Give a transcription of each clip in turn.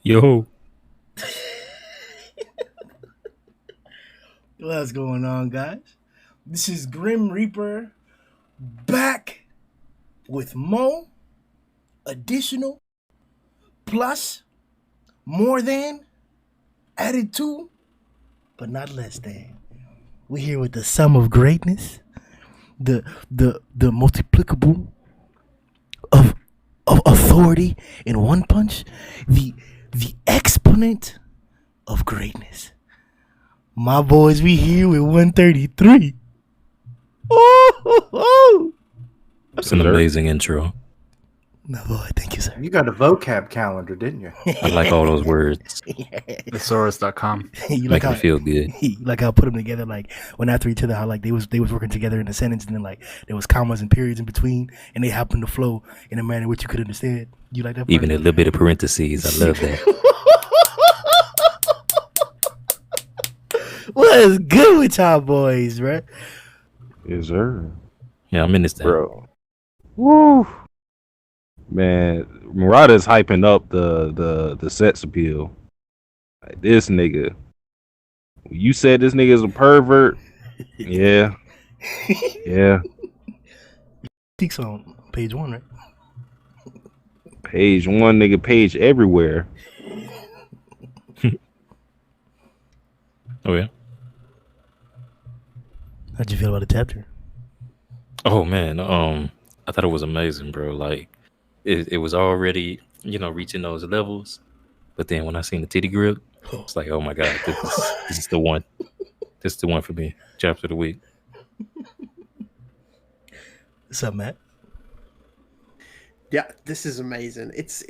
Yo, What's going on, guys? This is Grim Reaper back with more additional plus more than added to, but not less than. We're here with the sum of greatness, the multiplicable of authority in one punch, the exponent of greatness. My boys, we here with 133. Oh. that's an amazing intro. No, boy, thank you, sir. You got a vocab calendar, didn't you? I like all those words. Thesaurus.com. You Make like me how, feel good. like how I put them together, like when after each other, how like they was working together in a sentence, and then like there was commas and periods in between, and they happened to flow in a manner which you could understand. You like that part? Even a little bit of parentheses. I love that. What's good with y'all boys, right? Yes, sir. Yeah, I'm in this thing. Bro. Woo. Man, Murata's hyping up the sex appeal. Like, this nigga. You said this nigga is a pervert. Yeah. Yeah. Peaks on page 1, right? Page 1, nigga, page everywhere. Oh, yeah. How'd you feel about the chapter? Oh, man. I thought it was amazing, bro. Like, it was already, reaching those levels. But then when I seen the titty grip, it's like, oh, my God, this is the one. This is the one for me. Chapter of the week. What's up, Matt? Yeah, this is amazing. It's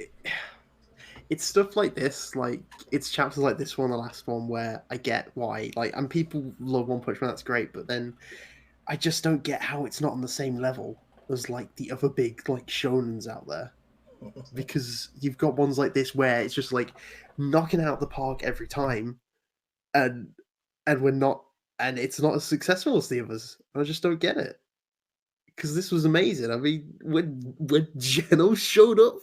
stuff like this, like it's chapters like this one, the last one, where I get why, like, and people love One Punch Man. That's great, but then I just don't get how it's not on the same level as like the other big like shonens out there, because you've got ones like this where it's just like knocking out the park every time, and we're not, and it's not as successful as the others. I just don't get it. Because this was amazing. I mean, when Genos showed up,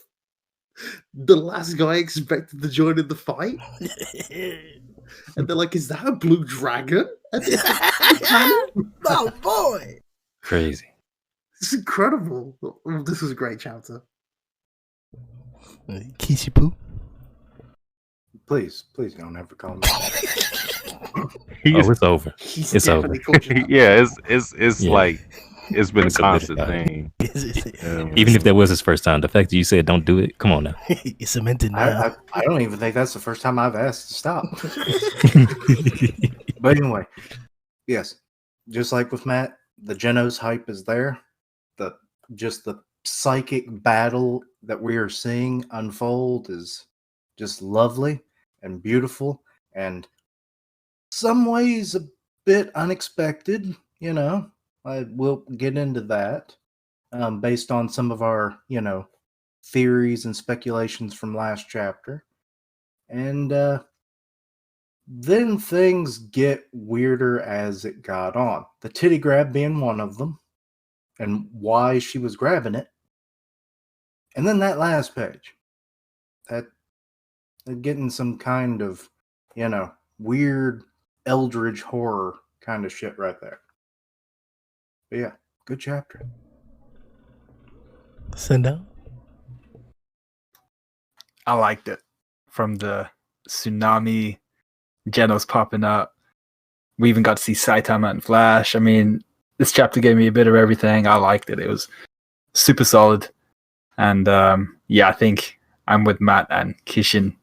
the last guy expected to join in the fight, and they're like, "Is that a blue dragon?" And Oh boy, Crazy. it's incredible. This was a great chapter. Kishipu. Please don't ever call me. Oh, it's over. He's It's definitely called you that. Yeah, it's Yeah. like it's been a It's a constant bit- thing. Even if that was his first time, the fact that you said don't do it, come on now. It's cemented now. I don't even think that's the first time I've asked to stop. But anyway, yes, just like with Matt, the Genos hype is there. The psychic battle that we are seeing unfold is just lovely and beautiful, and some ways a bit unexpected. I will get into that based on some of our theories and speculations from last chapter, and then things get weirder as it got on. The titty grab being one of them, and why she was grabbing it. And then that last page, that getting some kind of, weird eldritch horror kind of shit right there. But yeah, good chapter. Sundown. I liked it. From the tsunami, Genos popping up. We even got to see Saitama and Flash. I mean, this chapter gave me a bit of everything. I liked it. It was super solid. And I think I'm with Matt and Kishin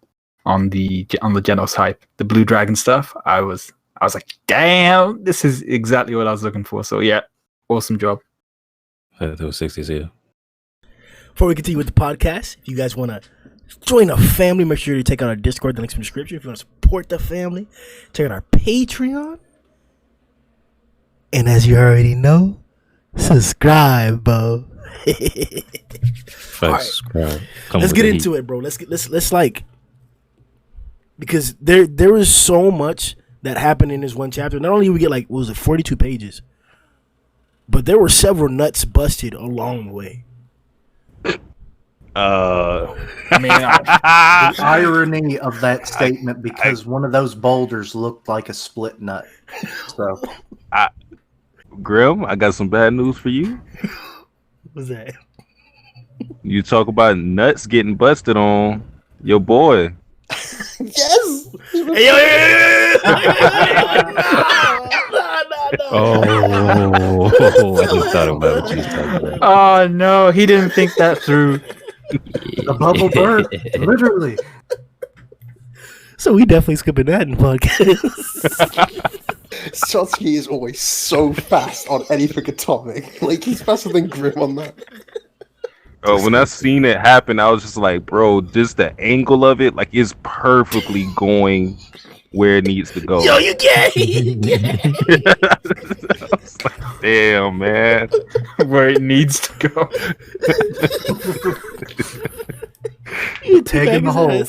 on the Genos hype. The Blue Dragon stuff, I was like, damn, this is exactly what I was looking for. So yeah, awesome job. That was 60s here. Before we continue with the podcast, if you guys want to join a family, make sure you check out our Discord, the link's in the description. If you want to support the family, check out our Patreon. And as you already know, subscribe, bro. Subscribe. Let's get into it, bro. Let's like, because there is so much that happened in this one chapter. Not only did we get like, what was it, 42 pages, but there were several nuts busted along the way. I mean, The irony of that statement, because one of those boulders looked like a split nut. So Grimm, I got some bad news for you. What's that? You talk about nuts getting busted on your boy. Yes. Hey, no. Oh, I just thought about what you was talking about. oh no, he didn't think that through. the bubble burst, literally. So we definitely skipping that in the podcast. Satsuki is always so fast on anything atomic. Like, he's faster than Grimm on that. When I seen it happen, I was just like, bro, just the angle of it, like, it's perfectly going where it needs to go. Yo, you gay? I was like, damn, man. Where it needs to go. You Taking the hole.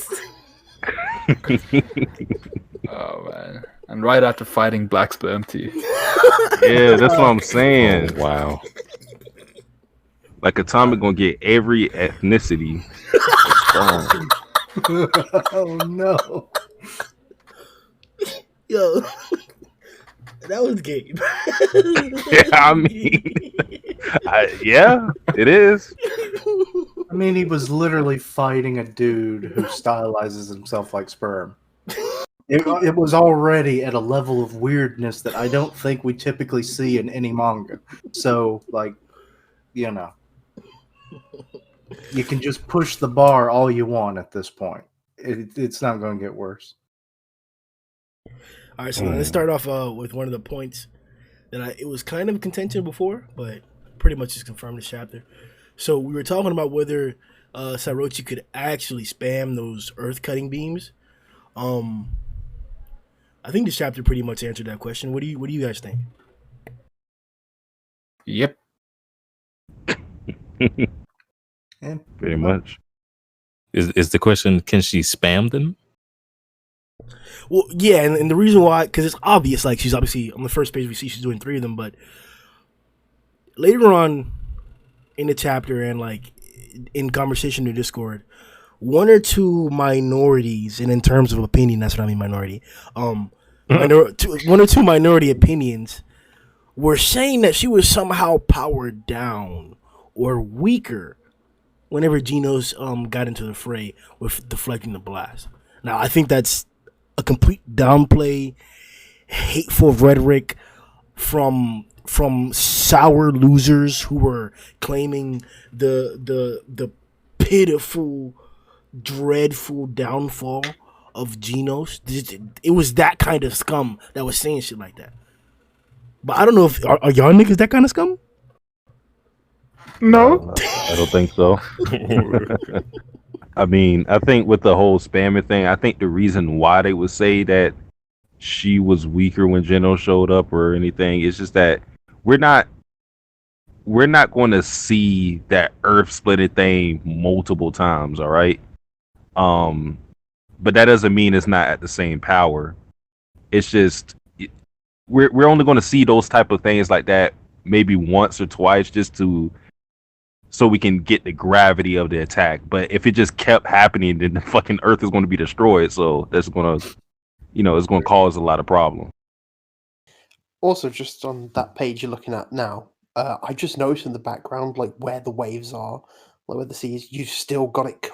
Oh man. And right after fighting Black Sperm too. Yeah, that's what I'm saying. Oh, wow. Like, Atomic gonna get every ethnicity. Oh no. Yo, that was gay. Yeah, I mean, yeah, it is. I mean, he was literally fighting a dude who stylizes himself like sperm. It was already at a level of weirdness that I don't think we typically see in any manga. So, like, you know, you can just push the bar all you want at this point. It's not going to get worse. All right, so let's start off with one of the points that it was kind of contention before, but pretty much just confirmed this chapter. So we were talking about whether Orochi could actually spam those earth cutting beams. I think this chapter pretty much answered that question. What do you guys think? Yep. Yeah, Pretty much. Is the question, can she spam them? Well, yeah, and the reason why, because it's obvious, like, she's obviously, on the first page we see she's doing 3 of them, but later on in the chapter and, like, in conversation in Discord, 1 or 2 minorities, and in terms of opinion, that's what I mean, minority, 1 or 2 minority opinions were saying that she was somehow powered down or weaker whenever Genos got into the fray with deflecting the blast. Now, I think that's a complete downplay, hateful rhetoric from sour losers who were claiming the pitiful, dreadful downfall of Genos. It was that kind of scum that was saying shit like that. But I don't know if are y'all niggas that kind of scum? No. I don't think so. I mean, I think with the whole spamming thing, I think the reason why they would say that she was weaker when Genos showed up or anything is just that we're not going to see that earth splitting thing multiple times, all right? But that doesn't mean it's not at the same power. It's just we're only going to see those type of things like that maybe once or twice just so we can get the gravity of the attack. But if it just kept happening, then the fucking earth is going to be destroyed. So that's going to, it's going to cause a lot of problems. Also, just on that page you're looking at now, I just noticed in the background, like, where the waves are, like where the sea is. You've still got it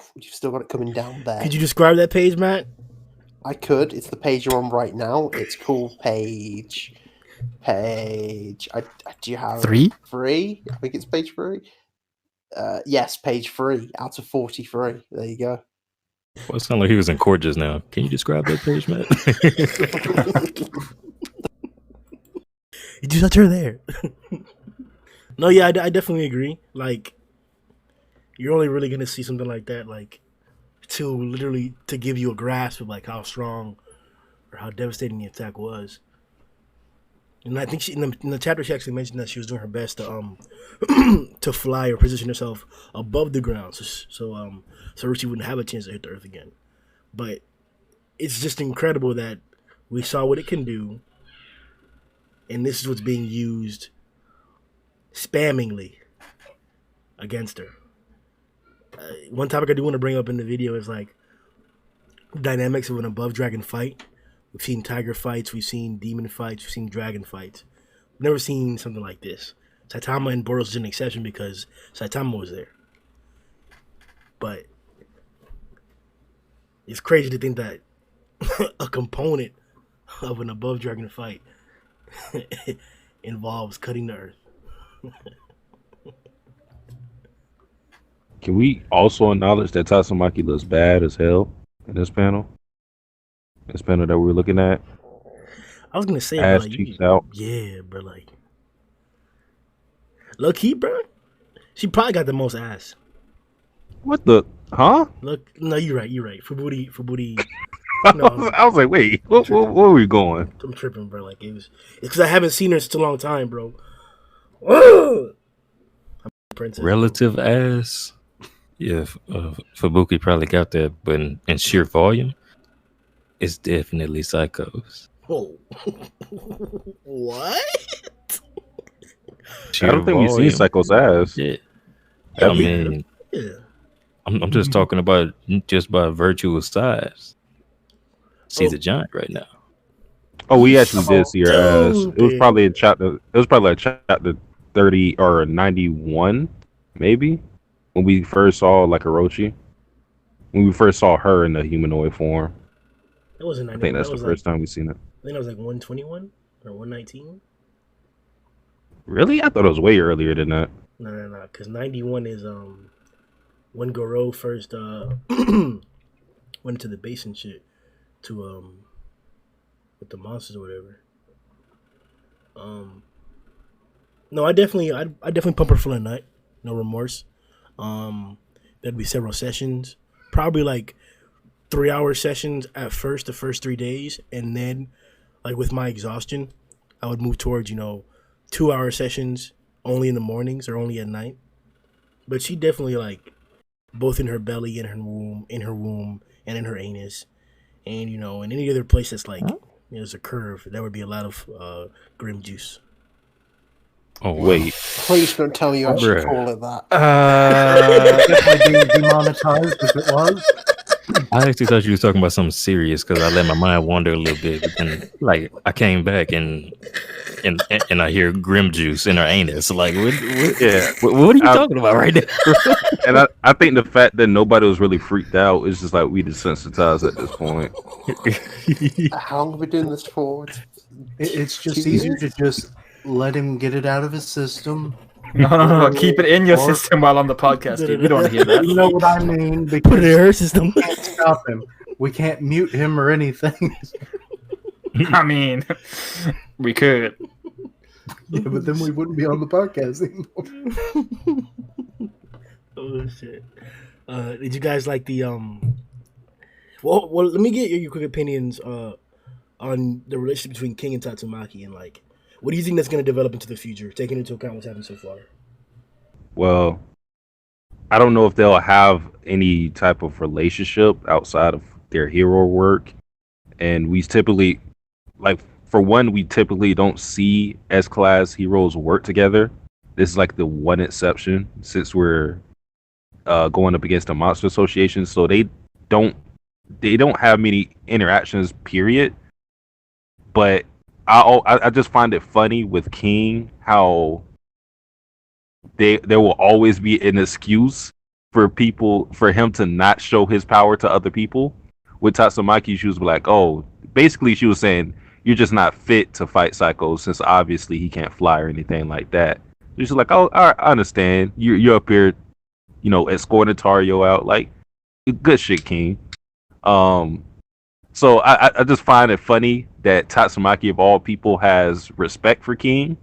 coming down there. Could you describe that page, Matt? I could. It's the page you're on right now. It's called page. Do you have 3? 3? I think it's page 3. Yes, page 3 out of 43. There you go. Well, it sounded like he was in court just now. Can you describe that page, Matt? You just touch her there. No, yeah, I definitely agree. Like, you're only really gonna see something like that, like, to give you a grasp of, like, how strong or how devastating the attack was. And I think in the chapter she actually mentioned that she was doing her best to to fly or position herself above the ground, so Orochi wouldn't have a chance to hit the earth again. But it's just incredible that we saw what it can do, and this is what's being used spammingly against her. one topic I do want to bring up in the video is like dynamics of an above dragon fight. We've seen tiger fights, we've seen demon fights, we've seen dragon fights. We've never seen something like this. Saitama and Boros is an exception because Saitama was there. But it's crazy to think that a component of an above dragon fight involves cutting the earth. Can we also acknowledge that Tatsumaki looks bad as hell in this panel? This panel that we're looking at. I was gonna say, Ass like, cheeks out. yeah, bro, like, low key, bro. She probably got the most ass. What the? Huh? Look, no, you're right. For booty. I No, was like, wait, where are we going? I'm tripping, bro. Like it's because I haven't seen her in such a long time, bro. I'm a princess. Relative ass. Yeah, Fubuki probably got that, but in sheer volume, it's definitely Psykos. Whoa. What? I don't think we've seen Psycho's ass. Yeah, Yeah, I mean, Yeah. I'm just talking about just by virtue of size. She's Oh. a giant right now. Oh, we actually did see her ass. It was Stupid. probably in chapter. It was probably like chapter 30 or 91, maybe, when we first saw like Orochi. When we first saw her in the humanoid form. That wasn't. I think that's the first time we've seen it. I think that was like 121 or 119. Really? I thought it was way earlier than that. No. Because 91 is when Garou first went into the base and shit to with the monsters or whatever. No, I definitely pump her full of nut. No remorse. There'd be several sessions, probably like 3-hour sessions at first, the first 3 days, and then like with my exhaustion, I would move towards 2-hour sessions only in the mornings or only at night. But she definitely like both in her belly, in her womb, and in her anus, and in any other place that's like there's a curve, that would be a lot of Grimm juice. Oh Wait, Please don't tell me you actually Bruh. call it that. Definitely being demonetized if it was. I actually thought you was talking about something serious because I let my mind wander a little bit. But then, like, I came back and I hear Grimm juice in her anus. Like, what are you talking about right now? and I think the fact that nobody was really freaked out is just like we desensitized at this point. How long have we been doing this for? It's just easier to just let him get it out of his system. No. Keep it in your Or- system while on the podcast, dude. We don't want to hear that. You know what I mean? Put it in Because her system. we can't stop him. We can't mute him or anything. I mean, we could. Yeah, but then we wouldn't be on the podcast anymore. Oh shit! Did you guys like the Well, let me get your quick opinions on the relationship between King and Tatsumaki, and like, what do you think that's going to develop into the future, taking into account what's happened so far? Well, I don't know if they'll have any type of relationship outside of their hero work. And we typically, like, for one, we typically don't see S-class heroes work together. This is like the one exception since we're going up against the Monster Association. So they don't have many interactions, period. But I just find it funny with King how there will always be an excuse for him to not show his power to other people. With Tatsumaki, she was like, oh, basically she was saying you're just not fit to fight Psycho since obviously he can't fly or anything like that. She's like, oh, all right, I understand. You're up here, escorting Tario out. Like, good shit, King. So I just find it funny that Tatsumaki of all people has respect for King,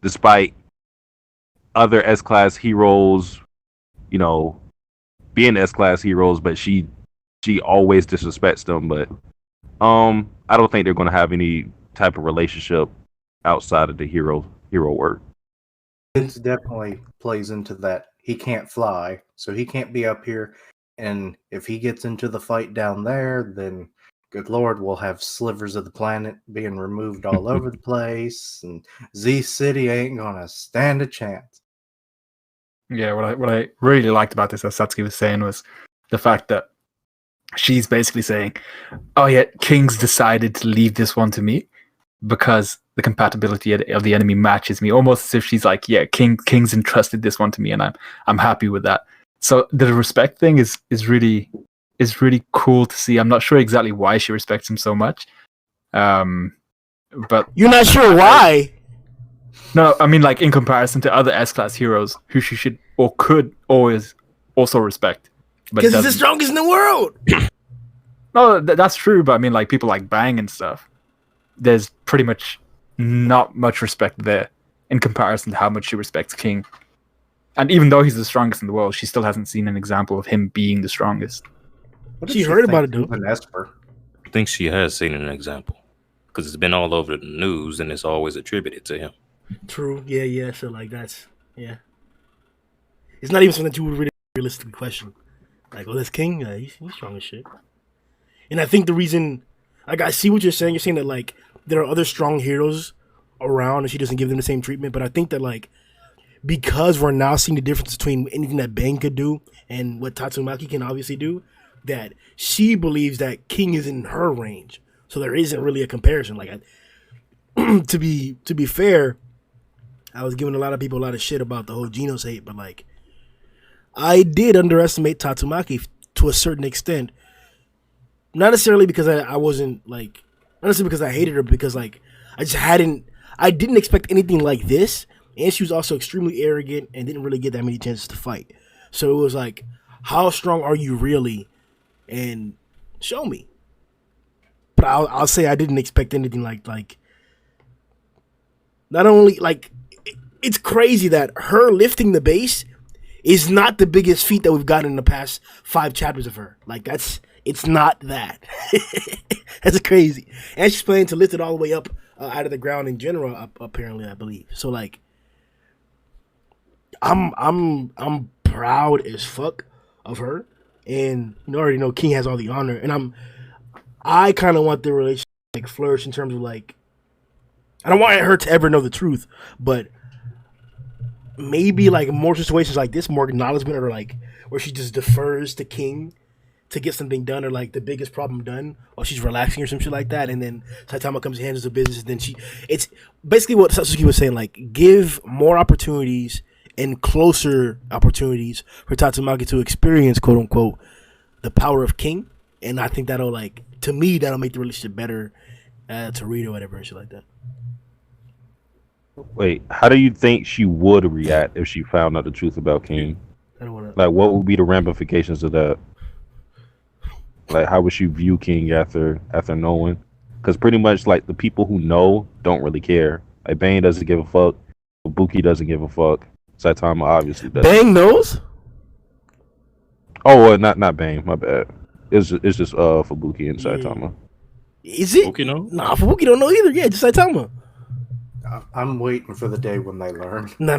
despite other S-class heroes, being S-class heroes, but she always disrespects them. But I don't think they're going to have any type of relationship outside of the hero work. It definitely plays into that. He can't fly, so he can't be up here. And if he gets into the fight down there, then good lord, we'll have slivers of the planet being removed all over the place, and Z City ain't gonna stand a chance. Yeah, what I really liked about this, as Satsuki was saying, was the fact that she's basically saying, "Oh yeah, King's decided to leave this one to me because the compatibility of the enemy matches me." Almost as if she's like, "Yeah, King's entrusted this one to me, and I'm happy with that." So the respect thing is really cool to see. I'm not sure exactly why she respects him so much, but You're not sure why? no, I mean like in comparison to other S-class heroes who she should or could always also respect. Because he's the strongest in the world. No, that's true, but I mean like people like Bang and stuff. There's pretty much not much respect there in comparison to how much she respects King. And even though he's the strongest in the world, she still hasn't seen an example of him being the strongest. What did She heard about it, think though. of an Esper? I think she has seen an example because it's been all over the news and it's always attributed to him. True. Yeah. So like that's It's not even something that you would really realistically question. Like, oh, that's King. He's strong as shit. And I think the reason, like, I see what you're saying. You're saying that like there are other strong heroes around and she doesn't give them the same treatment. But I think that like because we're now seeing the difference between anything that Bang could do and what Tatsumaki can obviously do, that she believes that King is in her range. So there isn't really a comparison. Like, to be fair, I was giving a lot of people a lot of shit about the whole Genos hate, but like, I did underestimate Tatsumaki to a certain extent. Not necessarily because I wasn't like, not necessarily because I hated her, because like I didn't expect anything like this, and she was also extremely arrogant and didn't really get that many chances to fight. So it was like, how strong are you really? And show me. But I'll say I didn't expect anything like. Not only like, it's crazy that her lifting the base is not the biggest feat that we've gotten in the past 5 chapters of her. Like it's not that. That's crazy. And she's planning to lift it all the way up out of the ground in general. Apparently, I believe. So like, I'm proud as fuck of her, and you already know King has all the honor, and I kind of want the relationship to like flourish in terms of like, I don't want her to ever know the truth, but maybe like more situations like this, more acknowledgement, or like where she just defers to King to get something done, or like the biggest problem done while she's relaxing or some shit like that, and then Saitama comes and handles the business, and then it's basically what Satsuki was saying, like give more opportunities and closer opportunities for Tatsumaki to experience, quote unquote, the power of King, and I think that'll like, to me, that'll make the relationship better to read or whatever and shit like that. Wait, how do you think she would react if she found out the truth about King? I don't want to. Like, what would be the ramifications of that? Like, how would she view King after knowing? Because pretty much, like, the people who know don't really care. Like, Bane doesn't give a fuck. Ibuki doesn't give a fuck. Saitama obviously does. Bang knows? Oh, not Bane. My bad. It's just Fubuki and Saitama. Is it? Fubuki know? Nah, Fubuki don't know either. Yeah, just Saitama. I'm waiting for the day when they learn. No.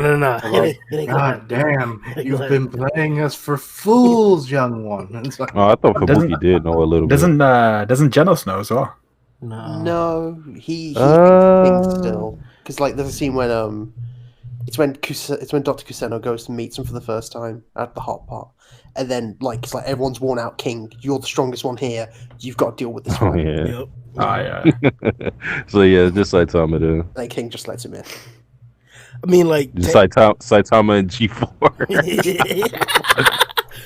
Like, God damn, you've been playing us for fools, young one. It's like, Oh, I thought Fubuki did know a little bit. Doesn't Genos know as well? No, he thinks still, because like there's a scene when it's when Dr. Kuseno goes to meet him for the first time at the hot pot, and then like it's like everyone's worn out. King, you're the strongest one here. You've got to deal with this Oh one. yeah. Yep. Oh yeah. So yeah, just Saitama then. Like King just lets him in. I mean, like, Just Saitama and G4.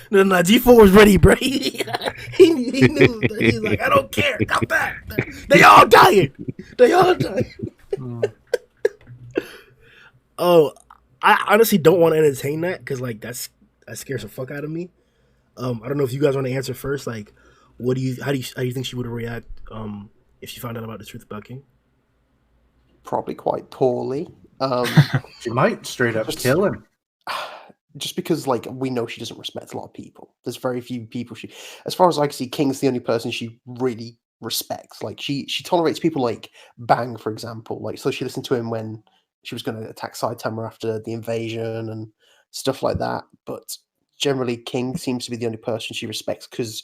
no, G4 was ready, bro. He knew. He's like, I don't care. Come back. They all dying. Oh, I honestly don't want to entertain that because like that scares the fuck out of me. I don't know if you guys want to answer first. Like, how do you think she would react if she found out about the truth about King? Probably quite poorly. she might straight up kill him. Just because, like, we know she doesn't respect a lot of people. There's very few people as far as I can see, King's the only person she really respects. Like, she tolerates people like Bang, for example. Like, so she listened to him when she was going to attack Saitama after the invasion and stuff like that. But generally, King seems to be the only person she respects because,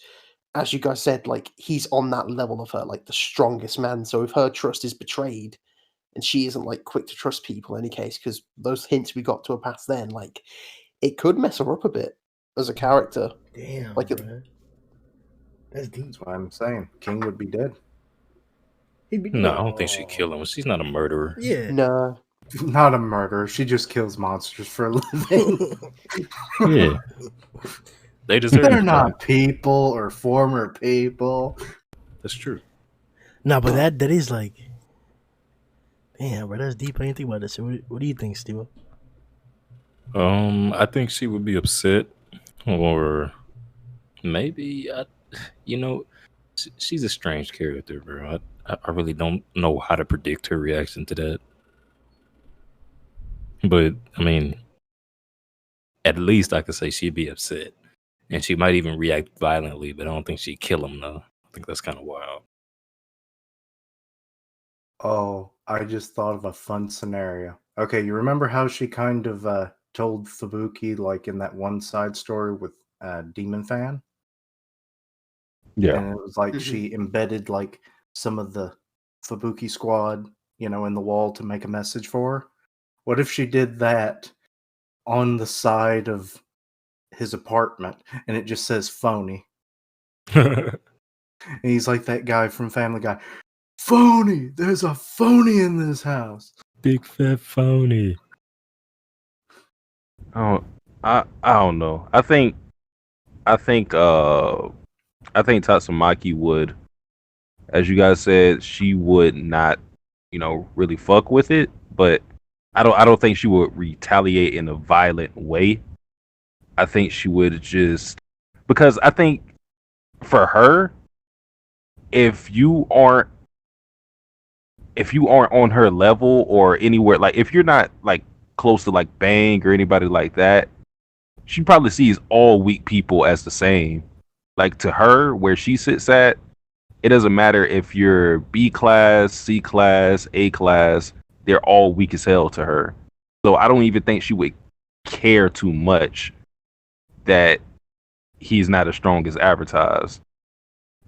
as you guys said, like, he's on that level of her, like, the strongest man. So if her trust is betrayed, and she isn't, like, quick to trust people in any case, because those hints we got to her past then, like, it could mess her up a bit as a character. Damn, Like bro. That's deep. That's what I'm saying. King would be dead. He'd be No, I don't think she'd kill him. She's not a murderer. Yeah. No, Not a murderer. She just kills monsters for a living. Yeah. They deserve They're to not die. people or former people. That's true. No, but that is like, damn, bro, that's deep. I didn't think about this. What do you think, Steve? I think she would be upset, or maybe she's a strange character, bro. I really don't know how to predict her reaction to that. But I mean, at least I could say she'd be upset, and she might even react violently. But I don't think she'd kill him, though. I think that's kind of wild. Oh, I just thought of a fun scenario. Okay, you remember how she kind of told Fubuki, like in that one side story with Demon Fan? Yeah. And it was like she embedded like some of the Fubuki squad, in the wall to make a message for her. What if she did that on the side of his apartment and it just says phony? And he's like that guy from Family Guy. Phony! There's a phony in this house. Big fat phony. I don't know. I think Tatsumaki would, as you guys said, she would not, really fuck with it, but I don't think she would retaliate in a violent way. I think she would just, because I think for her, if you aren't on her level or anywhere, like if you're not like close to like Bang or anybody like that, she probably sees all weak people as the same. Like to her, where she sits at, it doesn't matter if you're B class, C class, A class, they're all weak as hell to her. So I don't even think she would care too much that he's not as strong as advertised.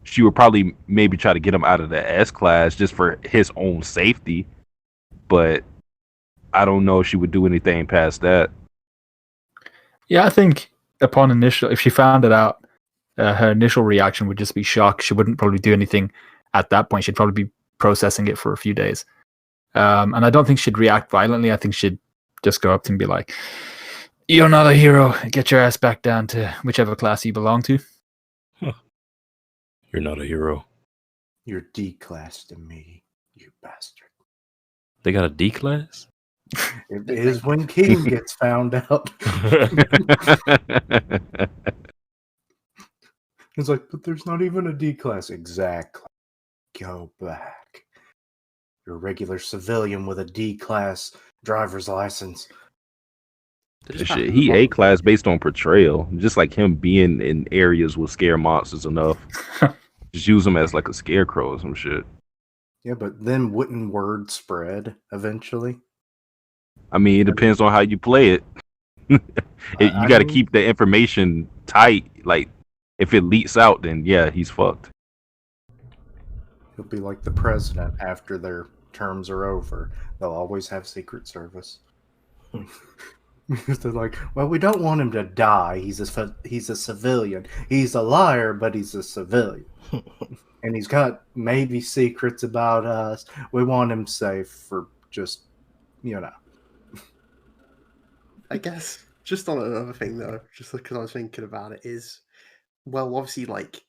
She would probably maybe try to get him out of the S class just for his own safety, but I don't know if she would do anything past that. Yeah, I think if she found it out, her initial reaction would just be shock. She wouldn't probably do anything at that point. She'd probably be processing it for a few days. And I don't think she'd react violently. I think she'd just go up to him and be like, "You're not a hero. Get your ass back down to whichever class you belong to." You're not a hero. You're D class to me, you bastard. They got a D class? It is when King gets found out. It's like, but there's not even a D class. Exactly. Go back. You're a regular civilian with a D class driver's license. Shit, he A class based on portrayal. Just like him being in areas with scare monsters enough. Just use him as like a scarecrow or some shit. Yeah, but then wouldn't word spread eventually? I mean, it depends on how you play it. You got to keep the information tight. Like, if it leaks out, then yeah, he's fucked. He'll be like the president after their terms are over. They'll always have Secret Service. They're like, well, we don't want him to die. He's a civilian. He's a liar, but he's a civilian. And he's got maybe secrets about us. We want him safe for just, I guess just on another thing though, just because I was thinking about it is, well, obviously, like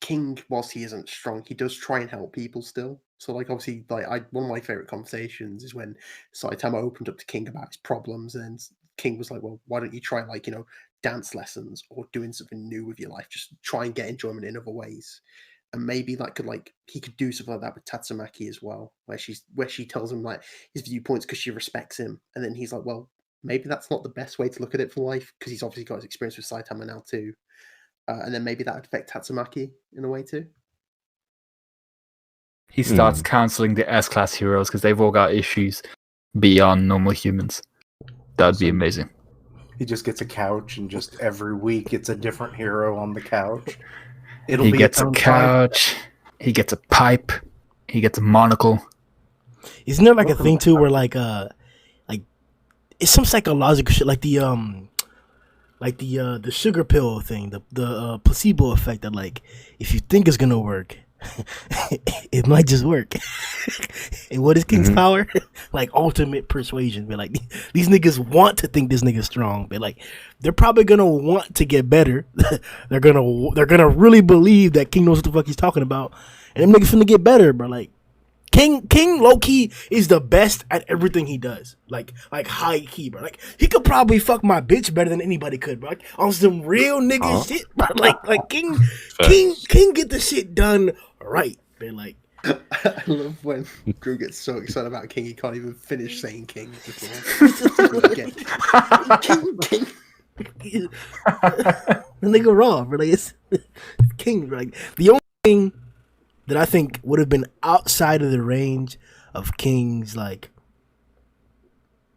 King, whilst he isn't strong, he does try and help people still. So, like, obviously, one of my favorite conversations is when Saitama opened up to King about his problems, and King was like, "Well, why don't you try dance lessons or doing something new with your life? Just try and get enjoyment in other ways." And maybe that could he could do something like that with Tatsumaki as well, where she tells him like his viewpoints because she respects him, and then he's like, "Well, maybe that's not the best way to look at it for life," because he's obviously got his experience with Saitama now too. And then maybe that would affect Tatsumaki in a way too. He starts counseling the S-class heroes because they've all got issues beyond normal humans. That'd be amazing. He just gets a couch, and just every week it's a different hero on the couch. He gets a couch. He gets a pipe. He gets a monocle. Isn't there like a thing too where like it's some psychological shit, like the like the sugar pill thing, the placebo effect that like if you think it's gonna work, it might just work. And what is King's power? Like ultimate persuasion. But like these niggas want to think this nigga's strong. But like they're probably gonna want to get better. they're gonna really believe that King knows what the fuck he's talking about, and them niggas finna get better, bro. Like King low key is the best at everything he does. Like high key, bro. Like he could probably fuck my bitch better than anybody could, bro. Like on some real nigga shit, bro. Like King get the shit done right. Man, like I love when Grimm gets so excited about King he can't even finish saying King before. King. The nigga raw, bro. Like it's King, bro. Like the only thing that I think would have been outside of the range of King's, like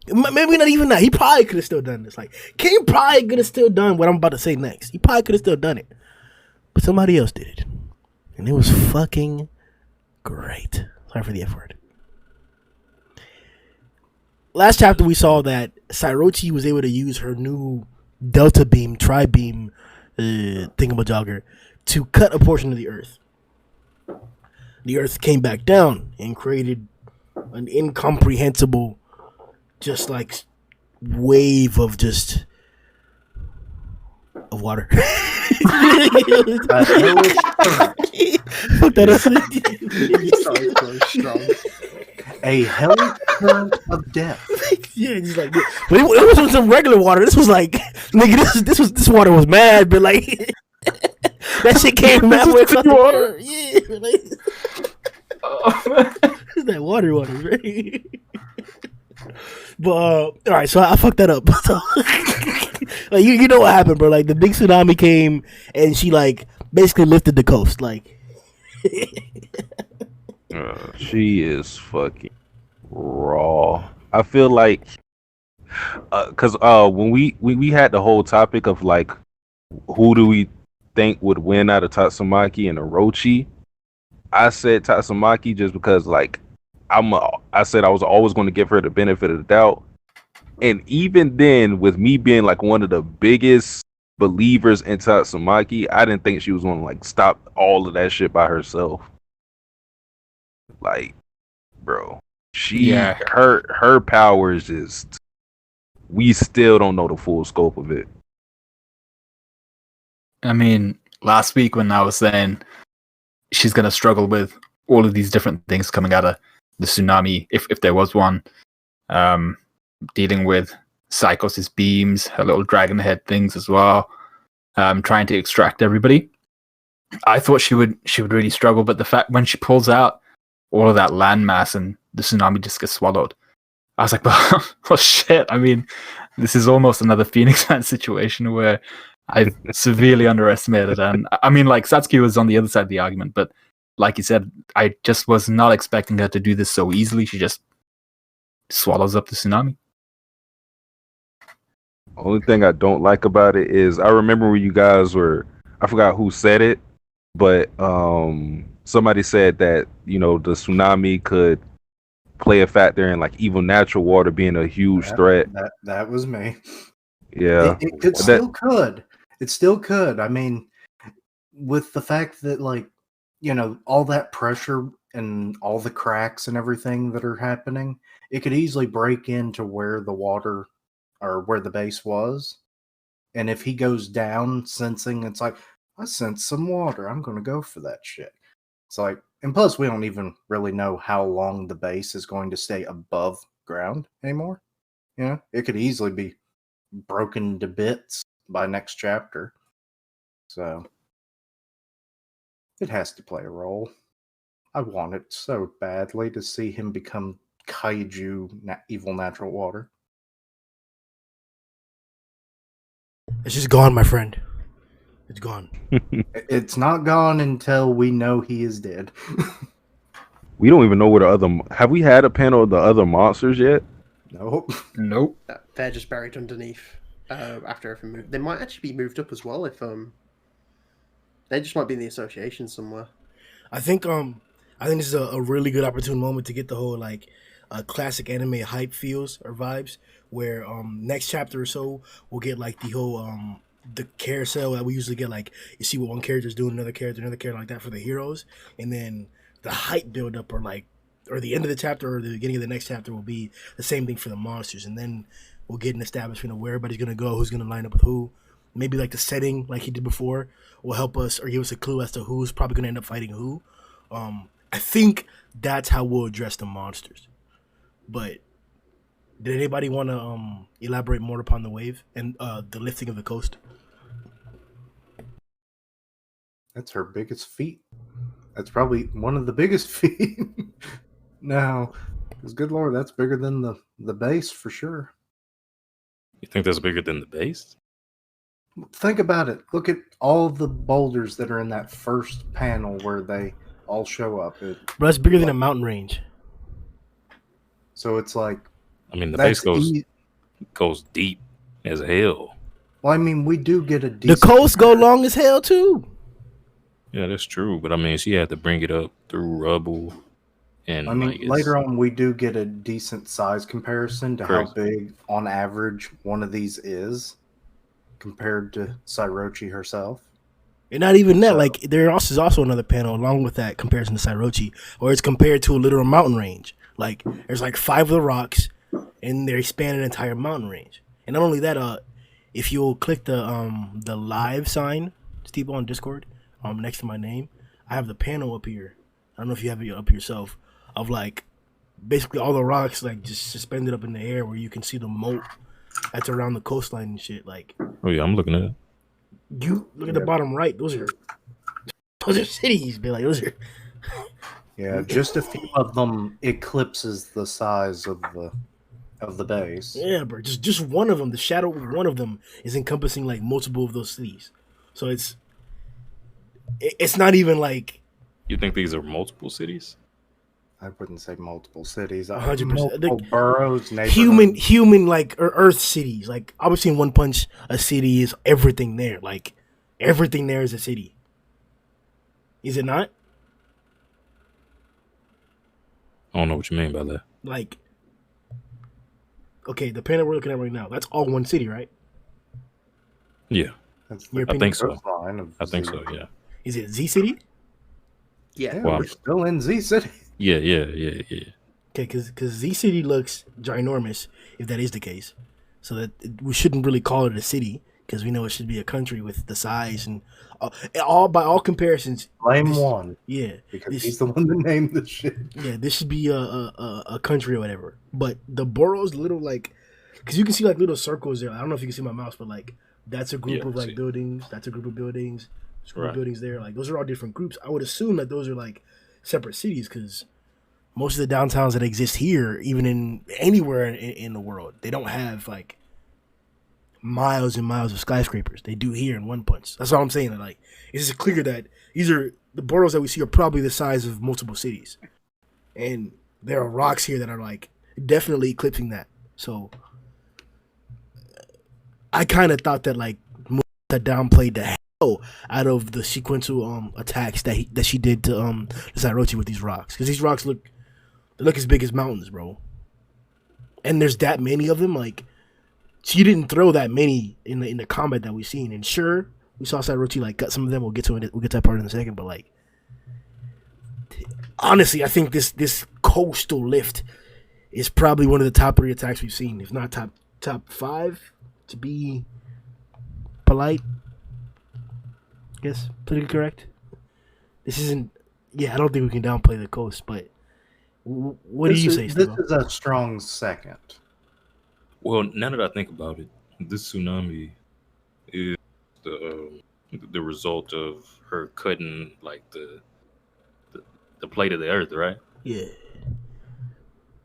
maybe not even that. He probably could have still done this. Like King probably could have still done what I'm about to say next. He probably could have still done it, but somebody else did it, and it was fucking great. Sorry for the F word. Last chapter we saw that Orochi was able to use her new Delta Beam, Tri-Beam thingamajogger to cut a portion of the Earth. The Earth came back down and created an incomprehensible, just like wave of water. Fuck that up. A hell current of death. Yeah, just like, but it wasn't some regular water. This was like, nigga, this water was mad, but like that shit came mad with water. Yeah, like, it's that water, right? But all right, so I fucked that up. So, like you know what happened, bro? Like the big tsunami came and she like basically lifted the coast, like. She is fucking raw. I feel like, cause when we had the whole topic of like, who do we think would win out of Tatsumaki and Orochi? I said Tatsumaki just because like I said I was always going to give her the benefit of the doubt, and even then, with me being like one of the biggest believers in Tatsumaki, I didn't think she was going to like stop all of that shit by herself. Like, bro, her powers is, we still don't know the full scope of it. I mean, last week when I was saying she's gonna struggle with all of these different things coming out of the tsunami, if there was one, dealing with Psykos' beams, her little dragon head things as well, trying to extract everybody. I thought she would really struggle, but the fact when she pulls out all of that landmass and the tsunami just gets swallowed, I was like, oh shit. I mean, this is almost another Phoenix Man situation where I severely underestimated. And I mean, like, Satsuki was on the other side of the argument, but like you said, I just was not expecting her to do this so easily. She just swallows up the tsunami. Only thing I don't like about it is I remember when you guys were, I forgot who said it, but somebody said that, you know, the tsunami could play a factor in like evil natural water being a huge threat. That was me. Yeah. It still could. It still could. I mean, with the fact that, like, you know, all that pressure and all the cracks and everything that are happening, it could easily break into where the water or where the base was. And if he goes down sensing, it's like, I sense some water, I'm going to go for that shit. It's like, and plus we don't even really know how long the base is going to stay above ground anymore. You know, it could easily be broken to bits by next chapter. So it has to play a role. I want it so badly to see him become kaiju evil natural water. It's just gone, my friend. It's gone. It's not gone until we know he is dead. We don't even know where the other. Have we had a panel of the other monsters yet? Nope. They're just buried underneath after everything moved. They might actually be moved up as well if they just might be in the association somewhere. I think this is a really good opportune moment to get the whole like classic anime hype feels or vibes. Where next chapter or so we'll get like the whole the carousel that we usually get. Like you see what one character's doing, another character like that for the heroes, and then the hype build up or the end of the chapter or the beginning of the next chapter will be the same thing for the monsters, and then we'll get an establishment of where everybody's gonna go, who's gonna line up with who. Maybe like the setting, like he did before, will help us or give us a clue as to who's probably gonna end up fighting who. I think that's how we'll address the monsters. But did anybody want to elaborate more upon the wave and the lifting of the coast? That's her biggest feat. That's probably one of the biggest feet. Now, because good lord, that's bigger than the base for sure. You think that's bigger than the base? Think about it. Look at all the boulders that are in that first panel where they all show up. But that's bigger than a mountain range. So it's like, I mean, the that's base goes deep as hell. well, I mean, we do get a The decent coast go long as hell too. Yeah, that's true. But I mean, she had to bring it up through rubble. And I mean, like, later on, we do get a decent size comparison to Correct. how big, on average, one of these is compared to Sairochi herself. And not even that, So- like there is also another panel along with that comparison to Sairochi, where it's compared to a literal mountain range. Like there's like 5 of the rocks, and they span an entire mountain range. And not only that, if you'll click the live sign, Steve on Discord, next to my name, I have the panel up here. I don't know if you have it up yourself, of like basically all the rocks like just suspended up in the air, where you can see the moat that's around the coastline and shit. Like oh yeah, I'm looking at it. you look at the bottom right, those are cities, be like those are. Yeah, just a few of them eclipses the size of the base. Yeah, bro. Just one of them. The shadow of one of them is encompassing like multiple of those cities. So it's not even like You think these are multiple cities? I wouldn't say multiple cities. 100%. Multiple boroughs, neighborhoods. human like Earth cities. Like obviously in One Punch, a city is everything there. Like everything there is a city. Is it not? I don't know what you mean by that. Like, okay, the panel we're looking at right now, that's all one city, right? Yeah, That's Your the I think so. coastline of I think Z. so. Yeah. Is it Z City? Yeah. Yeah, Wow. we're still in Z City. Yeah. Okay, because Z City looks ginormous, if that is the case. So that we shouldn't really call it a city, because we know it should be a country with the size and all by all comparisons. Blame this- one Yeah, because this- he's the one that named the shit. yeah, this should be a country or whatever. But the boroughs, little like, because you can see like little circles there. I don't know if you can see my mouse, but like that's a group Yeah, of I like see. buildings. That's a group of buildings. There's a group of Right. buildings there. Like those are all different groups. I would assume that those are like separate cities, because most of the downtowns that exist here, even in anywhere in the world, they don't have like miles and miles of skyscrapers. They do here in One Punch. That's all I'm saying. Like it's just clear that these are the boroughs that we see are probably the size of multiple cities, and there are rocks here that are like definitely eclipsing that. So I kind of thought that like that downplayed the hell out of the sequential attacks that she did to Sairochi with these rocks, because these rocks look as big as mountains, bro. And there's that many of them. Like she didn't throw that many in the combat that we've seen. And sure, we saw Sairochi like cut some of them. We'll get to it. We'll get to that part in a second. But like, honestly, I think this coastal lift is probably one of the top 3 attacks we've seen, if not top 5, to be polite. I guess politically correct. This isn't. Yeah, I don't think we can downplay the coast. But what do you say, This Steve? is a strong second. Well, now that I think about it, this tsunami is the result of her cutting like the plate of the earth, right? Yeah.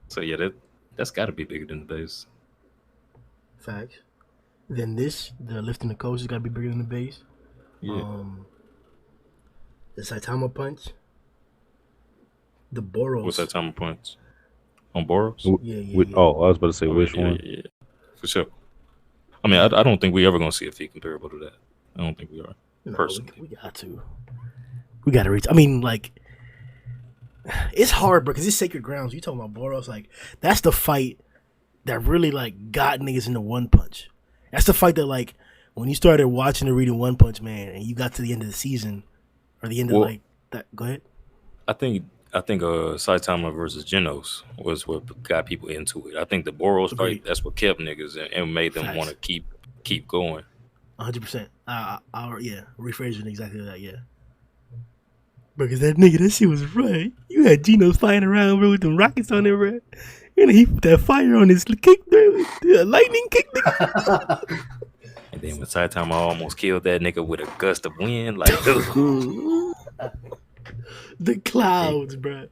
So yeah, that's got to be bigger than the base. Facts. Then the lifting the coast has got to be bigger than the base. Yeah. The Saitama punch. The Boros. What's that time of points on Boros? Yeah. Oh, I was about to say Oh, which yeah, one. Yeah, for sure. I mean, I don't think we ever gonna see a feat comparable to that. I don't think we are. No, personally. we got to. We got to reach. I mean, like, it's hard, bro, because it's sacred grounds. You talking about Boros? Like that's the fight that really like got niggas into One Punch. That's the fight that like when you started watching and reading One Punch Man, and you got to the end of the season or the end of like that. Go ahead. I think Saitama versus Genos was what got people into it. I think the Boros Agreed. fight, that's what kept niggas and made them Facts. want to keep going. 100%. I'll rephrase it exactly like that. Yeah. Because that nigga, that shit was right. You had Genos flying around, bro, with them rockets on there, bro. And he put that fire on his kick, bro. The lightning kick, nigga. And then when Saitama almost killed that nigga with a gust of wind, like The clouds, bro.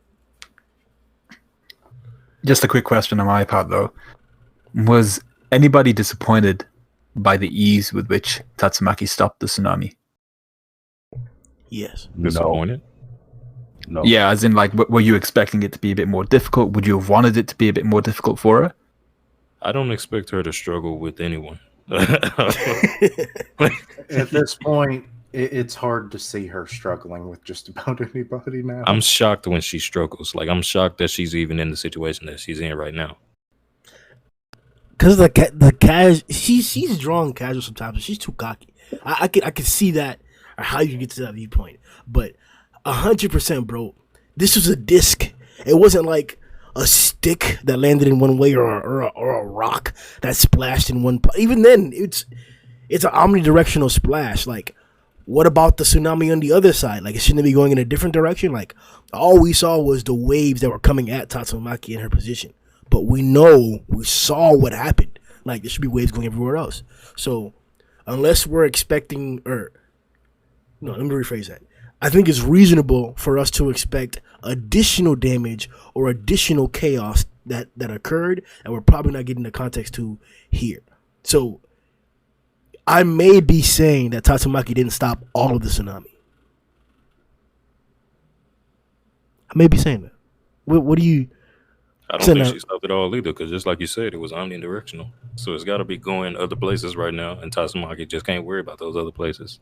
Just a quick question on my part, though. Was anybody disappointed by the ease with which Tatsumaki stopped the tsunami? Yes. disappointed. No. Yeah, as in, like, were you expecting it to be a bit more difficult? Would you have wanted it to be a bit more difficult for her? I don't expect her to struggle with anyone. At this point, it's hard to see her struggling with just about anybody now. I'm shocked when she struggles. Like I'm shocked that she's even in the situation that she's in right now. Because the cash, she's drawn casual sometimes, but she's too cocky. I can see that, or how you get to that viewpoint. But 100%, bro. This was a disc. It wasn't like a stick that landed in one way or a rock that splashed in one. Even then, it's an omnidirectional splash. Like, what about the tsunami on the other side? Like, it shouldn't it be going in a different direction? Like, all we saw was the waves that were coming at Tatsumaki in her position. But we saw what happened. Like, there should be waves going everywhere else. So, unless we're expecting, let me rephrase that. I think it's reasonable for us to expect additional damage or additional chaos that occurred, and we're probably not getting the context to here. So, I may be saying that Tatsumaki didn't stop all of the tsunami. I may be saying that. What do you? I don't think she stopped it all either, because just like you said, it was omnidirectional. So it's got to be going other places right now, and Tatsumaki just can't worry about those other places.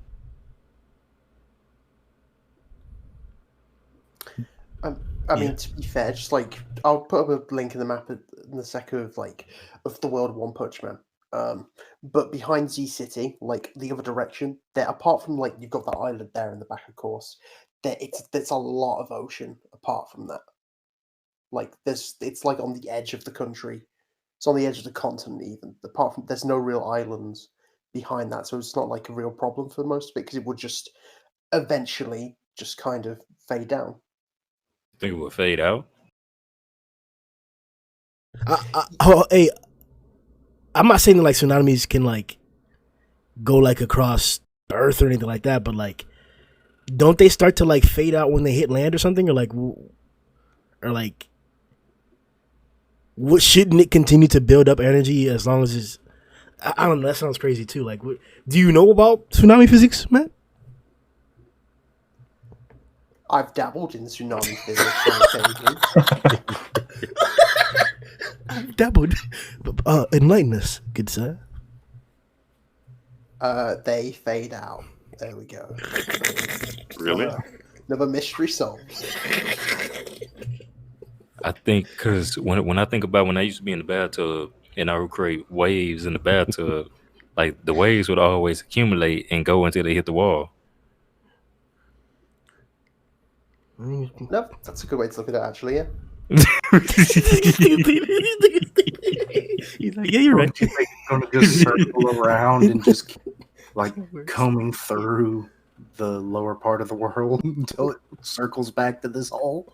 I mean, to be fair, just like I'll put up a link in the map in the second of the world One Punch Man. But behind Z City, like the other direction, there apart from like you've got that island there in the back, of course, there's a lot of ocean apart from that. Like it's like on the edge of the country. It's on the edge of the continent even. Apart from there's no real islands behind that, so it's not like a real problem for most of it because it would just eventually just kind of fade down. Think it would fade out? Hey, I'm not saying that like tsunamis can like go like across the earth or anything like that, but like, don't they start to like fade out when they hit land or something, or like, what shouldn't it continue to build up energy as long as it's? I don't know. That sounds crazy too. Like, do you know about tsunami physics, Matt? I've dabbled in tsunami physics. I've dabbled. Enlighten us, good sir. They fade out. There we go. Really? Another mystery solved. I think because when I think about when I used to be in the bathtub and I would create waves in the bathtub, like the waves would always accumulate and go until they hit the wall. No, that's a good way to look at it, actually. Yeah. He's like, yeah, you're right. It's going to just circle around and just keep, like combing through the lower part of the world until it circles back to this hole.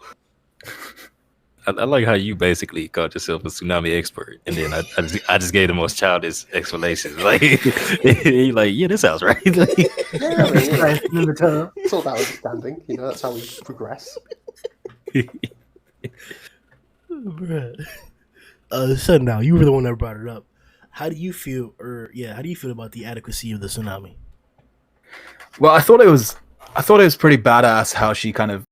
I like how you basically called yourself a tsunami expert, and then I just gave the most childish explanations. Like, you're like, yeah, this sounds right. Like, Yeah, I mean, it's all about understanding. You know, that's how we progress. Bruh. So now you were the one that brought it up. How do you feel, how do you feel about the adequacy of the tsunami? Well, I thought it was pretty badass how she kind of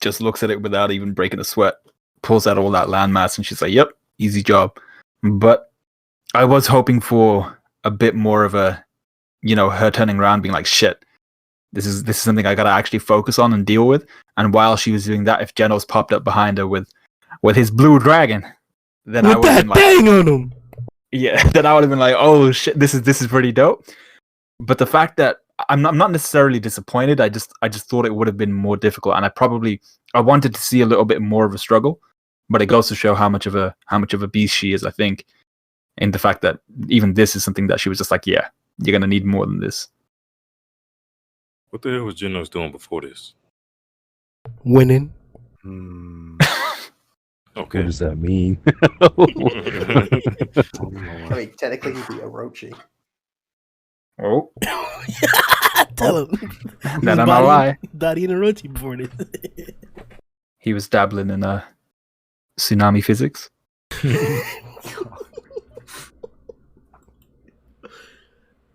just looks at it without even breaking a sweat, pulls out all that landmass, and she's like, "Yep, easy job." But I was hoping for a bit more of a, her turning around, being like, "Shit, This is something I gotta actually focus on and deal with. And while she was doing that, if Genos popped up behind her with his blue dragon, then I With would have that been like, thing on him. yeah, then I would have been like, oh shit, this is pretty dope. But the fact that I'm not necessarily disappointed, I just thought it would have been more difficult, and I wanted to see a little bit more of a struggle. But it goes to show how much of a beast she is, I think, in the fact that even this is something that she was just like, yeah, you're gonna need more than this. What the hell was Genos doing before this? Winning. Okay. What does that mean? I mean, technically, he'd be Orochi. Oh, Tell him. no, lie. Daddy and Orochi before this. He was dabbling in tsunami physics.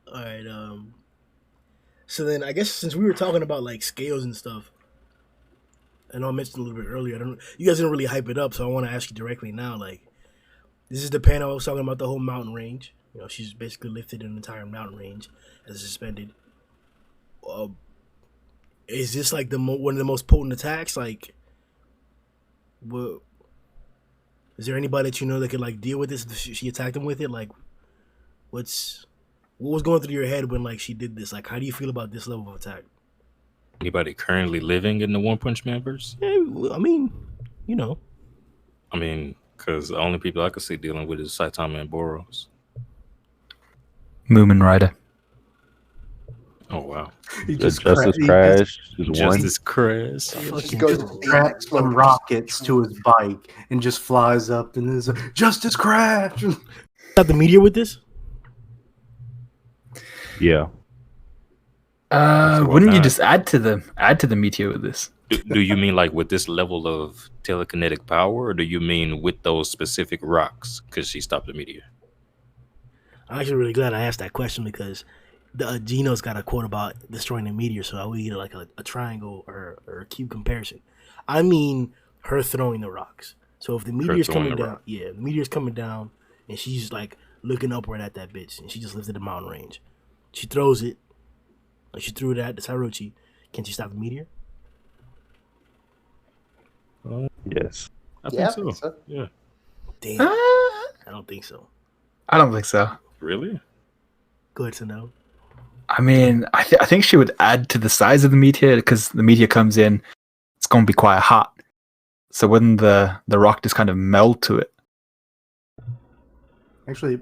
All right. So then, I guess since we were talking about like scales and stuff, I know I mentioned a little bit earlier. You guys didn't really hype it up, so I want to ask you directly now. Like, this is the panel I was talking about, the whole mountain range. You know, she's basically lifted an entire mountain range as suspended. Is this like one of the most potent attacks? Like, what? Is there anybody that you know that could like deal with this? If she attacked him with it. Like, what was going through your head when like she did this? Like, how do you feel about this level of attack? Anybody currently living in the One Punch Man verse? Yeah, I mean, you know. I mean, because the only people I could see dealing with is Saitama and Boros. Sundownrider. Oh wow! He Justice he Crash is one. Justice Crash. Just goes just straps some rockets to his bike and just flies up and is Justice Crash. Got the meteor with this? Yeah. Wouldn't you just add to the meteor with this? Do you mean like with this level of telekinetic power, or do you mean with those specific rocks? Because she stopped the meteor. I'm actually really glad I asked that question because the Genos got a quote about destroying the meteor, so I would get like a triangle or a cube comparison. I mean her throwing the rocks. So if the meteor's coming down, the meteor's coming down, and she's like looking upward at that bitch, and she just lifted the mountain range. She throws it. Like she threw it at the Orochi. Can she stop the meteor? Yes. I think so. Yeah. Damn. I don't think so. I don't think so. Really? Go ahead, Sando. I mean, I think she would add to the size of the meteor because the meteor comes in, it's going to be quite hot. So wouldn't the rock just kind of meld to it? Actually,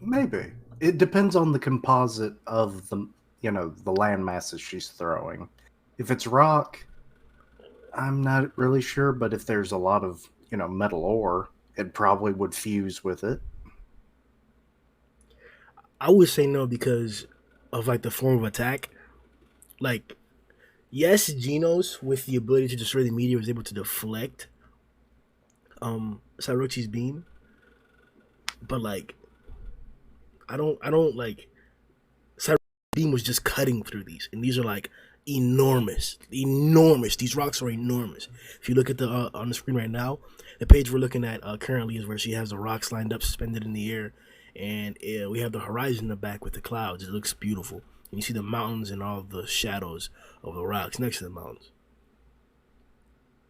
maybe. It depends on the composite of the land masses she's throwing. If it's rock, I'm not really sure, but if there's a lot of, metal ore, it probably would fuse with it. I would say no because of like the form of attack. Like, yes, Genos with the ability to destroy the meteor was able to deflect Orochi's beam, but like I don't like Orochi's beam was just cutting through these, and these are like enormous. These rocks are enormous. If you look at the on the screen right now, the page we're looking at currently is where she has the rocks lined up, suspended in the air. And we have the horizon in the back with the clouds. It looks beautiful. And you see the mountains and all the shadows of the rocks next to the mountains.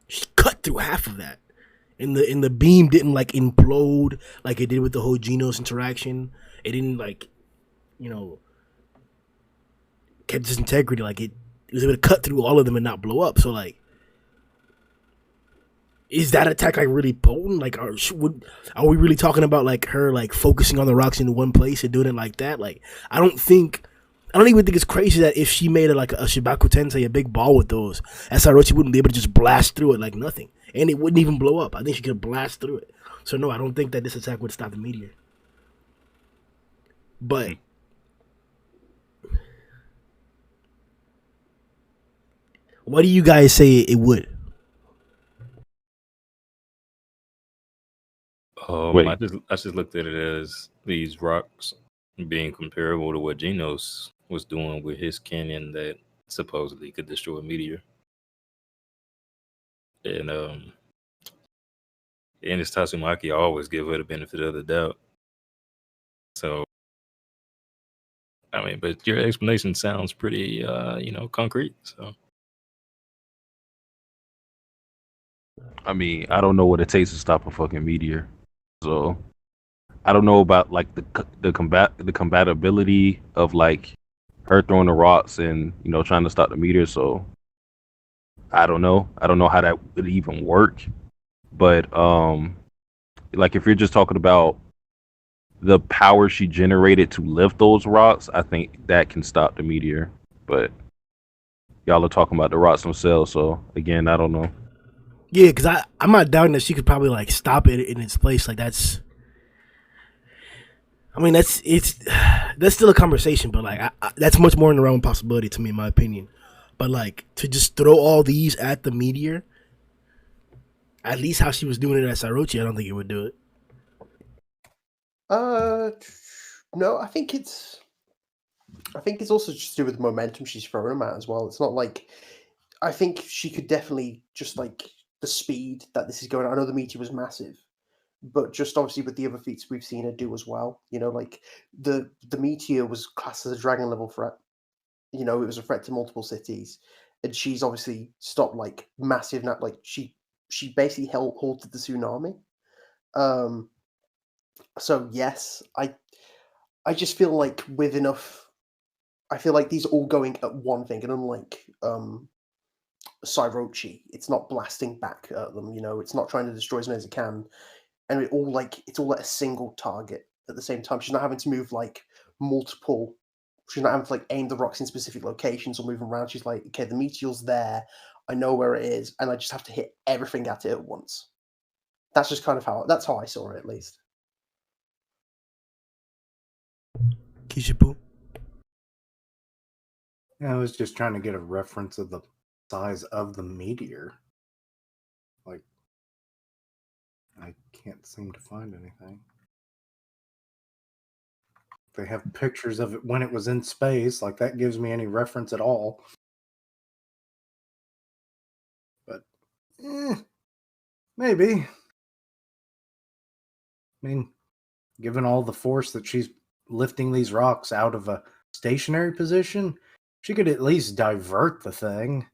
She cut through half of that. And the beam didn't like implode like it did with the whole Genos interaction. It didn't like, kept its integrity. Like it was able to cut through all of them and not blow up. So like, is that attack like really potent? Like, are we really talking about like her like focusing on the rocks in one place and doing it like that? Like, I don't even think it's crazy that if she made it like a Shibaku Tensei, a big ball with those, Orochi wouldn't be able to just blast through it like nothing, and it wouldn't even blow up. I think she could blast through it. So no, I don't think that this attack would stop the meteor. But what do you guys say it would? I just looked at it as these rocks being comparable to what Genos was doing with his canyon that supposedly could destroy a meteor. And it's Tatsumaki. I always give her the benefit of the doubt. So I mean, but your explanation sounds pretty, concrete. So I mean, I don't know what it takes to stop a fucking meteor, so I don't know about like the compatibility of like her throwing the rocks and trying to stop the meteor. So I don't know. I don't know how that would even work. But like if you're just talking about the power she generated to lift those rocks, I think that can stop the meteor. But y'all are talking about the rocks themselves, so again, I don't know. Yeah, because I'm not doubting that she could probably like stop it in its place. Like that's, I mean that's still a conversation, but like that's much more in the realm of possibility to me, in my opinion. But like to just throw all these at the meteor, at least how she was doing it at Orochi, I don't think it would do it. No, I think it's also just to do with the momentum she's throwing them at as well. It's not like I think she could definitely just like the speed that this is going. I know the meteor was massive, but just obviously with the other feats we've seen her do as well. Like the meteor was classed as a dragon level threat. It was a threat to multiple cities, and she's obviously stopped like massive. Like she basically halted the tsunami. So yes, I just feel like with enough, I feel like these are all going at one thing, and unlike Sairochi, it's not blasting back at them. It's not trying to destroy as many as it can, and it's all at a single target at the same time. She's not having to move like multiple. She's not having to like aim the rocks in specific locations or move them around. She's like, okay, the meteor's there. I know where it is, and I just have to hit everything at it at once. That's just kind of how I saw it, at least. Kishipu. I was just trying to get a reference of the size of the meteor. Like, I can't seem to find anything. They have pictures of it when it was in space. Like, that gives me any reference at all. But, maybe. I mean, given all the force that she's lifting these rocks out of a stationary position, she could at least divert the thing.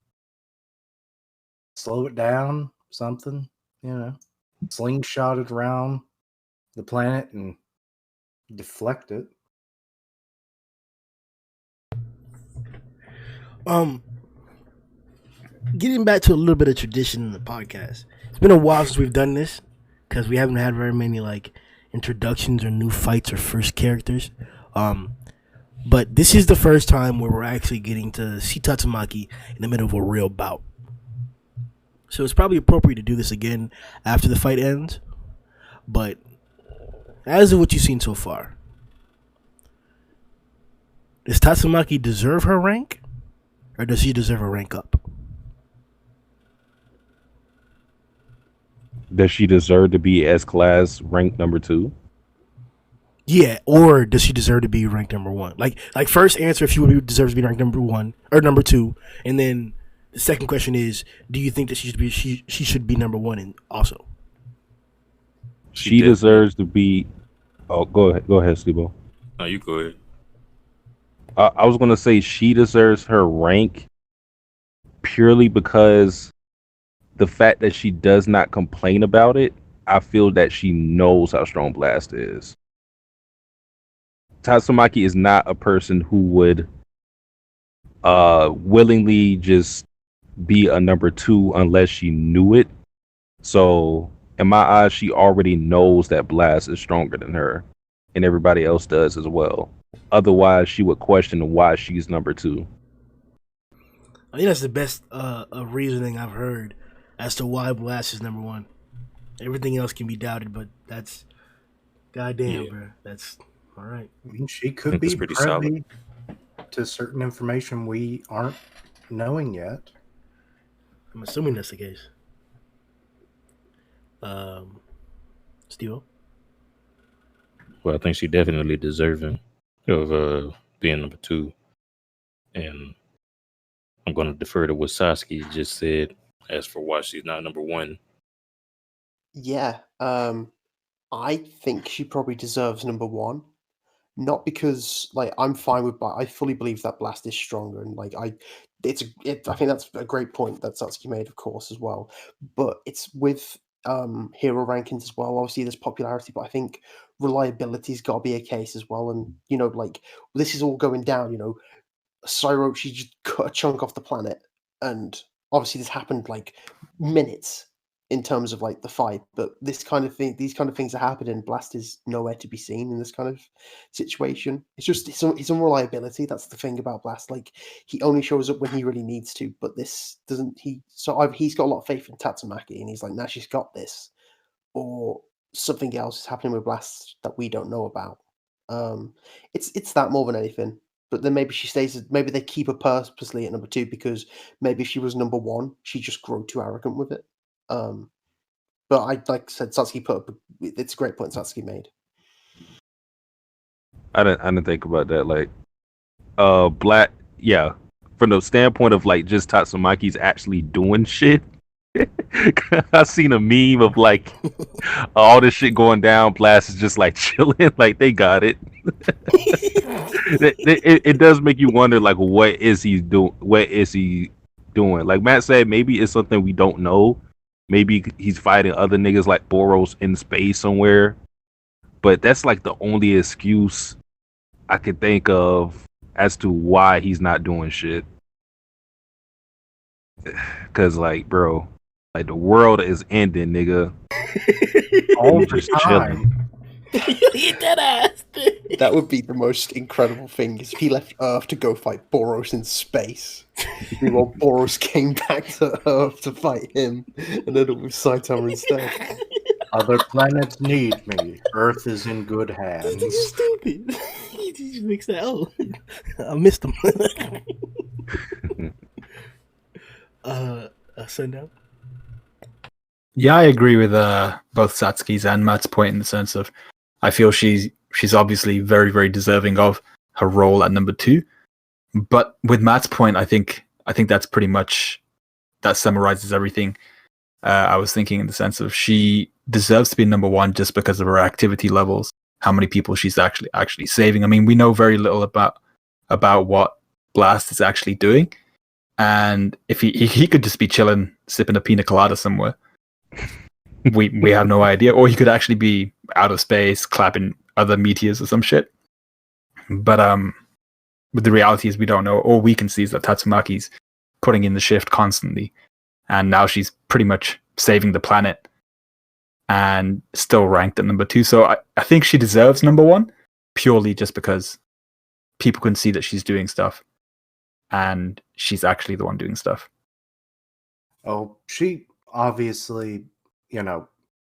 Slow it down, something, slingshot it around the planet and deflect it. Getting back to a little bit of tradition in the podcast. It's been a while since we've done this because we haven't had very many like introductions or new fights or first characters. But this is the first time where we're actually getting to see Tatsumaki in the middle of a real bout. So it's probably appropriate to do this again after the fight ends. But as of what you've seen so far, does Tatsumaki deserve her rank? Or does she deserve a rank up? Does she deserve to be S-class rank number 2? Yeah, or does she deserve to be ranked number 1? Like first answer if she deserves to be ranked number 1 or number 2, and then the second question is, do you think that she should be number 1 and also? She deserves to be. Oh, go ahead, Steve-O. No, you go ahead. I was gonna say she deserves her rank purely because the fact that she does not complain about it, I feel that she knows how strong Blast is. Tatsumaki is not a person who would willingly just be a number 2 unless she knew it. So in my eyes, she already knows that Blast is stronger than her, and everybody else does as well. Otherwise, she would question why she's number 2. I think that's the best reasoning I've heard as to why Blast is number 1. Everything else can be doubted, but that's goddamn, bro. That's all right. I mean, she could be pretty privy to certain information we aren't knowing yet. I'm assuming that's the case. Steve? Well, I think she definitely deserving of being number 2, and I'm going to defer to what Satsuki just said as for why she's not number 1. Yeah, I think she probably deserves number 1. not because like I'm fine with, but I fully believe that Blast is stronger, and like I think that's a great point that Satsuki made, of course, as well. But it's with hero rankings as well. Obviously, there's popularity, but I think reliability's got to be a case as well. And like this is all going down. Orochi just cut a chunk off the planet, and obviously this happened like minutes in terms of like the fight. But these kind of things are happening. Blast is nowhere to be seen in this kind of situation. It's just his unreliability. That's the thing about Blast. Like he only shows up when he really needs to. But this doesn't. He's got a lot of faith in Tatsumaki, and he's like, nah, she's got this, or something else is happening with Blast that we don't know about. It's that more than anything. But then maybe she stays. Maybe they keep her purposely at number 2 because maybe if she was number 1, she'd just grow too arrogant with it. But I like I said, Satsuki it's a great point Satsuki made. I didn't think about that. Like, Black, yeah, from the standpoint of like just Tatsumaki's actually doing shit. I seen a meme of like all this shit going down. Blast is just like chilling, like they got it. It does make you wonder, like, what is he doing? What is he doing? Like Matt said, maybe it's something we don't know. Maybe he's fighting other niggas like Boros in space somewhere. But that's like the only excuse I could think of as to why he's not doing shit. Cause like, bro, like the world is ending, nigga. All You the just time. Hit that ass. That would be the most incredible thing if he left Earth to go fight Boros in space. Meanwhile, Boros came back to Earth to fight him, and ended up with Saitama instead. Other planets need me. Earth is in good hands. This is stupid. He just makes that. Oh, I missed him. Sundown. Yeah, I agree with both Satsuki's and Matt's point in the sense of I feel she's obviously very, very deserving of her role at number 2. But with Matt's point, I think that's pretty much that summarizes everything. I was thinking in the sense of she deserves to be number 1 just because of her activity levels, how many people she's actually saving. I mean, we know very little about what Blast is actually doing, and if he could just be chilling, sipping a pina colada somewhere. We have no idea, or he could actually be out of space clapping other meteors or some shit. But the reality is we don't know. All we can see is that Tatsumaki's putting in the shift constantly, and now she's pretty much saving the planet and still ranked at number 2. So I think she deserves number 1 purely just because people can see that she's doing stuff and she's actually the one doing stuff. Oh, she obviously,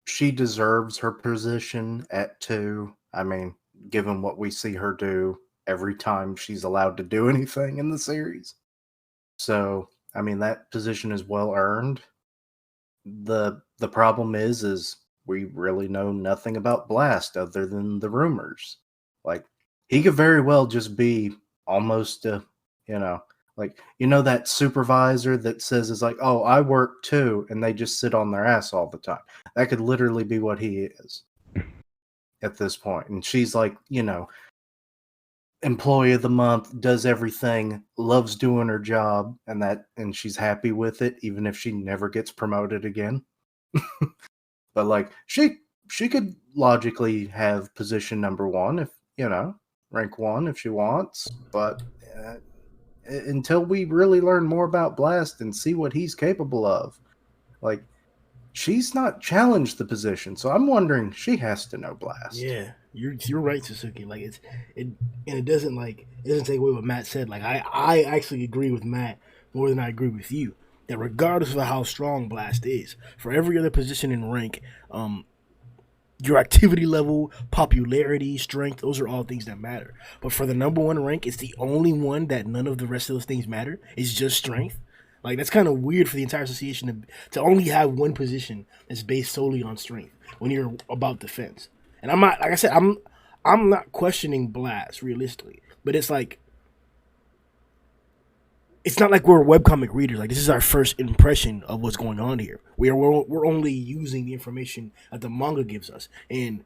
she deserves her position at 2. I mean, given what we see her do every time she's allowed to do anything in the series. So, I mean, that position is well earned. The problem is we really know nothing about Blast other than the rumors. Like, he could very well just be almost that supervisor that says is like, oh, I work too, and they just sit on their ass all the time. That could literally be what he is at this point. And she's like, employee of the month, does everything, loves doing her job, and she's happy with it, even if she never gets promoted again. But like she could logically have position number 1 if rank 1 if she wants, but until we really learn more about Blast and see what he's capable of, like, she's not challenged the position, so I'm wondering, she has to know Blast. Yeah, you're right, Satsuki. Like it doesn't take away what Matt said. Like I actually agree with Matt more than I agree with you. That regardless of how strong Blast is, for every other position in rank, your activity level, popularity, strength, those are all things that matter. But for the number 1 rank, it's the only one that none of the rest of those things matter. It's just strength. Like, that's kind of weird for the entire association to only have one position that's based solely on strength when you're about defense. And I'm not, like I said, I'm not questioning Blast realistically, but it's like, it's not like we're webcomic readers. Like, this is our first impression of what's going on here. We're only using the information that the manga gives us. And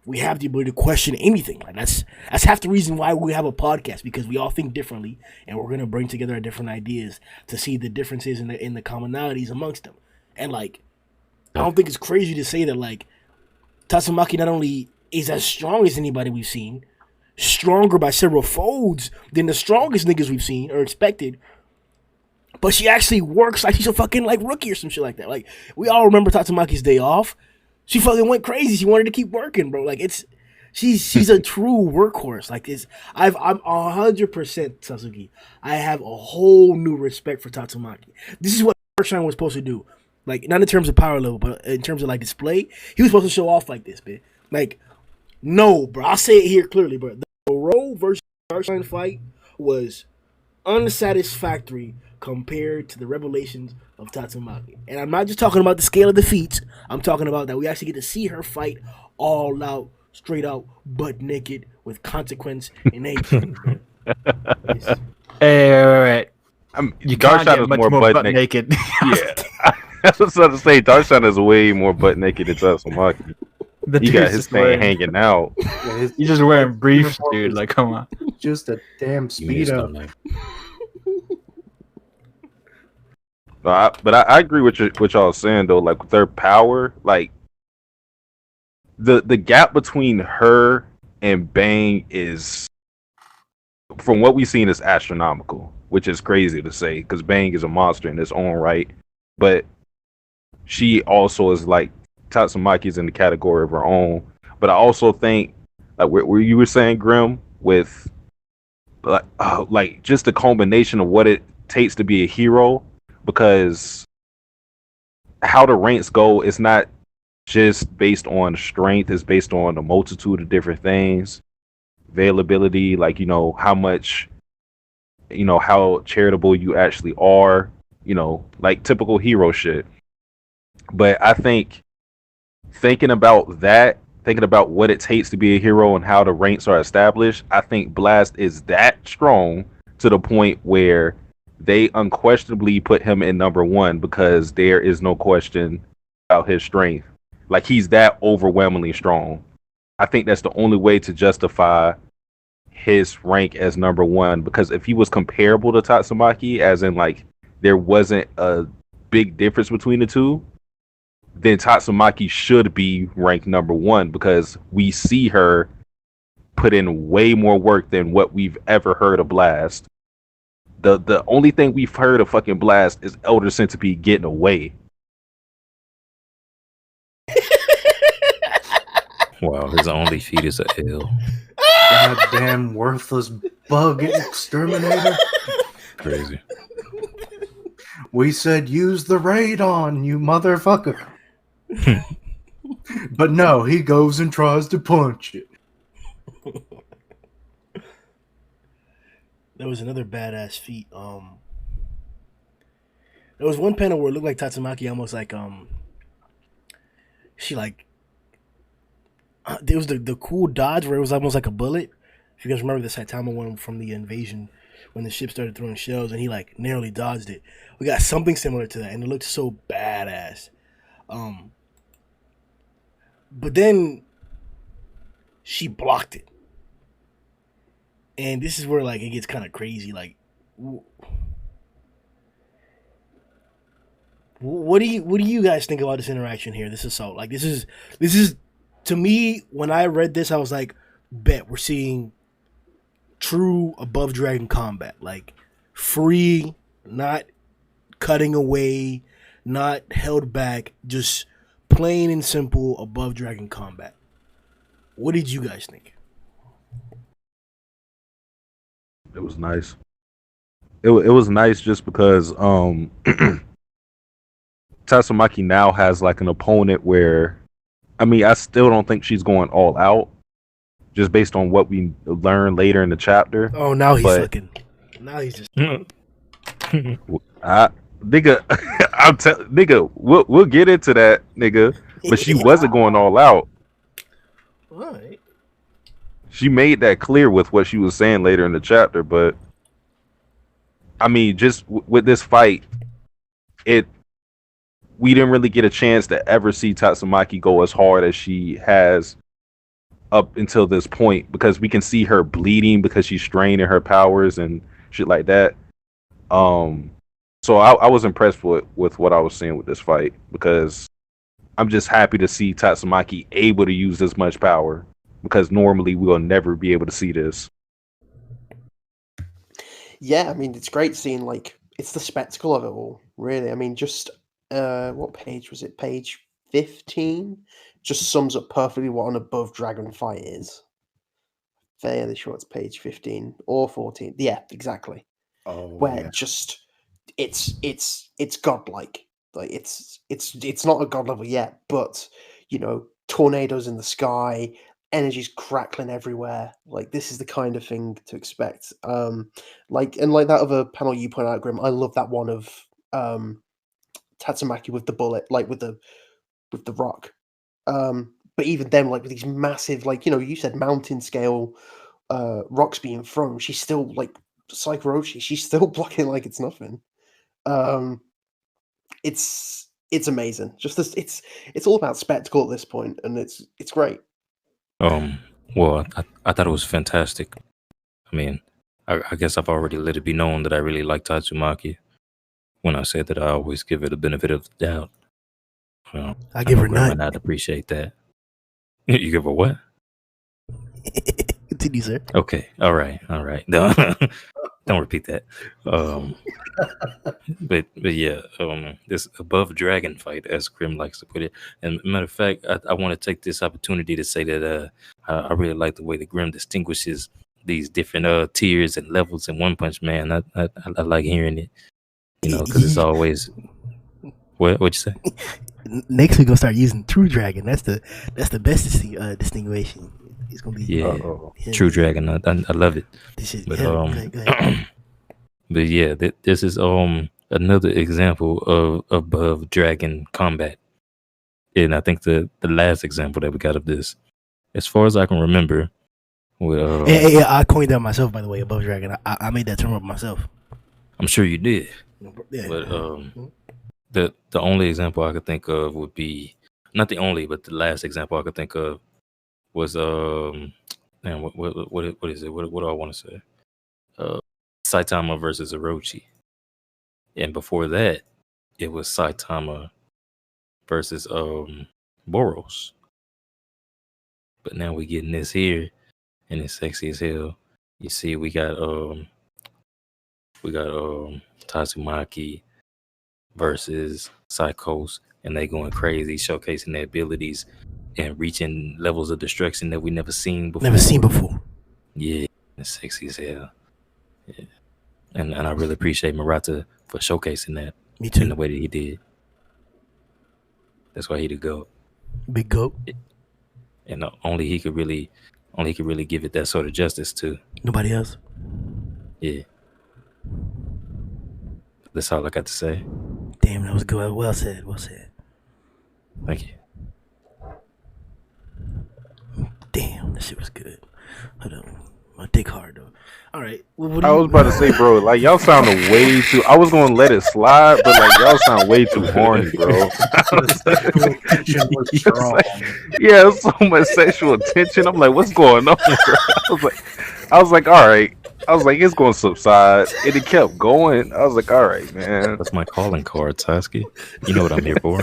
we have the ability to question anything. Like that's half the reason why we have a podcast, because we all think differently, and we're gonna bring together our different ideas to see the differences in the commonalities amongst them. And like, I don't think it's crazy to say that like Tatsumaki not only is as strong as anybody we've seen, stronger by several folds than the strongest niggas we've seen or expected, but she actually works like she's a fucking like rookie or some shit like that. Like, we all remember Tatsumaki's day off. She fucking went crazy. She wanted to keep working, bro. Like, she's a true workhorse. Like, I'm 100% Satsuki. I have a whole new respect for Tatsumaki. This is what Sunshine was supposed to do. Like, not in terms of power level, but in terms of like display. He was supposed to show off like this, man. Like, no, bro. I'll say it here clearly, bro. The Garou versus Sunshine fight was unsatisfactory compared to the revelations of Tatsumaki. And I'm not just talking about the scale of defeats. I'm talking about that we actually get to see her fight all out, straight out, butt naked, with consequence and hatred. Hey, wait. You can't Darkshine get is much more more butt naked. Yeah. I was about to say, Darkshine is way more butt naked than Tatsumaki. He got his thing hanging out. Yeah, You're just wearing briefs, dude. Like, come on. just a damn You missed speedo. on that. But I agree with what y'all saying though. Like with their power, like the gap between her and Bang is, from what we've seen, is astronomical, which is crazy to say because Bang is a monster in its own right. But she also is like Tatsumaki's in the category of her own. But I also think, like where you were saying, Grimm, with like just the combination of what it takes to be a hero. Because how the ranks go is not just based on strength, it's based on a multitude of different things. Availability, like, how much, how charitable you actually are, like typical hero shit. But I think thinking about what it takes to be a hero and how the ranks are established, I think Blast is that strong to the point where they unquestionably put him in number one because there is no question about his strength. Like, he's that overwhelmingly strong. I think that's the only way to justify his rank as number one, because if he was comparable to Tatsumaki, as in like there wasn't a big difference between the two, then Tatsumaki should be ranked number one because we see her put in way more work than what we've ever heard of Blast. The only thing we've heard of fucking Blast is Elder Centipede getting away. Wow, his only feat is a L. Goddamn worthless bug exterminator. Crazy. We said use the radon, you motherfucker. But no, he goes and tries to punch it. There was another badass feat. There was one panel where it looked like Tatsumaki almost like she like there was the cool dodge where it was almost like a bullet. If you guys remember the Saitama one from the invasion when the ship started throwing shells and he like narrowly dodged it. We got something similar to that and it looked so badass. But then she blocked it. And this is where like it gets kind of crazy. Like, what do you guys think about this interaction here? This assault, like this is to me. When I read this, I was like, bet we're seeing true above dragon combat, like free, not cutting away, not held back, just plain and simple above dragon combat. What did you guys think? It was nice. It was nice just because Tatsumaki now has like an opponent where, I mean, I still don't think she's going all out, just based on what we learn later in the chapter. Oh, now he's looking. Now he's just. Nigga, we'll get into that, nigga. But she wasn't going all out. All right. She made that clear with what she was saying later in the chapter, but I mean, just with this fight, we didn't really get a chance to ever see Tatsumaki go as hard as she has up until this point, because we can see her bleeding because she's straining her powers and shit like that. So I was impressed with what I was seeing with this fight, because I'm just happy to see Tatsumaki able to use this much power, because normally we'll never be able to see this. Yeah, I mean, it's great seeing, like, it's the spectacle of it all, really. I mean, just, what page was it? Page 15? Just sums up perfectly what an above dragon fight is. Fairly sure it's page 15 or 14. Yeah, exactly. Oh, Where yeah. just, it's godlike. Like, it's not a god level yet, but, you know, tornadoes in the sky, energy's crackling everywhere. Like, this is the kind of thing to expect. Like that other panel you pointed out, Grim, I love that one of Tatsumaki with the bullet, like with the rock. But even then, like with these massive, like, you know, you said mountain scale rocks being thrown, she's still like Orochi, she's still blocking like it's nothing. It's amazing. Just this, it's all about spectacle at this point, and it's great. Well, I thought it was fantastic. I mean, I guess I've already let it be known that I really like Tatsumaki. When I said that I always give her the benefit of the doubt. Well, I give her Grim might none. not appreciate that. You give her what? Continue, sir. Okay, all right. Don't repeat that. But yeah, this above dragon fight, as Grimm likes to put it. And matter of fact, I want to take this opportunity to say that I really like the way that Grimm distinguishes these different tiers and levels in One Punch Man. I like hearing it, you know, because it's always what'd you say? Next we're gonna start using True Dragon. That's the best distinguishing. It's gonna be True Dragon. I love it. This is But go ahead. but yeah, this is another example of above dragon combat, and I think the last example that we got of this, as far as I can remember, Yeah, I coined that myself, by the way. Above dragon, I made that term up myself. I'm sure you did. Yeah. But the only example I could think of would be, not the only, but the last example I could think of was man, what is it? What do I want to say? Saitama versus Orochi, and before that, it was Saitama versus Boros. But now we getting this here, and it's sexy as hell. You see, we got Tatsumaki versus Psykos, and they going crazy, showcasing their abilities and reaching levels of destruction that we never seen before. Yeah, it's sexy as hell. Yeah. And I really appreciate Murata for showcasing that. Me too. In the way that he did. That's why he the GOAT. Big GOAT. And only he could really give it that sort of justice too. Nobody else. Yeah. That's all I got to say. Damn, that was good. Well said. Well said. Thank you. Damn, that shit was good. Hold on. My dick hard though. All right. I was about to say, bro, like y'all sounded way too. I was gonna let it slide, but like y'all sound way too horny, bro. Yeah, so much sexual tension. I'm like, what's going on? Bro? I was like, all right. I was like, it's gonna subside, and it kept going. I was like, all right, man. That's my calling card, Satsuki. You know what I'm here for.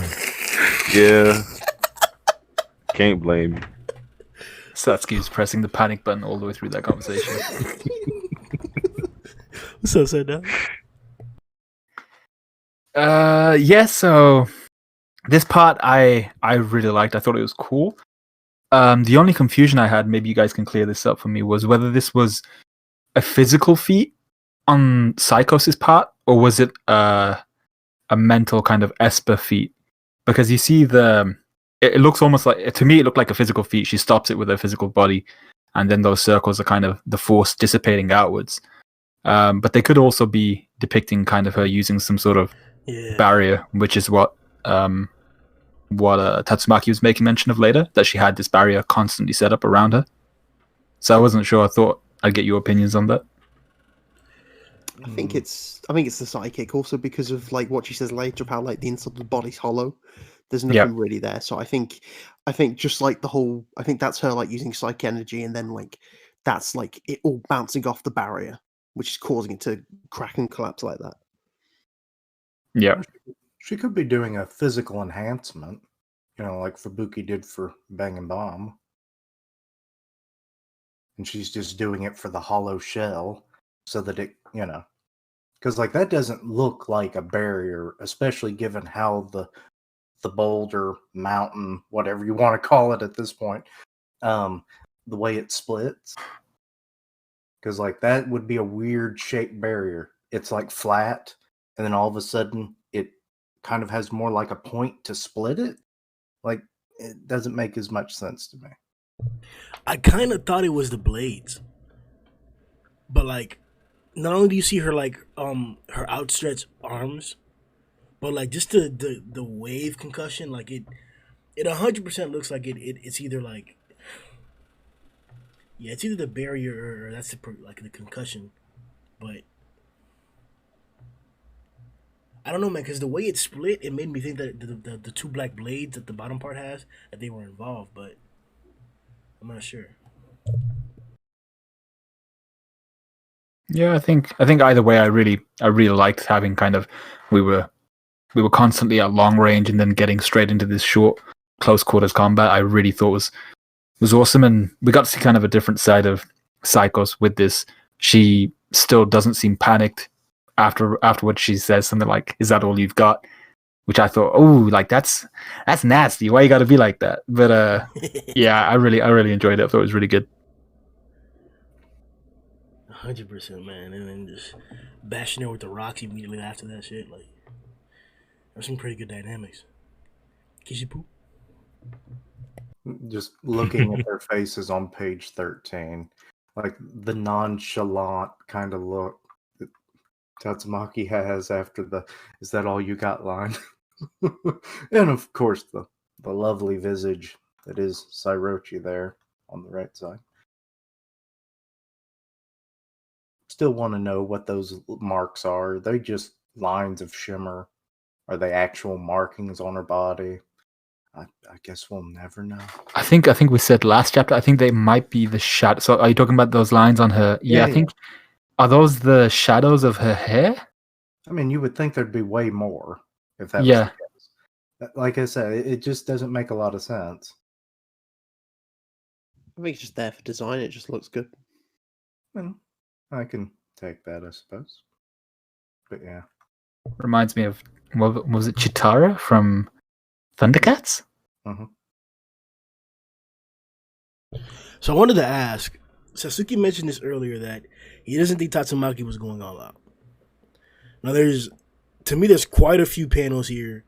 Yeah. Can't blame you. Satsuki was pressing the panic button all the way through that conversation. What's up, Sundown? Yeah, so this part I really liked. I thought it was cool. The only confusion I had, maybe you guys can clear this up for me, was whether this was a physical feat on Psykos' part, or was it a mental kind of Esper feat? Because you see it looks almost like, to me, it looked like a physical feat. She stops it with her physical body, and then those circles are kind of the force dissipating outwards. But they could also be depicting kind of her using some sort of barrier, which is what Tatsumaki was making mention of later, that she had this barrier constantly set up around her. So I wasn't sure. I thought I'd get your opinions on that. I think it's the psychic also, because of like what she says later about like the inside of the body's hollow. There's nothing really there. So I think just like the whole, I think that's her like using psych energy, and then like that's like it all bouncing off the barrier, which is causing it to crack and collapse like that. Yeah. She could be doing a physical enhancement, like Fubuki did for Bang and Bomb. And she's just doing it for the hollow shell so that it, because like that doesn't look like a barrier, especially given how the boulder, mountain, whatever you want to call it at this point, the way it splits. Because like that would be a weird shaped barrier. It's like flat, and then all of a sudden it kind of has more like a point to split it. Like it doesn't make as much sense to me. I kind of thought it was the blades, but like, not only do you see her like her outstretched arms, but like just the wave concussion, like it 100% looks like it's either like, yeah, it's either the barrier or that's the concussion, but I don't know, man, because the way it split, it made me think that the two black blades that the bottom part has, that they were involved, but I'm not sure. Yeah, I think either way, I really liked having kind of we were constantly at long range and then getting straight into this short close quarters combat. I really thought was awesome, and we got to see kind of a different side of Psykos with this. She still doesn't seem panicked afterwards. She says something like, "Is that all you've got?" Which I thought, oh, like that's nasty. Why you got to be like that? But yeah, I really enjoyed it. I thought it was really good. 100%, man, and then just bashing her with the rocks immediately after that shit. Like, there's some pretty good dynamics. Kishipu. Just looking at their faces on page 13, like the nonchalant kind of look that Tatsumaki has after the "Is that all you got?" line. And of course the lovely visage that is Sairochi there on the right side. Still want to know what those marks are. Are they just lines of shimmer? Are they actual markings on her body? I guess we'll never know. I think we said last chapter, I think they might be the shadow. So are you talking about those lines on her? Yeah, I think, are those the shadows of her hair? I mean, you would think there'd be way more if that was the case. Like I said, it just doesn't make a lot of sense. I think it's just there for design. It just looks good. Well, I can take that, I suppose. But yeah. Reminds me of, what was it, Chitara from Thundercats? Mm-hmm. So I wanted to ask, Satsuki mentioned this earlier, that he doesn't think Tatsumaki was going all out. Now to me, there's quite a few panels here,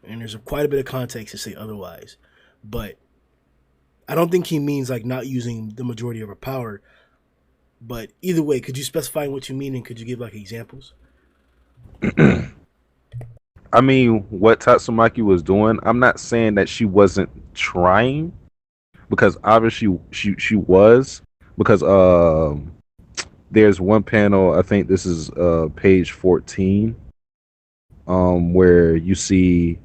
and there's quite a bit of context to say otherwise. But I don't think he means like not using the majority of her power. But either way, could you specify what you mean, and could you give like examples? I mean, what Tatsumaki was doing, I'm not saying that she wasn't trying, because obviously she was, because there's one panel, I think this is page 14, where you see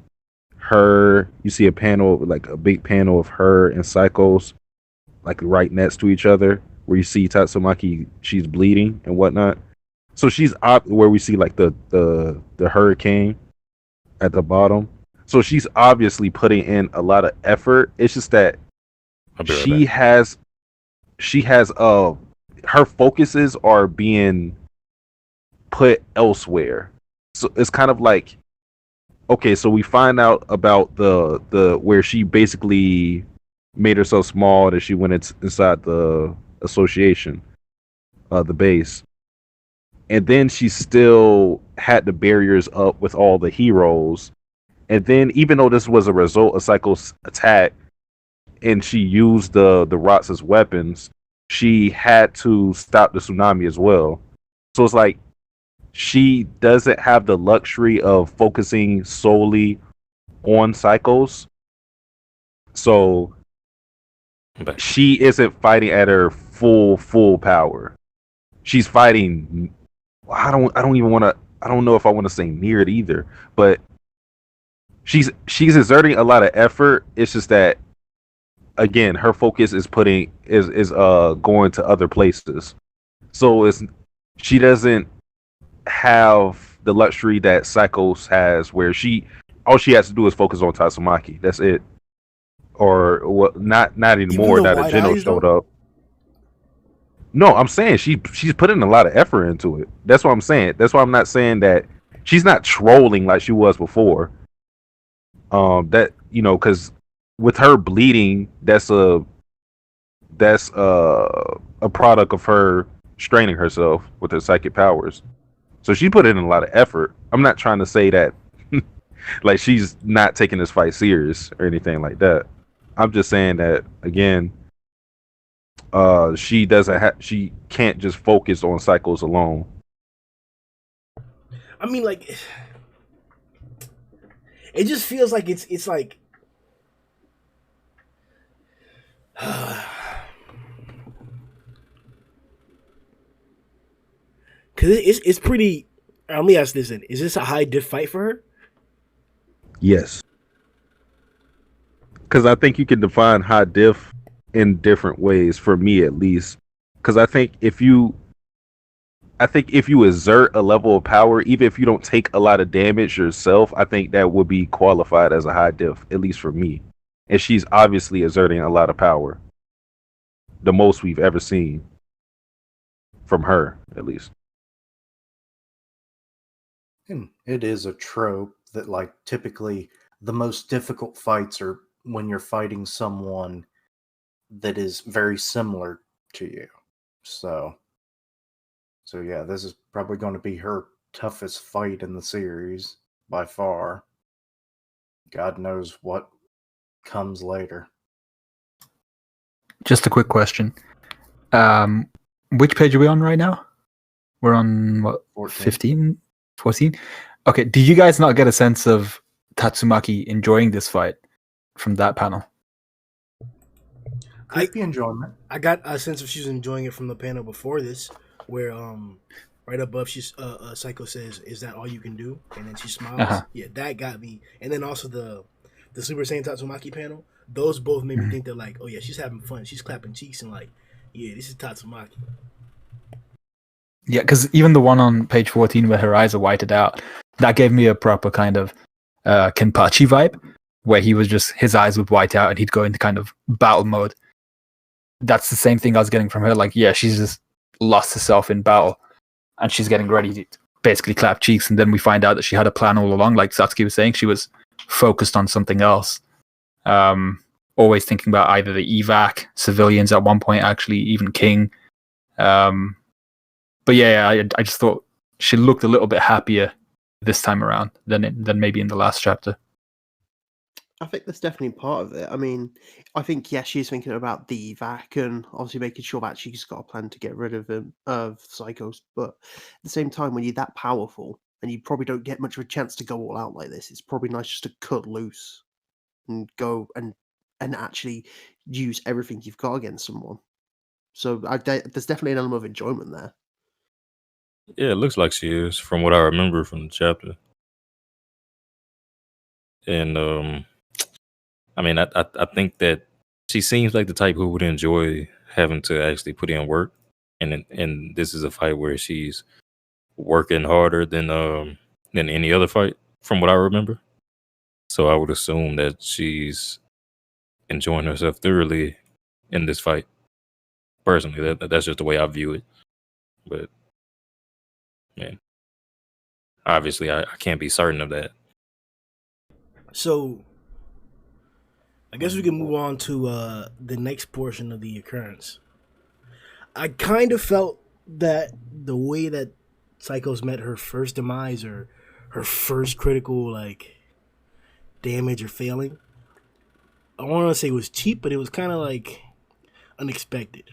a panel, like a big panel of her and Psykos, like right next to each other, where you see Tatsumaki, she's bleeding and whatnot. So she's where we see like the hurricane at the bottom. So she's obviously putting in a lot of effort. It's just that she has her focuses are being put elsewhere. So it's kind of like, okay, so we find out about the where she basically made herself small, that she went inside the association, the base. And then she still had the barriers up with all the heroes. And then, even though this was a result of Psykos' attack, and she used the rocks as weapons, she had to stop the tsunami as well. So it's like she doesn't have the luxury of focusing solely on Psykos. So she isn't fighting at her full power. She's fighting. I don't know if I want to say near it either, but she's exerting a lot of effort. It's just that again, her focus is going to other places. So she doesn't have the luxury that Psychos has, where all she has to do is focus on Tatsumaki. That's it. Or what? Not anymore. Now that Genos showed up. No, I'm saying she's putting a lot of effort into it. That's what I'm saying. That's why I'm not saying that she's not trolling like she was before. That because with her bleeding, that's a product of her straining herself with her psychic powers. So she put in a lot of effort. I'm not trying to say that like she's not taking this fight serious or anything like that. I'm just saying that again, she can't just focus on Psychos alone. I mean, like, it just feels like it's like because it's pretty. Let me ask this: then is this a high diff fight for her? Yes, because I think you can define high diff in different ways. For me, at least, because I think if you exert a level of power, even if you don't take a lot of damage yourself, I think that would be qualified as a high diff, at least for me. And she's obviously exerting a lot of power, the most we've ever seen from her, at least. And it is a trope that, like, typically the most difficult fights are when you're fighting someone that is very similar to you. So yeah, this is probably going to be her toughest fight in the series by far. God knows what comes later. Just a quick question. Which page are we on right now? We're on what? 15? 14? Okay, do you guys not get a sense of Tatsumaki enjoying this fight from that panel? Could be enjoyment. I got a sense of she's enjoying it from the panel before this, where right above she's Psycho says, "Is that all you can do?" And then she smiles. Uh-huh. Yeah, that got me. And then also the Super Saiyan Tatsumaki panel. Those both made me think that, like, oh yeah, she's having fun. She's clapping cheeks and like, yeah, this is Tatsumaki. Yeah, because even the one on page 14 where her eyes are whited out, that gave me a proper kind of Kenpachi vibe, where he was just, his eyes would white out and he'd go into kind of battle mode. That's the same thing I was getting from her. Like, yeah, she's just lost herself in battle and she's getting ready to basically clap cheeks. And then we find out that she had a plan all along. Like Satsuki was saying, she was focused on something else. Always thinking about either the evac, civilians at one point, actually, even King. But yeah, I just thought she looked a little bit happier this time around than maybe in the last chapter. I think that's definitely part of it. I mean, I think, yes, she's thinking about the evac and obviously making sure that she's got a plan to get rid of him, of Psychos. But at the same time, when you're that powerful and you probably don't get much of a chance to go all out like this, it's probably nice just to cut loose and go and actually use everything you've got against someone. So there's definitely an element of enjoyment there. Yeah, it looks like she is, from what I remember from the chapter. And I mean, I think that she seems like the type who would enjoy having to actually put in work, and this is a fight where she's working harder than any other fight, from what I remember. So I would assume that she's enjoying herself thoroughly in this fight. Personally, that's just the way I view it. But man, obviously, I can't be certain of that. So I guess we can move on to the next portion of the occurrence. I kind of felt that the way that Psychos met her first demise, or her first critical like damage or failing, I don't want to say it was cheap, but it was kind of like unexpected.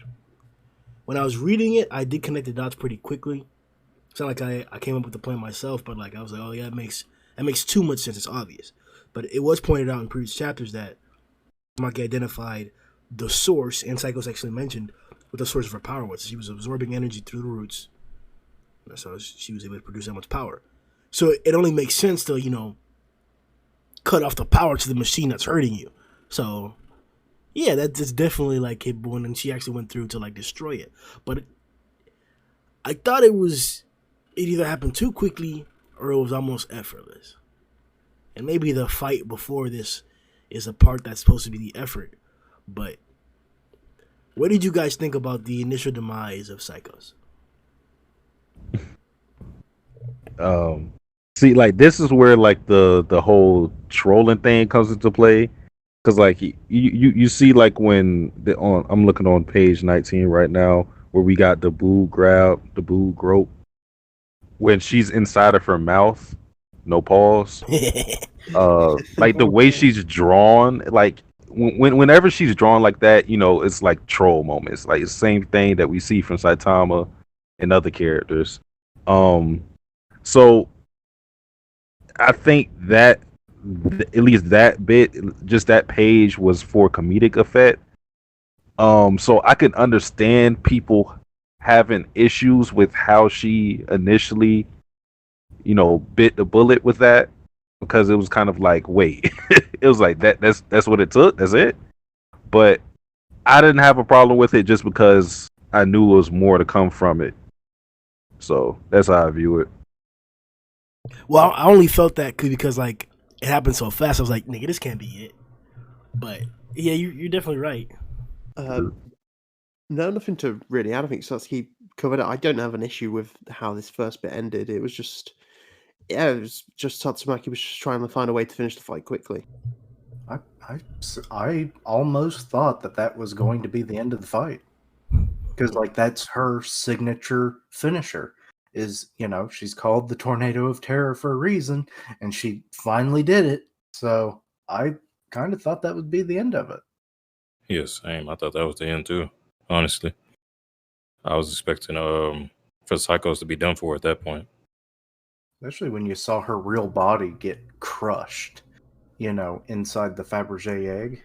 When I was reading it, I did connect the dots pretty quickly. It's not like I came up with the plan myself, but like I was like, oh yeah, that makes too much sense. It's obvious. But it was pointed out in previous chapters that Maki identified the source, and Psychos actually mentioned what the source of her power was. She was absorbing energy through the roots. So she was able to produce that much power. So it only makes sense to, cut off the power to the machine that's hurting you. So yeah, that's definitely like it when she actually went through to like destroy it. But I thought it either happened too quickly or it was almost effortless. And maybe the fight before this is a part that's supposed to be the effort. But what did you guys think about the initial demise of Psykos? See, like this is where like the whole trolling thing comes into play, because like you see like when I'm looking on page 19 right now where we got the boo grope when she's inside of her mouth, no pause. Like the way she's drawn, like whenever she's drawn like that, it's like troll moments. Like it's the same thing that we see from Saitama and other characters. So I think that at least that bit, just that page, was for comedic effect. So I can understand people having issues with how she initially, bit the bullet with that, because it was kind of like, wait, it was like that's what it took, that's it. But I didn't have a problem with it just because I knew it was more to come from it. So that's how I view it. Well, I only felt that because like it happened so fast. I was like, nigga, this can't be it. But yeah, you're definitely right. No, nothing to really add. I think Satsuki covered it. I don't have an issue with how this first bit ended. It was just Tatsumaki was just trying to find a way to finish the fight quickly. I almost thought that was going to be the end of the fight, because like that's her signature finisher. Is, she's called the Tornado of Terror for a reason, and she finally did it. So I kind of thought that would be the end of it. Yeah, same. I thought that was the end too. Honestly, I was expecting for Psykos to be done for at that point. Especially when you saw her real body get crushed, inside the Fabergé egg.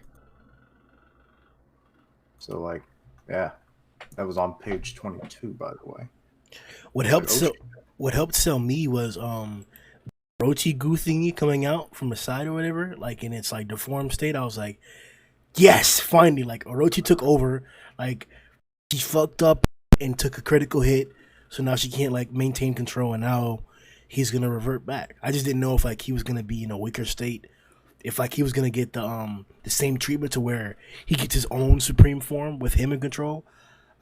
So like, yeah, that was on page 22, by the way. What helped sell me was Orochi goo thingy coming out from the side or whatever, like in its like deformed state. I was like, yes, finally, like Orochi took over. Like she fucked up and took a critical hit, so now she can't like maintain control, and now he's gonna revert back. I just didn't know if like he was gonna be in a weaker state, if like he was gonna get the same treatment to where he gets his own supreme form with him in control.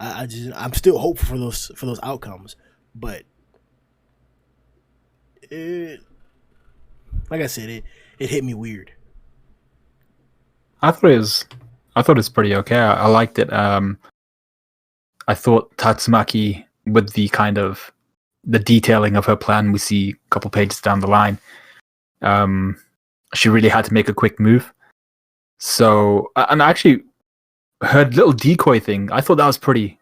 I'm still hopeful for those outcomes. But like I said, it hit me weird. I thought it was pretty okay. I liked it. I thought Tatsumaki, with the kind of the detailing of her plan we see a couple pages down the line, she really had to make a quick move. So, and actually, her little decoy thing, I thought that was pretty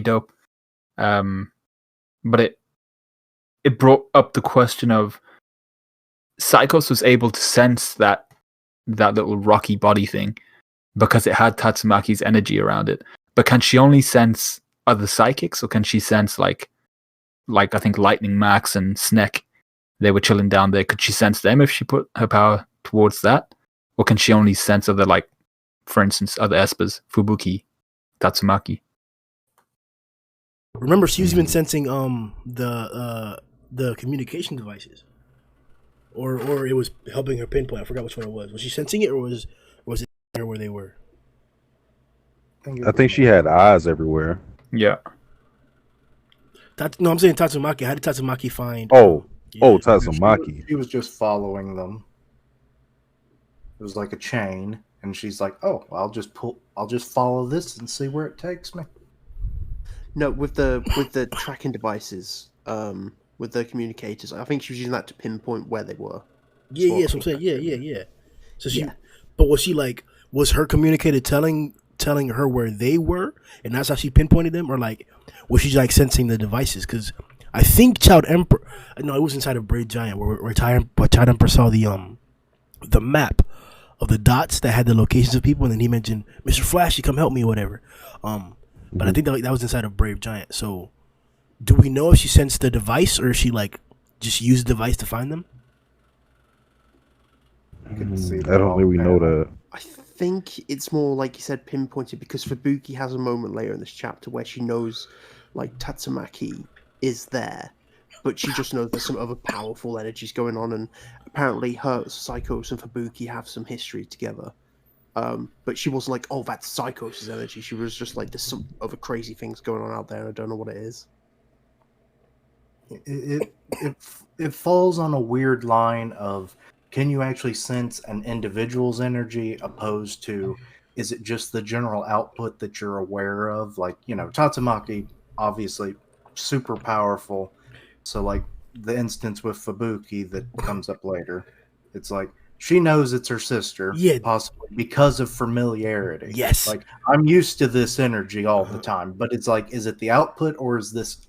dope. But it brought up the question of Psykos was able to sense that little rocky body thing because it had Tatsumaki's energy around it. But can she only sense other psychics, or can she sense like I think Lightning Max and Snek? They were chilling down there. Could she sense them if she put her power towards that, or can she only sense other, like, for instance, other Espers, Fubuki, Tatsumaki? Remember, she was even sensing the communication devices, or it was helping her pinpoint. I forgot which one it was. Was she sensing it, or was it there where they were? I think she had eyes everywhere. Yeah. No, I'm saying Tatsumaki. How did Tatsumaki find? Tatsumaki. She was just following them. It was like a chain, and she's like, "Oh, I'll just follow this and see where it takes me." No, with the tracking devices, with the communicators, I think she was using that to pinpoint where they were. Yeah. So I'm saying, yeah. So but was her communicator telling her where they were, and that's how she pinpointed them, or like was she like sensing the devices? Because I think Child Emperor, no, it was inside of Brave Giant where Child Emperor saw the map of the dots that had the locations of people, and then he mentioned Mr. Flashy, come help me, or whatever. But I think that was inside of Brave Giant. So, do we know if she sensed the device, or if she like just used the device to find them? see I that don't think we know panel. that. I think it's more like you said, pinpointed, because Fubuki has a moment later in this chapter where she knows, like, Tatsumaki is there, but she just knows there's some other powerful energies going on, and apparently her Psykos and Fubuki have some history together. But she wasn't like, oh, that's Psychos' energy. She was just like, there's some other crazy things going on out there, and I don't know what it is. It falls on a weird line of, can you actually sense an individual's energy opposed to, is it just the general output that you're aware of? Like, Tatsumaki, obviously super powerful. So like the instance with Fubuki that comes up later, it's like she knows it's her sister, Yeah. possibly because of familiarity. Yes. Like, I'm used to this energy all the time, but it's like, is it the output, or is this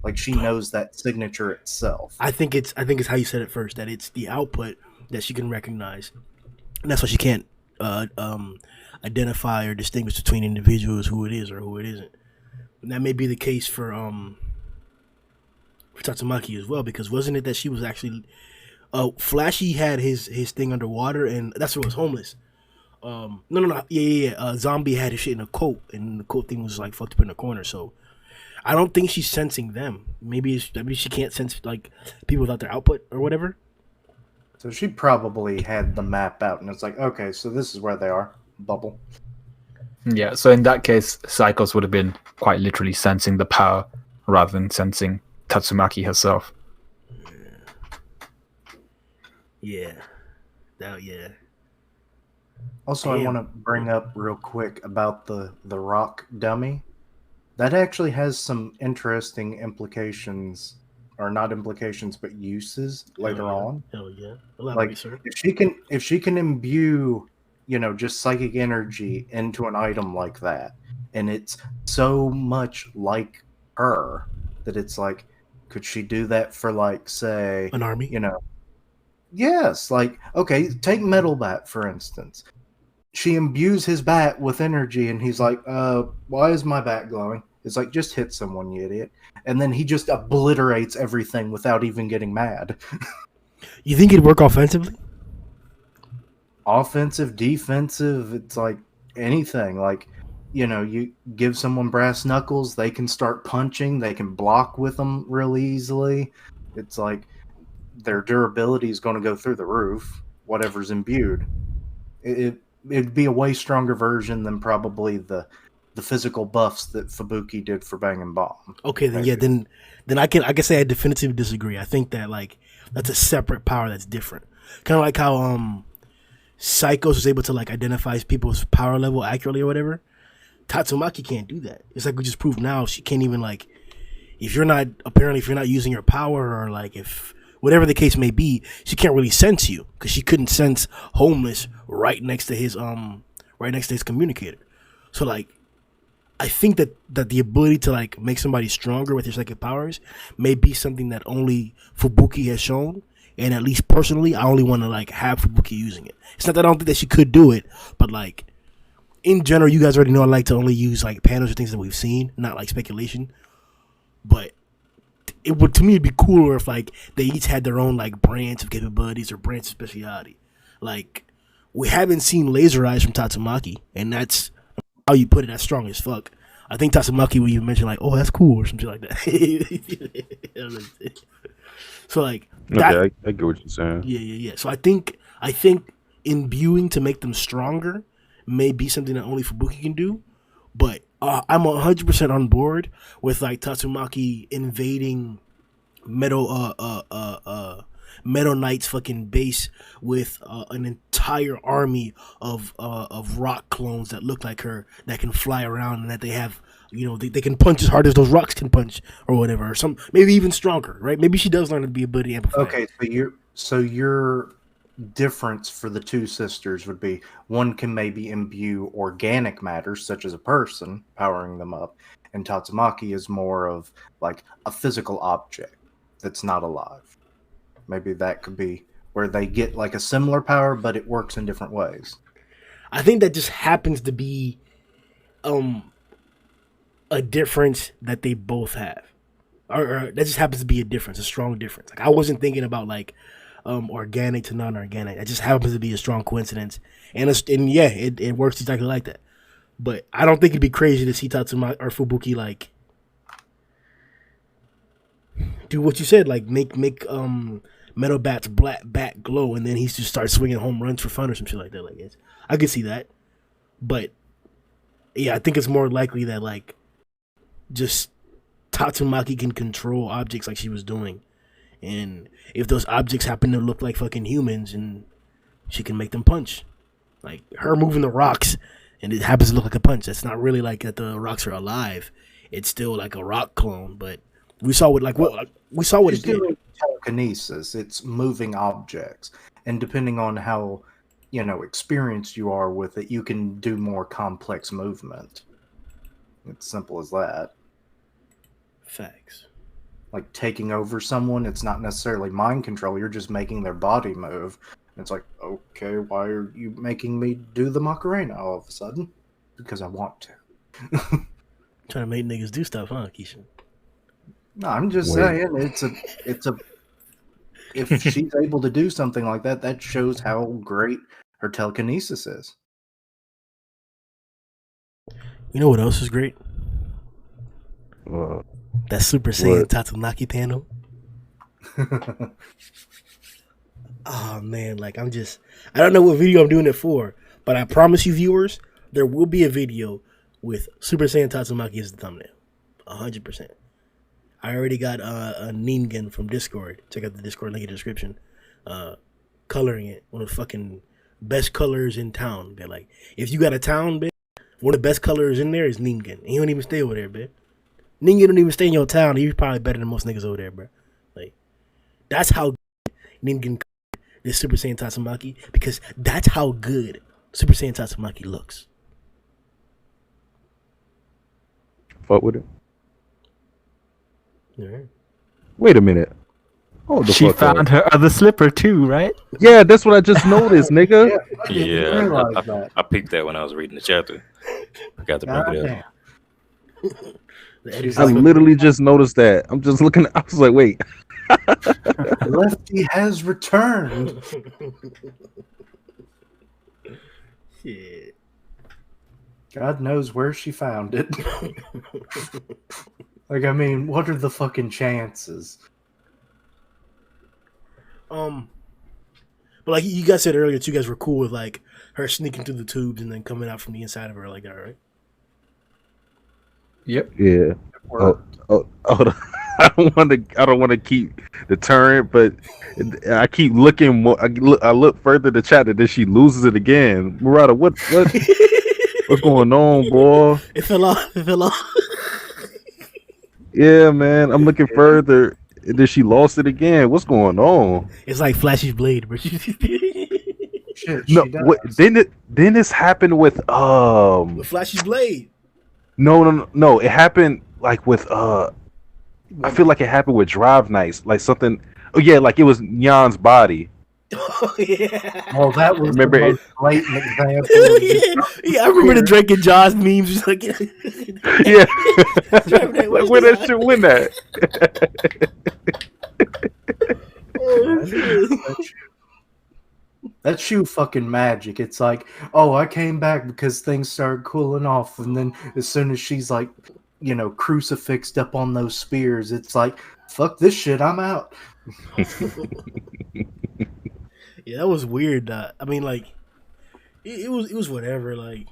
like she knows that signature itself? I think it's how you said it first, that it's the output that she can recognize, and that's why she can't identify or distinguish between individuals, who it is or who it isn't. And that may be the case for Tatsumaki as well, because wasn't it that she was actually Flashy had his thing underwater, and that's what was homeless. No, yeah. Zombie had his shit in a coat, and the coat thing was like fucked up in the corner. So I don't think she's sensing them. Maybe she can't sense like people without their output or whatever. So she probably had the map out, and it's like, okay, so this is where they are. Bubble. Yeah, so in that case, Psychos would have been quite literally sensing the power rather than sensing Tatsumaki herself. Yeah. Yeah. Also, Damn. I want to bring up real quick about the rock dummy. That actually has some interesting implications, or not implications, but uses later on. Hell yeah. Elaborate, Like, sir. if she can imbue, just psychic energy into an item like that, and it's so much like her that it's like, could she do that for, like, say, An army. Yes, like, okay, take Metal Bat for instance. She imbues his bat with energy, and he's like, why is my bat glowing? It's like, just hit someone, you idiot. And then he just obliterates everything without even getting mad. You think it'd work offensively? Offensive, defensive, it's like anything. Like, you give someone brass knuckles, they can start punching, they can block with them real easily. It's like their durability is going to go through the roof, whatever's imbued. It'd be a way stronger version than probably the physical buffs that Fubuki did for Bang Bomb. Okay, then Maybe. yeah, then I can say I definitively disagree. I think that like that's a separate power that's different. Kind of like how Psychos is able to like identify people's power level accurately or whatever. Tatsumaki can't do that. It's like we just proved now she can't even like if you're not using your power, or like if whatever the case may be, she can't really sense you because she couldn't sense homeless right next to his communicator. So like I think that the ability to like make somebody stronger with your psychic powers may be something that only Fubuki has shown, and at least personally, I only want to like have Fubuki using it. It's not that I don't think that she could do it, but like in general, you guys already know I like to only use like panels or things that we've seen, not like speculation. But it would, to me, it'd be cooler if like they each had their own like branch of capabilities or branch of speciality. Like we haven't seen laser eyes from Tatsumaki, and that's how you put it, that's strong as fuck. I think Tatsumaki would even mention like, "Oh, that's cool" or something like that. So like, Okay, I get what you're saying. Yeah. So I think imbuing to make them stronger may be something that only Fubuki can do, but I'm 100% on board with like Tatsumaki invading Metal Knight's fucking base with an entire army of rock clones that look like her, that can fly around, and that they have, they can punch as hard as those rocks can punch or whatever, or some maybe even stronger, right? Maybe she does learn to be ability amplifier. Okay, so your difference for the two sisters would be one can maybe imbue organic matter, such as a person, powering them up, and Tatsumaki is more of like a physical object that's not alive. Maybe that could be where they get like a similar power, but it works in different ways. I think that just happens to be a difference that they both have, or that just happens to be a difference, a strong difference. Like I wasn't thinking about like organic to non-organic. It just happens to be a strong coincidence, and yeah, it works exactly like that. But I don't think it'd be crazy to see Tatsumaki or Fubuki like do what you said, like make Metal Bat's black bat glow, and then he just starts swinging home runs for fun or some shit like that. Like I could see that, but yeah, I think it's more likely that like just Tatsumaki can control objects like she was doing, and if those objects happen to look like fucking humans, and she can make them punch, like her moving the rocks, and it happens to look like a punch. That's not really like that the rocks are alive. It's still like a rock clone, but we saw what it did. Telekinesis. It's moving objects, and depending on how experienced you are with it, you can do more complex movement. It's simple as that. Facts. Like taking over someone, it's not necessarily mind control. You're just making their body move. It's like, okay, why are you making me do the Macarena all of a sudden? Because I want to. Trying to make niggas do stuff, huh, Kishin? No, I'm just saying it's a. If she's able to do something like that, that shows how great her telekinesis is. You know what else is great? That Super Saiyan Tatsumaki panel. Oh man, like I don't know what video I'm doing it for, but I promise you, viewers, there will be a video with Super Saiyan Tatsumaki as the thumbnail. 100%. I already got a Ningen from Discord. Check out the Discord link in the description. Coloring it. One of the fucking best colors in town. They're like, if you got a town, bitch, one of the best colors in there is Ningen. And he don't even stay over there, bitch. Ningen don't even stay in your town. He's probably better than most niggas over there, bro. Like, that's how Ningen this Super Saiyan Tatsumaki, because that's how good Super Saiyan Tatsumaki looks. Fuck with it. Right. Wait a minute. She found her other slipper too, right? Yeah, that's what I just noticed, nigga. Yeah, I peeped that when I was reading the chapter. I got to bring it up. I literally just noticed that. I'm just looking. I was like, wait. Lefty has returned. Shit. God knows where she found it. Like, I mean, what are the fucking chances? But like you guys said earlier, you guys were cool with like her sneaking through the tubes and then coming out from the inside of her like that, right? Yep. Yeah. I don't want to keep deterring, but I keep looking more. I look further to chat, and then she loses it again. Murata, what's going on, boy? It fell off. Yeah, man. I'm looking further, and then she lost it again. What's going on? It's like Flashy's blade, bro. Shit, No, didn't this happen with With Flashy's blade. No. It happened like with I feel like it happened with Drive Nights, like something. Oh yeah, like it was Nyan's body. Oh yeah. Well, that was Remember the most blatant example. Yeah, I remember the Drake and Josh memes. Just like, Yeah, like where that shit went at? That shoe fucking magic. It's like, oh, I came back because things started cooling off, and then as soon as she's like, crucifixed up on those spears, it's like, fuck this shit, I'm out. Yeah, that was weird. I mean, like, it was whatever. Like,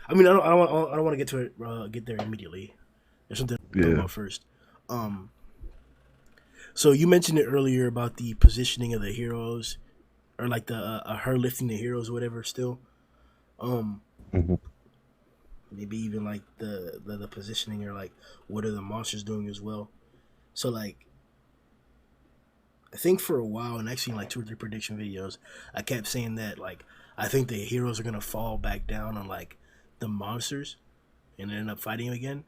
I mean, I don't want to get to it. Get there immediately. There's something to talk about first. So you mentioned it earlier about the positioning of the heroes, or like the her lifting the heroes, or whatever. Still, maybe even like the positioning, or like what are the monsters doing as well. So like, I think for a while, and actually in like 2 or 3 prediction videos, I kept saying that like I think the heroes are gonna fall back down on like the monsters and end up fighting again.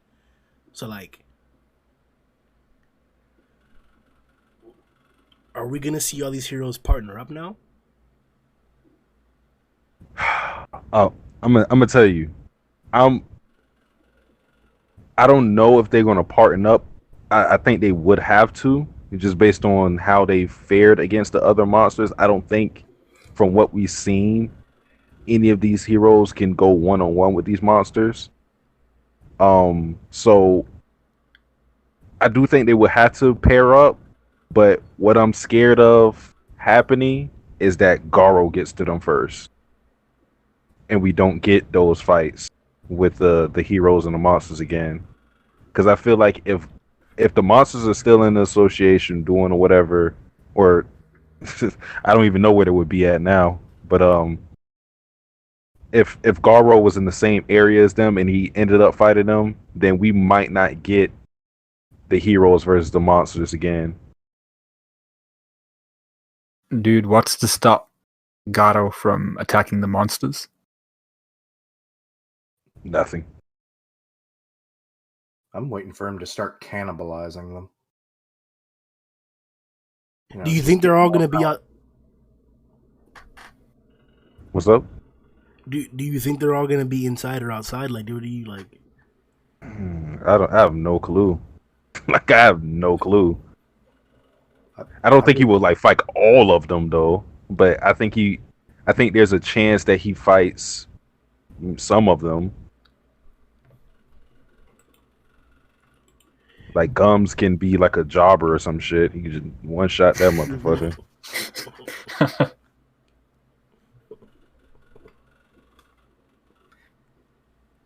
So like, are we gonna see all these heroes partner up now? Oh, I'm gonna tell you, I don't know if they're gonna partner up. I think they would have to, just based on how they fared against the other monsters. I don't think, from what we've seen, any of these heroes can go one-on-one with these monsters. So I do think they would have to pair up, but what I'm scared of happening is that Garou gets to them first, and we don't get those fights with the heroes and the monsters again. Because I feel like if the monsters are still in the association doing or whatever, or I don't even know where they would be at now, but if Garou was in the same area as them and he ended up fighting them, then we might not get the heroes versus the monsters again. Dude, what's to stop Garou from attacking the monsters? Nothing. I'm waiting for him to start cannibalizing them. You know, Do you just think they're get all more going to be power. out? What's up? Do you think they're all going to be inside or outside? Like, do you like? I have no clue. Like, I have no clue. I don't think he will like fight all of them though, but I think there's a chance that he fights some of them. Like Gums can be like a jobber or some shit. He can just one shot that motherfucker.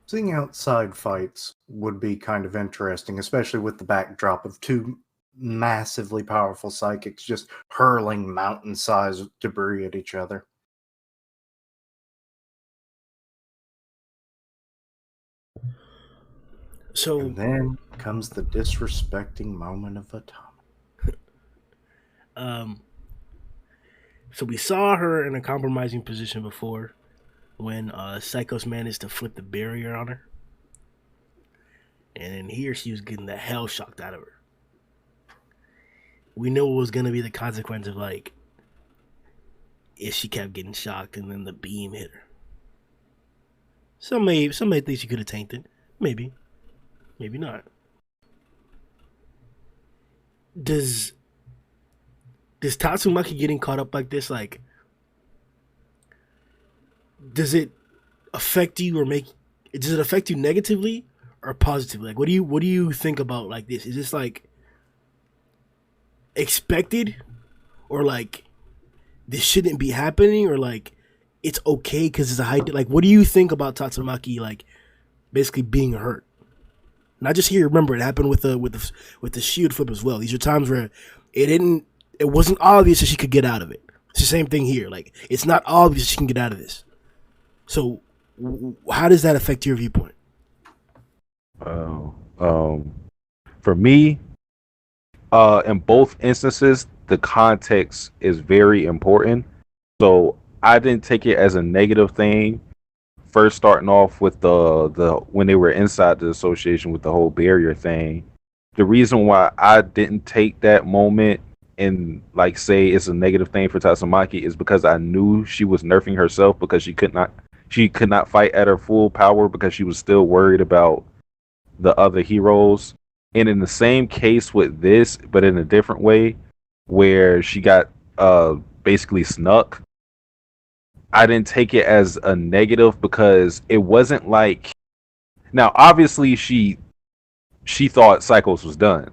Seeing outside fights would be kind of interesting, especially with the backdrop of two massively powerful psychics just hurling mountain-sized debris at each other. So And then comes the disrespecting moment of Atama. So we saw her in a compromising position before, when Psykos managed to flip the barrier on her, and then here she was getting the hell shocked out of her. We knew it was gonna be the consequence of like if she kept getting shocked and then the beam hit her. Some may think she could have tanked it. Maybe not. Does Tatsumaki getting caught up like this, like, does it affect you or does it affect you negatively or positively? Like, what do you think about like this? Is this like expected, or like this shouldn't be happening, or like it's okay because it's a high? Like, what do you think about Tatsumaki like basically being hurt? Not just here. Remember, it happened with the shield flip as well. These are times where it wasn't obvious that she could get out of it. It's the same thing here. Like, it's not obvious she can get out of this. So, how does that affect your viewpoint? For me, in both instances, the context is very important. So I didn't take it as a negative thing. First, starting off with the when they were inside the association with the whole barrier thing. The reason why I didn't take that moment and like say it's a negative thing for Tatsumaki is because I knew she was nerfing herself because she could not fight at her full power because she was still worried about the other heroes. And in the same case with this, but in a different way, where she got basically snuck, I didn't take it as a negative because it wasn't like, now obviously she thought Psykos was done.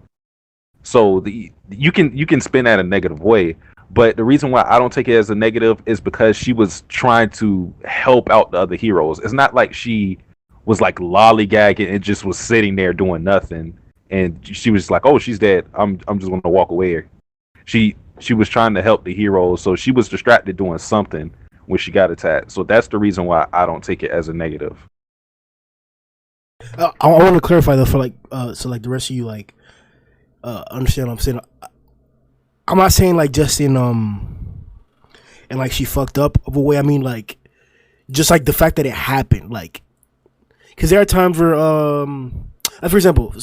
So you can spin that a negative way, but the reason why I don't take it as a negative is because she was trying to help out the other heroes. It's not like she was like lollygagging and just was sitting there doing nothing, and she was like, "Oh, she's dead. I'm just gonna walk away." She was trying to help the heroes, so she was distracted doing something when she got attacked. So that's the reason why I don't take it as a negative. I want to clarify though for like so like the rest of you like understand what I'm saying. I'm not saying like just in and like she fucked up of a way. I mean like just like the fact that it happened, like because there are times where for example,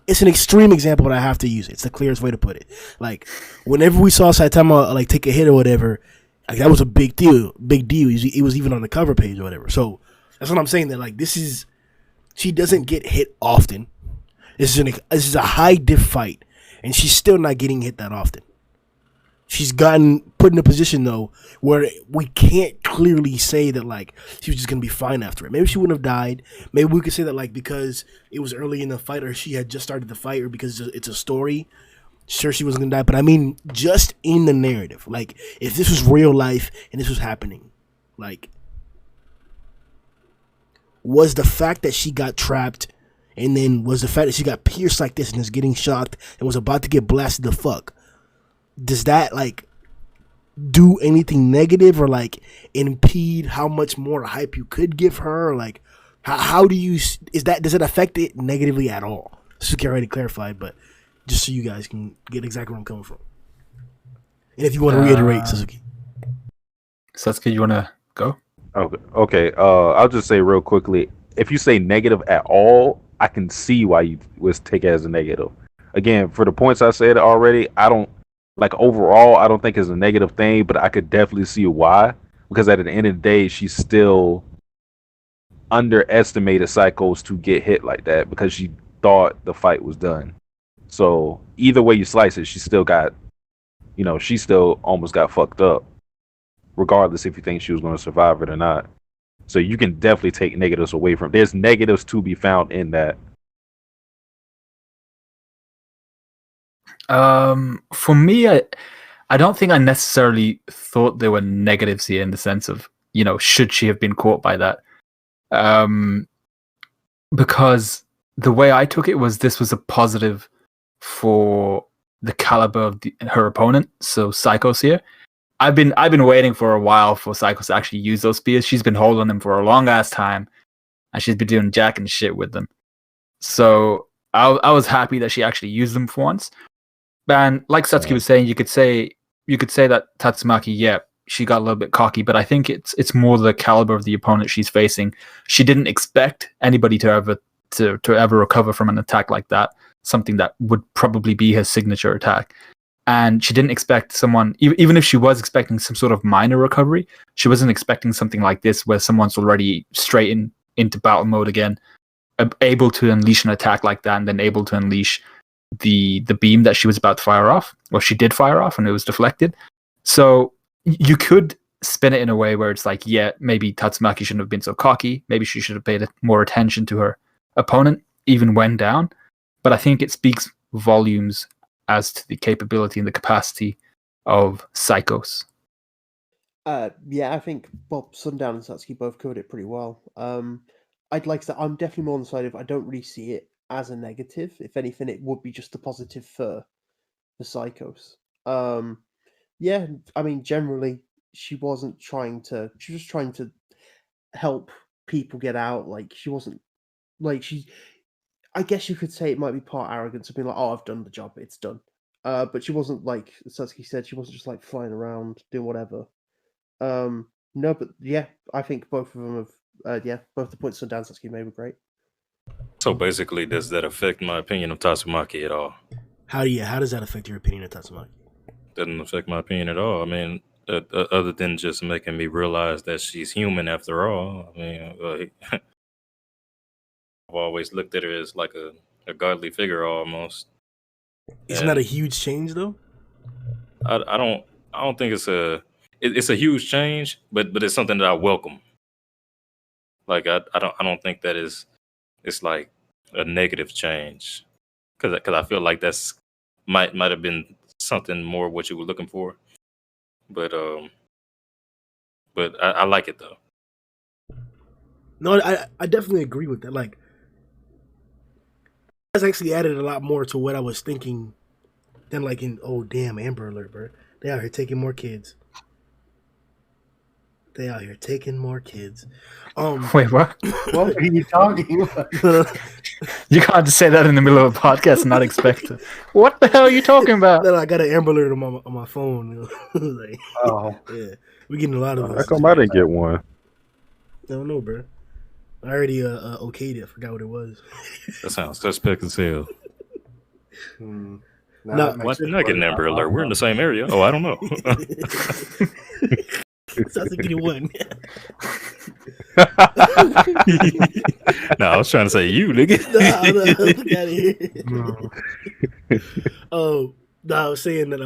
it's an extreme example, but I have to use it. It's the clearest way to put it. Like whenever we saw Saitama like take a hit or whatever, like that was a big deal. It was even on the cover page or whatever. So that's what I'm saying. That like she doesn't get hit often. This is a high diff fight, and she's still not getting hit that often. She's gotten put in a position though where we can't clearly say that like she was just gonna be fine after it. Maybe she wouldn't have died. Maybe we could say that like because it was early in the fight or she had just started the fight or because it's a story. Sure, she wasn't gonna die, but I mean just in the narrative. Like if this was real life and this was happening, like was the fact that she got trapped and then was the fact that she got pierced like this and is getting shocked and was about to get blasted the fuck. Does that like do anything negative or like impede how much more hype you could give her? Or, like how do you does it affect it negatively at all? Suki already clarified, but just so you guys can get exactly where I'm coming from. And if you want to reiterate, Satsuki, you want to go? Okay. I'll just say real quickly. If you say negative at all, I can see why you would take it as a negative. Again, for the points I said already, I don't like overall. I don't think it's a negative thing, but I could definitely see why. Because at the end of the day, she still underestimated Psykos to get hit like that because she thought the fight was done. So either way you slice it, she still got, she still almost got fucked up, regardless if you think she was going to survive it or not. So you can definitely take negatives away from. There's negatives to be found in that. For me, I don't think I necessarily thought there were negatives here in the sense of, should she have been caught by that? Because the way I took it was this was a positive for the caliber of her opponent, so Psykos here. I've been waiting for a while for Psykos to actually use those spears. She's been holding them for a long ass time, and she's been doing jack and shit with them. So I was happy that she actually used them for once. And like Satsuki was saying, you could say that Tatsumaki, yeah, she got a little bit cocky, but I think it's more the caliber of the opponent she's facing. She didn't expect anybody to ever recover from an attack like that, something that would probably be her signature attack. And she didn't expect someone, even if she was expecting some sort of minor recovery, she wasn't expecting something like this where someone's already straight into battle mode again, able to unleash an attack like that, and then able to unleash the beam that she was about to fire off, or she did fire off and it was deflected. So you could spin it in a way where it's like, yeah, maybe Tatsumaki shouldn't have been so cocky. Maybe she should have paid more attention to her opponent, even when down. But I think it speaks volumes as to the capability and the capacity of Psykos. Yeah, I think Sundown and Satsuki both covered it pretty well. I'd like to say I'm definitely more on the side of I don't really see it as a negative. If anything, it would be just a positive for Psykos. Yeah, I mean, generally, she was trying to help people get out. Like, she wasn't, like, I guess you could say it might be part arrogance of being like, oh, I've done the job, it's done. But she wasn't, like Satsuki said, she wasn't just, like, flying around, doing whatever. No, but yeah, I think both of them have, both the points Sundown Satsuki made were great. So basically, does that affect my opinion of Tatsumaki at all? How does that affect your opinion of Tatsumaki? Doesn't affect my opinion at all. I mean, other than just making me realize that she's human after all. I mean, I've always looked at her as like a godly figure almost. Isn't that a huge change though? I don't think it's a huge change, but it's something that I welcome. Like I don't think that it's like a negative change, because I feel like that's might have been something more what you were looking for, but I like it though. No, I definitely agree with that. Like, that's actually added a lot more to what I was thinking than like oh damn, Amber Alert, bro. They out here taking more kids. They out here taking more kids. Wait, what? What are you talking about? You can't just say that in the middle of a podcast and not expect it. What the hell are you talking about? I got an Amber Alert on my phone. Like, Oh, yeah, we getting a lot of How those. come I didn't get one? I don't know, bro. I already okayed it. I forgot what it was. That sounds suspect as hell. no. Why didn't I get an Amber Alert? We're in the same area. Oh, I don't know. Sounds like you one. No, I was trying to say you, nigga. No, look out of here. Oh, no, I was saying that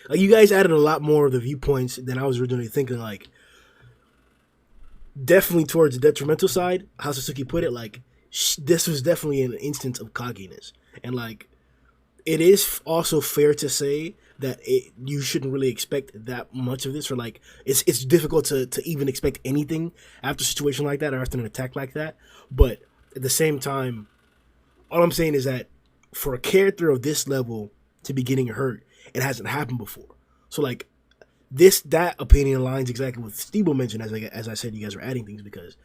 like you guys added a lot more of the viewpoints than I was originally thinking. Like, definitely towards the detrimental side. How Satsuki put it, like this was definitely an instance of cockiness, and like it is also fair to say that you shouldn't really expect that much of this, or like it's difficult to even expect anything after a situation like that or after an attack like that. But at the same time, all I'm saying is that for a character of this level to be getting hurt, it hasn't happened before. So like that opinion aligns exactly with Steve mentioned, as I said, you guys are adding things because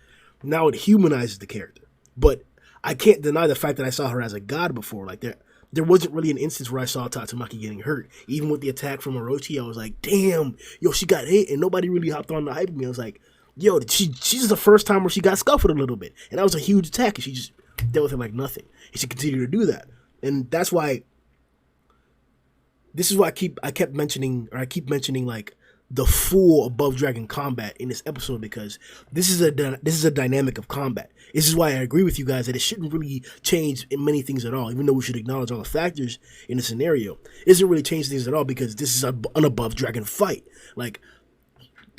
now it humanizes the character. But I can't deny the fact that I saw her as a god before. Like there wasn't really an instance where I saw Tatsumaki getting hurt. Even with the attack from Orochi, I was like, damn, yo, she got hit, and nobody really hopped on the hype of me. I was like, yo, she's the first time where she got scuffled a little bit, and that was a huge attack, and she just dealt with it like nothing. And she continued to do that, and that's why. This is why I keep mentioning like the full above dragon combat in this episode, because this is a dynamic of combat. This is why I agree with you guys that it shouldn't really change in many things at all, even though we should acknowledge all the factors in the scenario. It doesn't really change things at all because this is an above dragon fight. Like,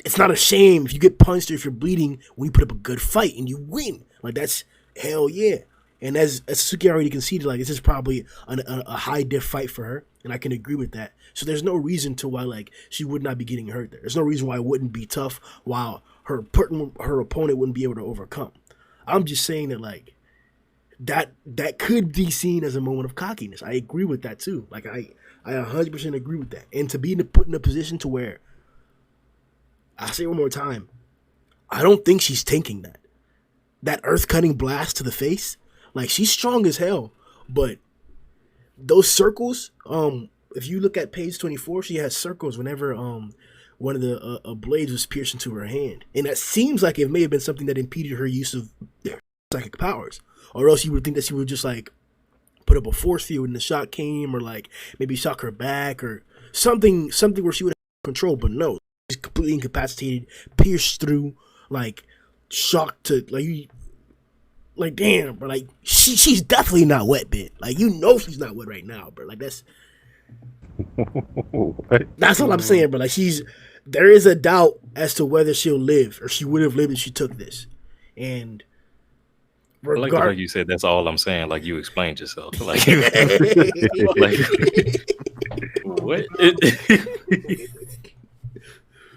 it's not a shame if you get punched or if you're bleeding when you put up a good fight and you win. Like, that's hell yeah. And as Suki already conceded, like, this is probably a high diff fight for her, and I can agree with that. So there's no reason to why like she would not be getting hurt there. There's no reason why it wouldn't be tough while her opponent wouldn't be able to overcome. I'm just saying that like that could be seen as a moment of cockiness. I agree with that too. Like I 100% agree with that. And to be put in a position to where, I'll say it one more time, I don't think she's tanking that earth cutting blast to the face. Like, she's strong as hell, but those circles, if you look at page 24, she has circles whenever one of the blades was pierced into her hand, and that seems like it may have been something that impeded her use of psychic powers, or else you would think that she would just like put up a force field when the shot came, or like maybe shock her back or something where she would have control. But no, she's completely incapacitated, pierced through, like shocked to like damn, bro. Like she's definitely not wet, bit. Like you know she's not wet right now, bro. Like that's all I'm saying, bro. Like there is a doubt as to whether she'll live or she would have lived if she took this. And I like the fact you said that's all I'm saying. Like you explained yourself. Like, like what?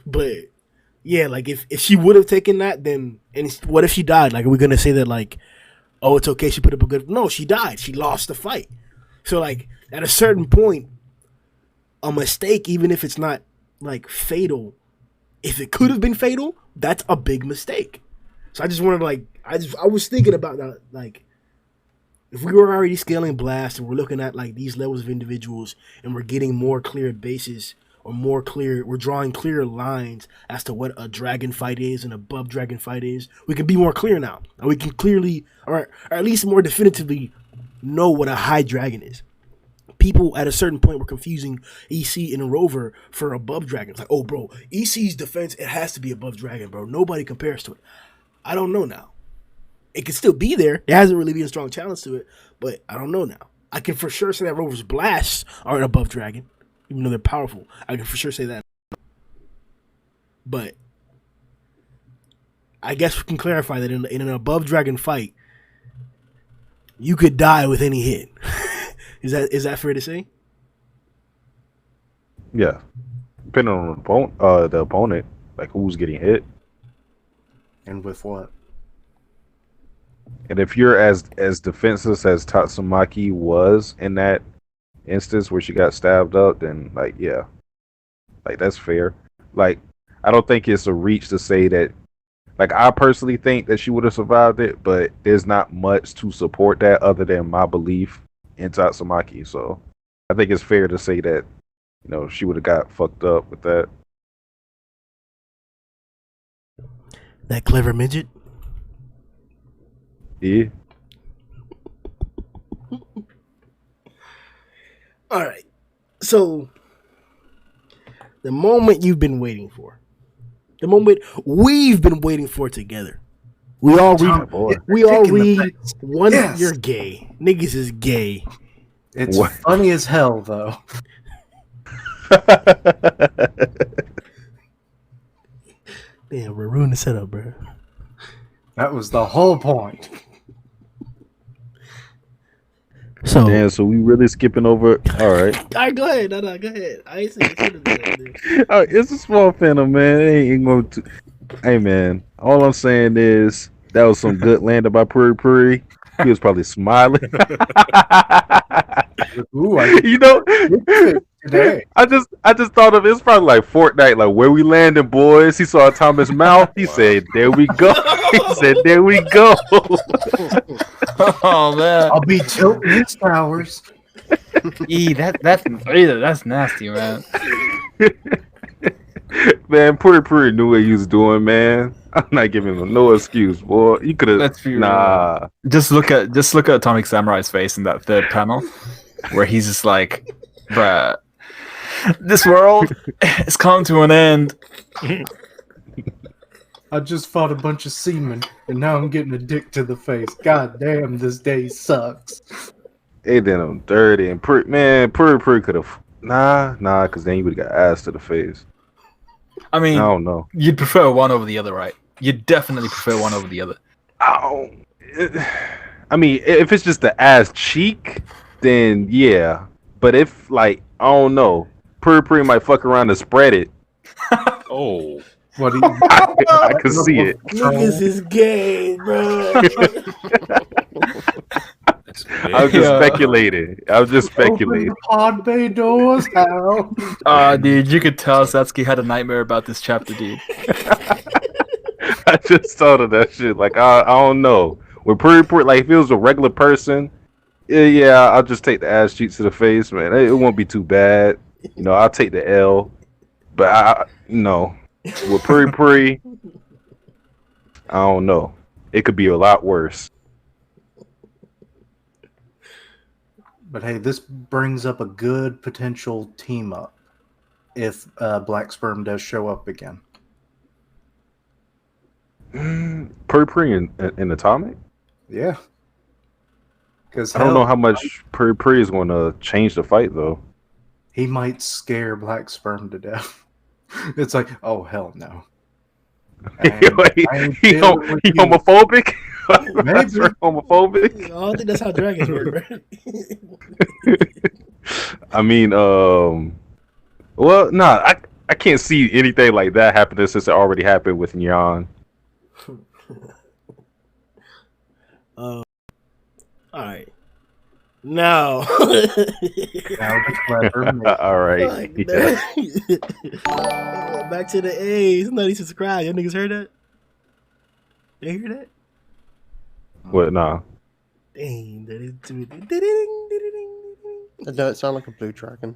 But yeah, like if she would have taken that, then and what if she died? Like, are we gonna say that like, oh, it's okay, she put up a good? No, she died. She lost the fight. So like at a certain point, a mistake, even if it's not like fatal, if it could have been fatal, that's a big mistake. So I just wanted to like, I was thinking about that, like, if we were already scaling blast and we're looking at like these levels of individuals and we're getting more clear bases or we're drawing clearer lines as to what a dragon fight is and above dragon fight is, we can be more clear now. And we can clearly, or at least more definitively, know what a high dragon is. People at a certain point were confusing EC and Rover for above dragons. Like, oh, bro, EC's defense, it has to be above dragon, bro. Nobody compares to it. I don't know now. It could still be there. There hasn't really been a strong challenge to it, but I don't know now. I can for sure say that Rover's blasts are an above dragon, even though they're powerful. I can for sure say that. But I guess we can clarify that in an above dragon fight, you could die with any hit. Is that fair to say? Yeah, depending on the opponent, like who's getting hit, and with what. And if you're as defenseless as Tatsumaki was in that instance where she got stabbed up, then like yeah, like that's fair. Like I don't think it's a reach to say that. Like I personally think that she would have survived it, but there's not much to support that other than my belief in Tatsumaki. So I think it's fair to say that, you know, she would have got fucked up with that. That clever midget? Yeah. All right. So the moment you've been waiting for. The moment we've been waiting for together. We all read. boy. We all Kick in the read. face. One, Yes. you're gay. Niggas is gay. It's What? funny as hell, though. Damn, we're ruining the setup, bro. That was the whole point. So, Damn, so we really skipping over. All right. all right, go ahead. No, go ahead. I ain't saying shit. All right, it's a small phantom, man. It ain't going to. Hey, man. All I'm saying is that was some good landing by Puri Puri. He was probably smiling. Ooh, I You know, today. I just thought of it's probably like Fortnite, like where we landing, boys. He saw Thomas' mouth. He said, "There we go." He said, "There we go." Oh man, I'll be tilting his towers. that's nasty, man. Man, Puri Puri knew what he was doing, man. I'm not giving him no excuse, boy. You could Let's have be nah. Just look at Atomic Samurai's face in that third panel, where he's just like, "Bruh, this world is coming to an end." I just fought a bunch of seamen, and now I'm getting a dick to the face. God damn, this day sucks. They did him dirty, and Puri could have nah, because then he would have got ass to the face. I mean, I don't know. you'd prefer one over the other, right? You'd definitely prefer one over the other. I mean, if it's just the ass cheek, then yeah. But if like I don't know, Puri might fuck around and spread it. Oh, What do you? I can see it. Niggas is gay, bro. that's I was just speculating. Open the pod bay doors, how? Dude, you could tell Satsuki had a nightmare about this chapter, dude. I just thought of that shit. Like I don't know. With Puri, like if it was a regular person, yeah, I'll just take the ass cheeks to the face, man. It won't be too bad. You know, I'll take the L. But with Puri, I don't know. It could be a lot worse. But hey, this brings up a good potential team up if Black Sperm does show up again. Puri and Atomic? Yeah. Because I don't know how much Puri is going to change the fight, though. he might scare Black Sperm to death. It's like, oh hell no. He homophobic? That's Maybe. homophobic? I don't think that's how dragons work, bro. I mean, well, nah, I can't see anything like that happening since it already happened with Nyan. All right. Now, Now the clever man. All right. Fuck, Yeah. man. Back to the A's. Somebody subscribe. Y'all niggas heard that? They hear that? What? Nah. Dang. That is too. No, it sounded like a blue dragon.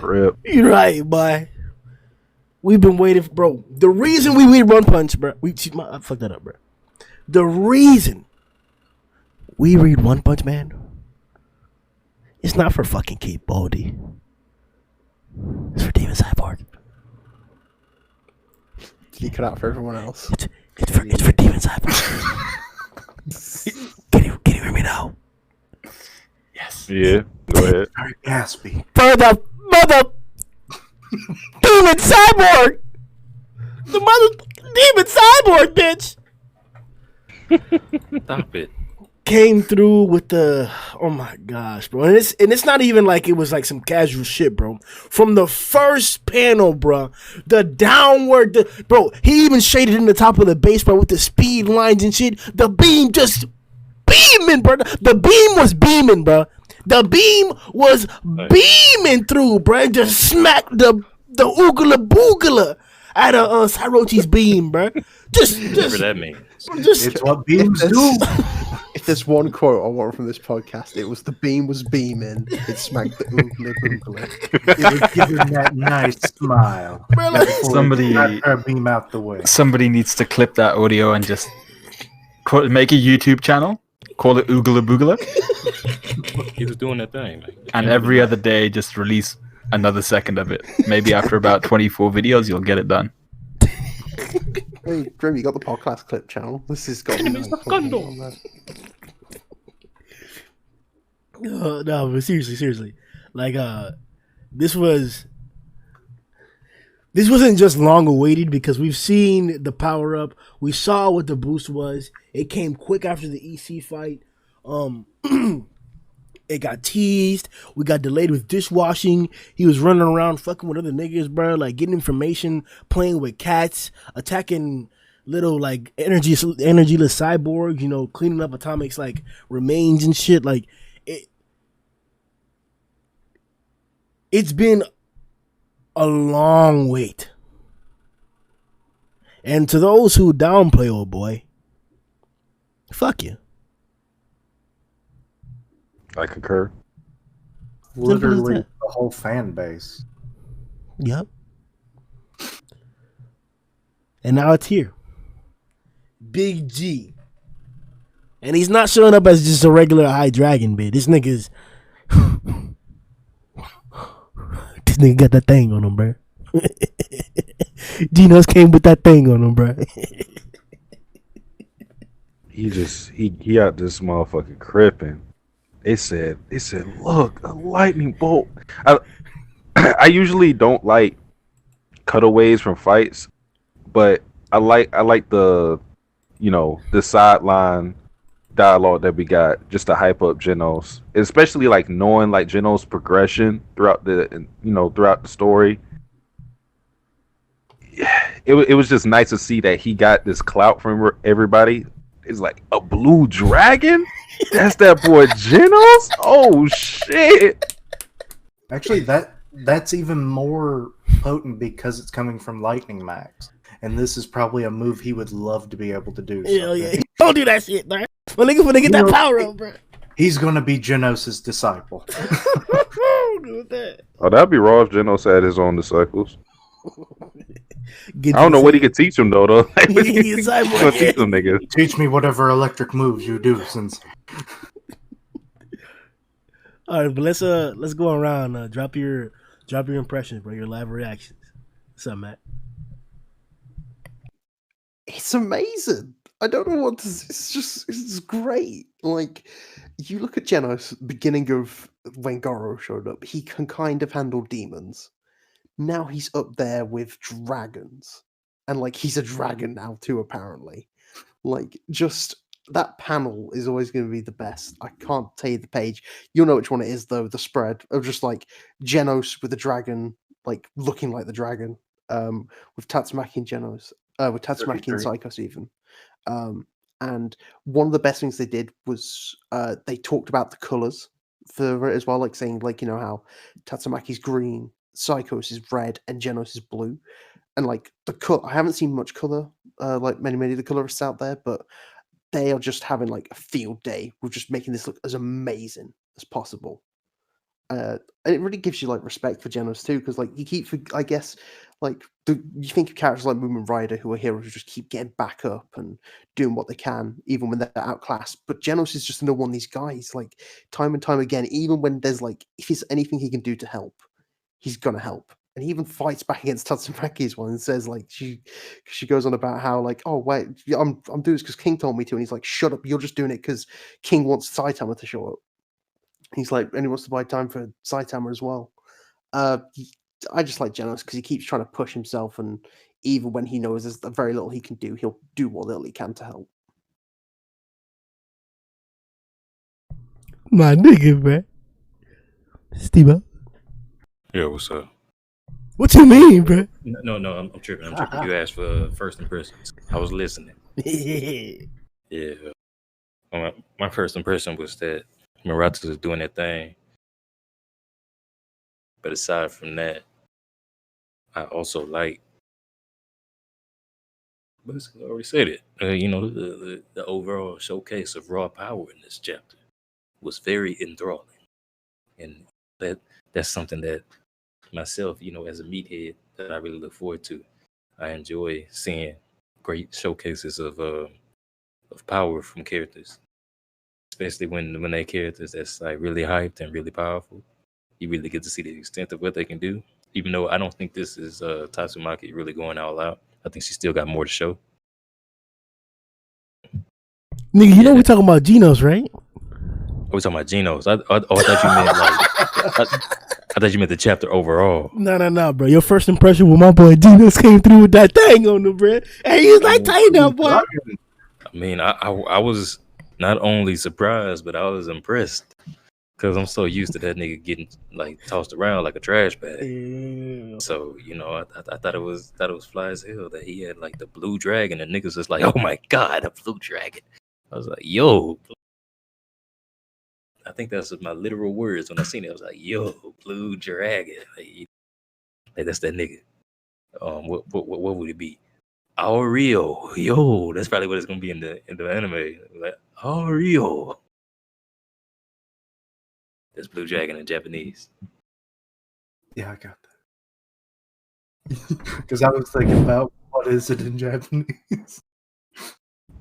Rip. You're right, boy. We've been waiting for, bro. The reason we read One Punch, bro. I fucked that up, bro. The reason we read One Punch Man, it's not for fucking Kate Baldy. It's for Demon Cyborg. Did you cut out for everyone else? It's for Demon Cyborg. Can you hear me now? Yes. Yeah. Go ahead. Very gaspy. For the mother Demon Cyborg! The mother Demon Cyborg, bitch! stop it. Came through with the, oh my gosh, bro. And it's not even like it was like some casual shit, bro. From the first panel, bro, the downward, bro, he even shaded in the top of the base, bro, with the speed lines and shit. The beam just beaming, bro. The beam was beaming, bro. The beam was beaming through, bro. It just smacked the oogala boogala out of Orochi's beam, bro. Whatever that means. It's what beams do. If there's one quote I want from this podcast, it was the beam was beaming. It smacked the oogla boogla. It was giving that nice smile. Bro, like, Somebody- Not her beam out the way. Somebody needs to clip that audio and just make a YouTube channel. Call it Oogala Boogala. He was doing that thing, man. And every other day just release another second of it. Maybe after about 24 videos, you'll get it done. Hey, Grim, you got the podcast clip channel. This is got Enemies of Gondor. No, but seriously, like this wasn't just long awaited because we've seen the power up. We saw what the boost was. It came quick after the EC fight. It got teased. We got delayed with dishwashing. He was running around fucking with other niggas, bro. Like getting information, playing with cats, attacking little like energyless cyborgs. You know, cleaning up Atomic's like remains and shit. Like it's been a long wait. And to those who downplay old boy, fuck you. I concur. Literally the whole fan base. Yep. And now it's here. Big G. And he's not showing up as just a regular high dragon bit. This nigga's this nigga got that thing on him, bro. Genos came with that thing on him, bro. He got this motherfucker cripping. They said, look, a lightning bolt. I usually don't like cutaways from fights, but I like the, you know, the sideline dialogue that we got just to hype up Genos, especially like knowing like Genos' progression throughout the story. It was just nice to see that he got this clout from everybody. It's like a blue dragon. That's that boy Genos. Oh shit! Actually, that's even more potent because it's coming from Lightning Max, and this is probably a move he would love to be able to do. Hell yeah! Don't do that shit, bro. My nigga finna get that power up, bro. He's gonna be Genos' disciple. Do that. Oh, that'd be raw if Genos had his own disciples. Get I don't know you what he could teach him though. Like, what he He's like, gonna teach them niggas? Teach me whatever electric moves you do, since All right, but let's go around. Drop your impressions, bro. Your live reactions. What's up, Matt? It's amazing. I don't know what to. It's great. Like, you look at Genos, beginning of when Garou showed up, he can kind of handle demons. Now he's up there with dragons. And, like, he's a dragon now, too, apparently. Like, just that panel is always going to be the best. I can't tell you the page. You'll know which one it is, though. The spread of just, like, Genos with the dragon, like, looking like the dragon. With Tatsumaki and Genos. With Tatsumaki and Psykos, even. And one of the best things they did was they talked about the colors for it as well, like saying, like, you know, how Tatsumaki's green, Psykos is red, and Genos is blue. And like the color, I haven't seen much color, like many of the colorists out there, but they are just having like a field day with just making this look as amazing as possible. And it really gives you like respect for Genos too, because like you keep, I guess, like you think of characters like Movement Rider who are heroes who just keep getting back up and doing what they can, even when they're outclassed. But Genos is just another one of these guys, like time and time again, even when there's like, if there's anything he can do to help, he's gonna help. And he even fights back against Tatsumaki's one and says like she goes on about how like, oh wait, I'm doing this because King told me to, and he's like, shut up, you're just doing it because King wants Saitama to show up. He's like, and he wants to buy time for Saitama as well. I just like Genos because he keeps trying to push himself, and even when he knows there's very little he can do, he'll do what little he can to help. My nigga, man. Steve. Yeah, what's up? What you mean, bro? No, I'm tripping. You asked for first impressions. I was listening. Yeah. My first impression was that Murata is doing that thing. But aside from that, I also like, basically I already said it, the overall showcase of raw power in this chapter was very enthralling. And that's something that myself, as a meathead, that I really look forward to. I enjoy seeing great showcases of power from characters, especially when they characters that's like really hyped and really powerful. you really get to see the extent of what they can do. Even though I don't think this is Tatsumaki really going all out. I think she still got more to show. Nigga, you know Yeah. we talking about Genos, right? We're talking about Genos. I thought you meant I thought you meant the chapter overall. No, bro. Your first impression when my boy Genos came through with that thing on the bread, and he was like, "Tighten up, boy." I mean, I was not only surprised, but I was impressed because I'm so used to that nigga getting like tossed around like a trash bag. Yeah. So I thought it was fly as hell that he had like the blue dragon, and niggas was like, "Oh my god, a blue dragon!" I was like, "Yo." I think that's my literal words when I seen it. I was like, "Yo, blue dragon!" Like that's that nigga. What would it be? Aureo, yo, that's probably what it's gonna be in the anime. Like Aureo. That's blue dragon in Japanese. Yeah, I got that. Because I was thinking about what is it in Japanese.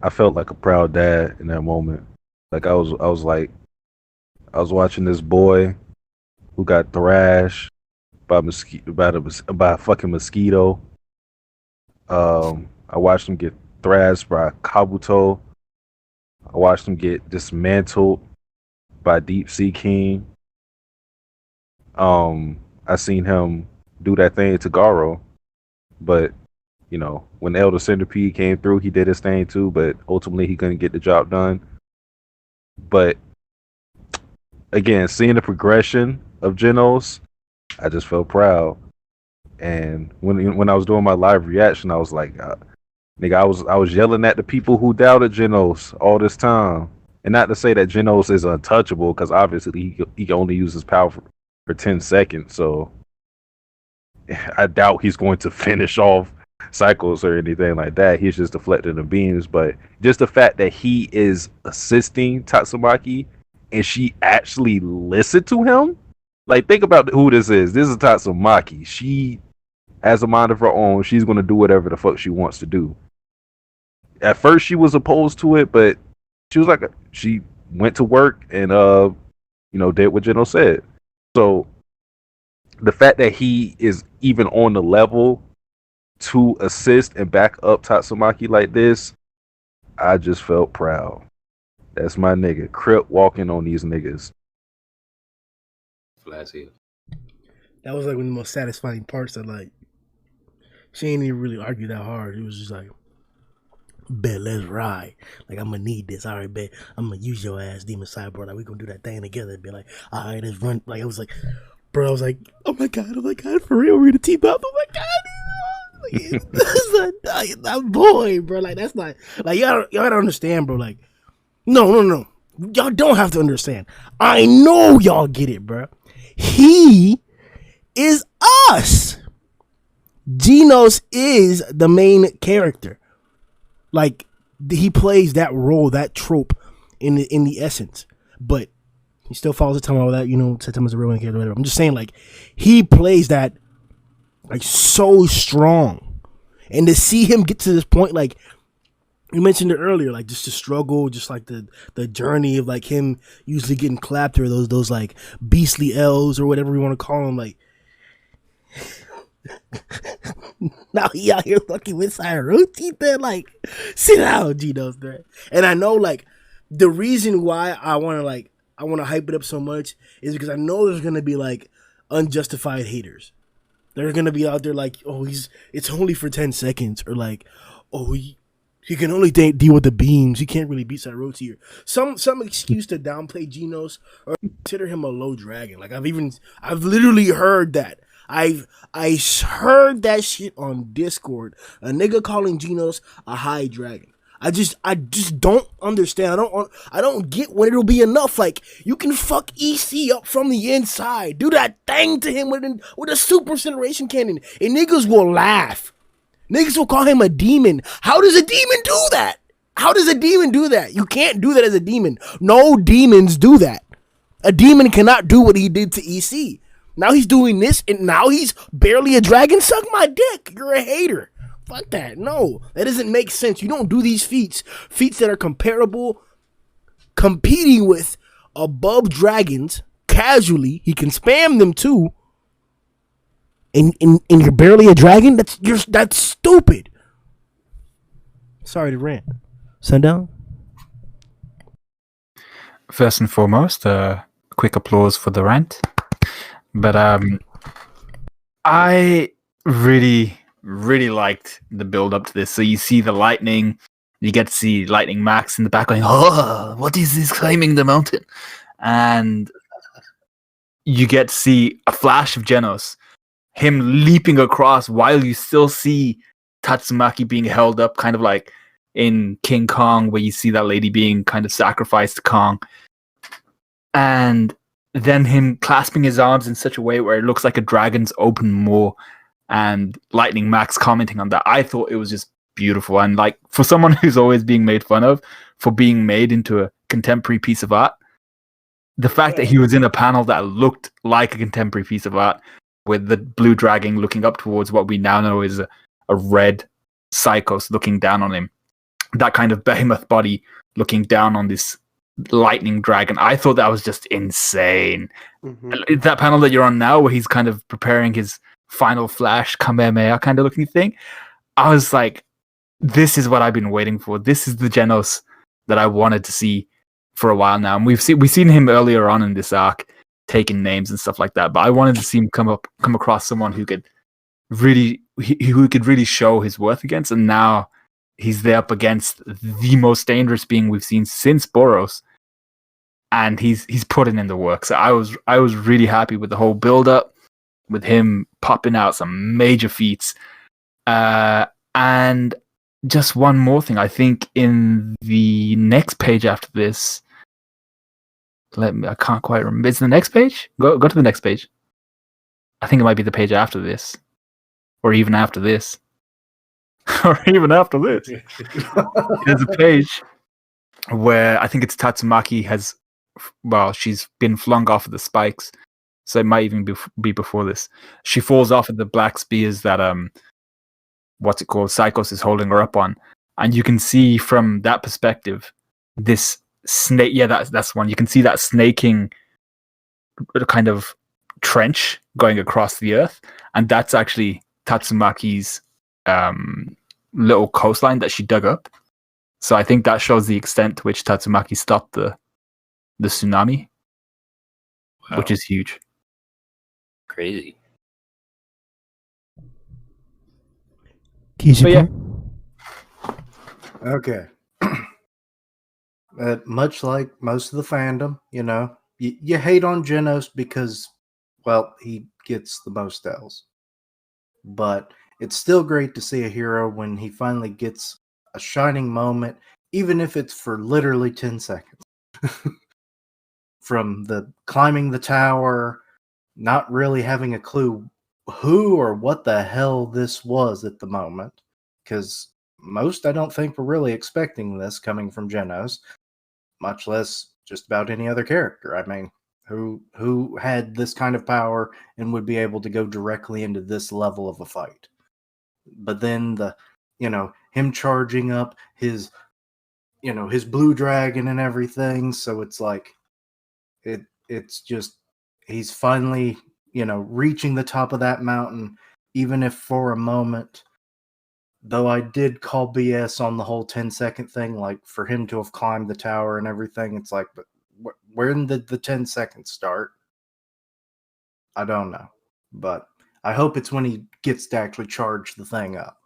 I felt like a proud dad in that moment. Like I was watching this boy who got thrashed by a fucking mosquito. I watched him get thrashed by Kabuto. I watched him get dismantled by Deep Sea King. I seen him do that thing to Garou, but when Elder Centipede came through, he did his thing too, but ultimately he couldn't get the job done. But again, seeing the progression of Genos, I just felt proud. And when I was doing my live reaction, I was like, nigga, I was yelling at the people who doubted Genos all this time. And not to say that Genos is untouchable, because obviously he can only use his power for 10 seconds. So I doubt he's going to finish off Psykos or anything like that. He's just deflecting the beams. But just the fact that he is assisting Tatsumaki and she actually listened to him. Like, think about who this is. This is Tatsumaki. She has a mind of her own. She's going to do whatever the fuck she wants to do. At first, she was opposed to it, but she was like, she went to work and, did what Genos said. So the fact that he is even on the level to assist and back up Tatsumaki like this, I just felt proud. That's my nigga. Crip walking on these niggas. Fly as hell. That was like one of the most satisfying parts. That like, she ain't even really argue that hard. It was just like, bet, let's ride. Like, I'm gonna need this. All right, bet. I'm gonna use your ass, Demon Cyborg. Like, we gonna do that thing together. And be like, all right, let's run. Like, I was like, bro, I was like, oh my god, for real, we're gonna team up. Oh my god, like, that boy, bro. Like, that's not like y'all gotta understand, bro. Like, no. Y'all don't have to understand. I know y'all get it, bro. He is us. Genos is the main character. Like, he plays that role, that trope in the essence. But he still follows Saitama with that, Saitama's a real one character, whatever. I'm just saying, like, he plays that like so strong. And to see him get to this point, like you mentioned it earlier, like just the struggle, just like the journey of like him usually getting clapped or those like beastly L's or whatever you want to call them, like now he out here fucking with Orochi, man. Like, sit down, Genos, man. And I know like the reason why I want to hype it up so much is because I know there's gonna be like unjustified haters. They're gonna be out there like, oh, it's only for 10 seconds, or like, oh, he can only deal with the beams. He can't really beat Orochi, or some excuse to downplay Genos or consider him a low dragon. Like I've literally heard that. I heard that shit on Discord. A nigga calling Genos a high dragon. I just don't understand. I don't get when it'll be enough. Like, you can fuck EC up from the inside. Do that thing to him with a super incineration cannon, and niggas will laugh. Niggas will call him a demon. How does a demon do that? How does a demon do that? You can't do that as a demon. No demons do that. A demon cannot do what he did to EC. Now he's doing this, and now he's barely a dragon. Suck my dick. You're a hater. Fuck that. No, that doesn't make sense. You don't do these feats that are comparable, competing with above dragons, casually. He can spam them too. And you're barely a dragon? That's stupid. Sorry to rant. Sundown? First and foremost, quick applause for the rant. But I really, really liked the build up to this. So you see the lightning, you get to see Lightning Max in the back going, "Oh, what is this climbing the mountain?" And you get to see a flash of Genos, him leaping across while you still see Tatsumaki being held up, kind of like in King Kong, where you see that lady being kind of sacrificed to Kong. And then him clasping his arms in such a way where it looks like a dragon's open maw, and Lightning Max commenting on that. I thought it was just beautiful. And like, for someone who's always being made fun of for being made into a contemporary piece of art, the fact that he was in a panel that looked like a contemporary piece of art, with the blue dragon looking up towards what we now know is a red Psykos looking down on him, that kind of behemoth body looking down on this lightning dragon, I thought that was just insane. Mm-hmm. That panel that you're on now, where he's kind of preparing his final flash Kamehameha kind of looking thing, I was like, this is what I've been waiting for. This is the Genos that I wanted to see for a while now. And we've seen him earlier on in this arc taking names and stuff like that, but I wanted to see him come across someone who could really show his worth against, and now he's there up against the most dangerous being we've seen since Boros, and he's putting in the work. So I was really happy with the whole build up, with him popping out some major feats. And just one more thing, I think in the next page after this, I can't quite remember. Is the next page? Go to the next page. I think it might be the page after this, or even after this. Or even after this. There's a page where I think it's Tatsumaki she's been flung off of the spikes, so it might even be before this. She falls off of the black spears that Psykos is holding her up on, and you can see from that perspective this snake. Yeah, that's one. You can see that snaking kind of trench going across the earth, and that's actually Tatsumaki's little coastline that she dug up. So I think that shows the extent to which Tatsumaki stopped the tsunami, which is huge. Crazy. So yeah. Okay. Much like most of the fandom, you hate on Genos because, well, he gets the most L's. But it's still great to see a hero when he finally gets a shining moment, even if it's for literally 10 seconds. From the climbing the tower, not really having a clue who or what the hell this was at the moment, because most, I don't think, were really expecting this coming from Genos, much less just about any other character. I mean, who had this kind of power and would be able to go directly into this level of a fight? But then him charging up his blue dragon and everything, so it's like it's just, he's finally reaching the top of that mountain, even if for a moment, though I did call BS on the whole 10-second thing, like for him to have climbed the tower and everything, it's like, but where did the 10 seconds start? I don't know, but I hope it's when he gets to actually charge the thing up,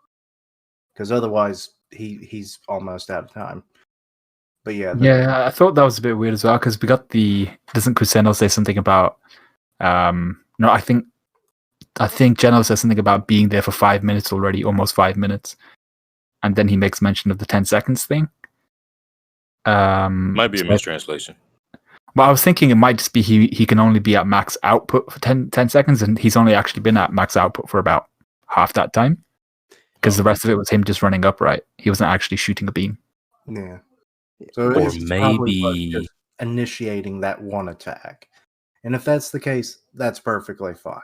because otherwise he's almost out of time. But yeah, I thought that was a bit weird as well, because we got doesn't Kuseno say something about no, I think Genos says something about being there for 5 minutes already, almost 5 minutes, and then he makes mention of the 10 seconds thing. Might be a mistranslation. Well, I was thinking it might just be he can only be at max output for 10 seconds, and he's only actually been at max output for about half that time, because the rest of it was him just running upright. He wasn't actually shooting a beam. Yeah. So or maybe just initiating that one attack. And if that's the case, that's perfectly fine.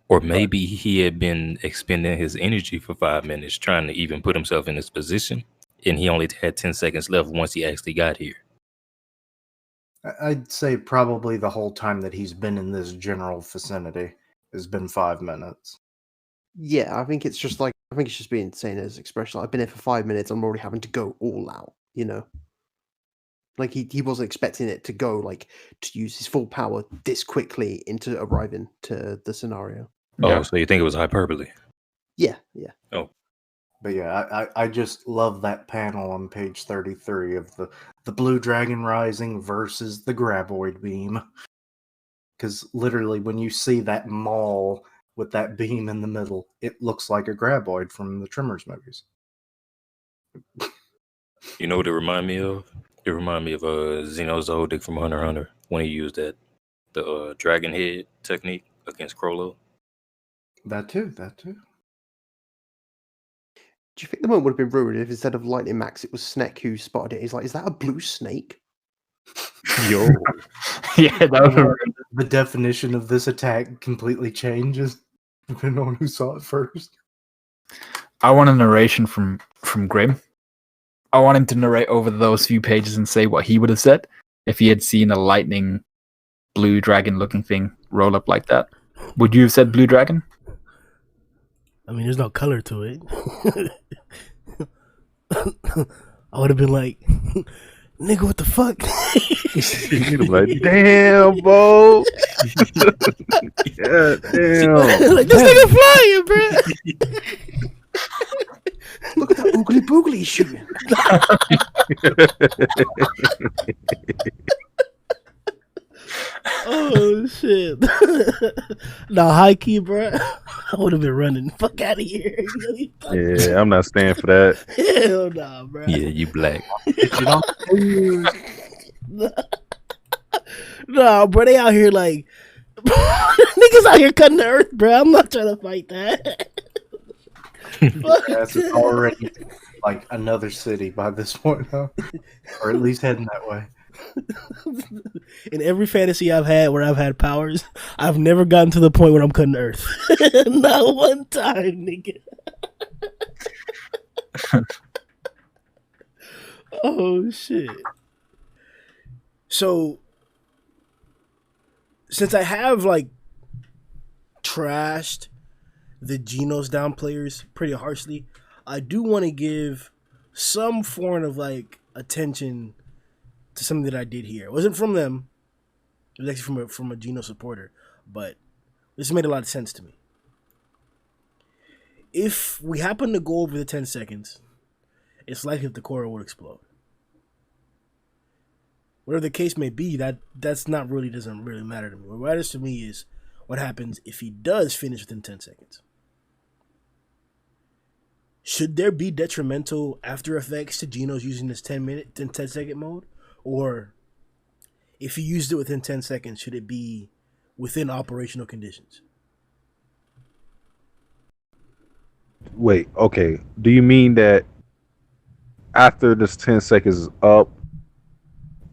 Or maybe he had been expending his energy for 5 minutes trying to even put himself in this position, and he only had 10 seconds left once he actually got here. I'd say probably the whole time that he's been in this general vicinity has been 5 minutes. Yeah, I think it's just being saying his expression. Like, I've been here for 5 minutes. I'm already having to go all out. You know, like he wasn't expecting it to go to use his full power this quickly into arriving to the scenario. Oh, so you think it was hyperbole? Yeah. Oh, But yeah, I just love that panel on page 33 of the blue dragon rising versus the graboid beam. Because literally, when you see that maul with that beam in the middle, it looks like a graboid from the Tremors movies. you know what it remind me of? It remind me of Zeno Zoldyck from Hunter x Hunter when he used the dragon head technique against Krollo. That too. Do you think the moment would have been ruined if instead of Lightning Max, it was Snek who spotted it? He's like, "Is that a blue snake?" Yo, Yeah, that was the definition of this attack completely changes depending on who saw it first. I want a narration from Grimm. I want him to narrate over those few pages and say what he would have said if he had seen a lightning blue dragon looking thing roll up like that. Would you have said blue dragon? I mean, there's no color to it. I would have been like, nigga, what the fuck? You'd be like, damn, bro. Yeah, damn. Like, this nigga flying, bro. Look at that oogly boogly he's shooting. Oh shit! Nah, high key, bro. I would have been running. Fuck out of here. Yeah, I'm not staying for that. Hell nah, bro. Yeah, you black. Nah, bro. They out here like niggas out here cutting the earth, bro. I'm not trying to fight that. Yes, it's already like another city by this point, huh? Or at least heading that way. In every fantasy I've had where I've had powers, I've never gotten to the point where I'm cutting the earth. Not one time, nigga. Oh shit. So since I have trashed the Genos down players pretty harshly, I do want to give some form of attention to something that I did here. It wasn't from them. It was actually from a Genos supporter, but this made a lot of sense to me. If we happen to go over the 10 seconds, it's likely that the core will explode. Whatever the case may be, doesn't really matter to me. What matters to me is what happens if he does finish within 10 seconds. Should there be detrimental after effects to Genos using this 10 second mode? Or if he used it within 10 seconds, should it be within operational conditions? Wait, okay. Do you mean that after this 10 seconds is up,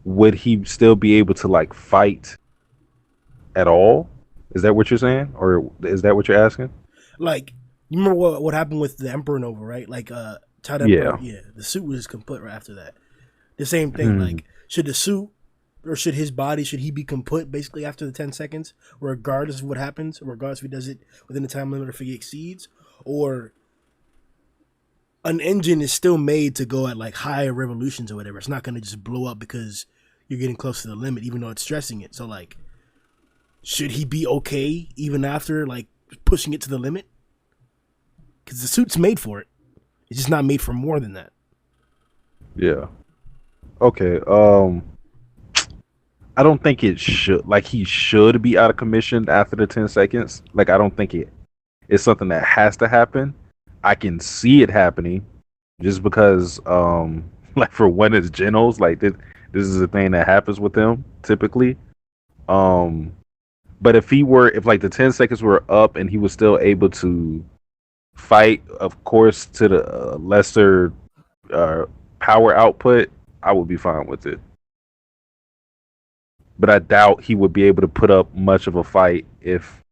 would he still be able to fight at all? Is that what you're saying? Or is that what you're asking? You remember what happened with the Emperor Nova, right? Tied Emperor, yeah. The suit was kaput right after that. The same thing, should the suit or should his body, should he be kaput basically after the 10 seconds, regardless of what happens, regardless if he does it within the time limit or if he exceeds, or an engine is still made to go at higher revolutions or whatever. It's not going to just blow up because you're getting close to the limit, even though it's stressing it. So should he be okay even after pushing it to the limit? Because the suit's made for it. It's just not made for more than that. Yeah. Okay. I don't think it should. He should be out of commission after the 10 seconds. I don't think it's something that has to happen. I can see it happening, just because, for when it's Genos, this is a thing that happens with them typically. But if the 10 seconds were up and he was still able to fight, of course, to the lesser power output, I would be fine with it. But I doubt he would be able to put up much of a fight if,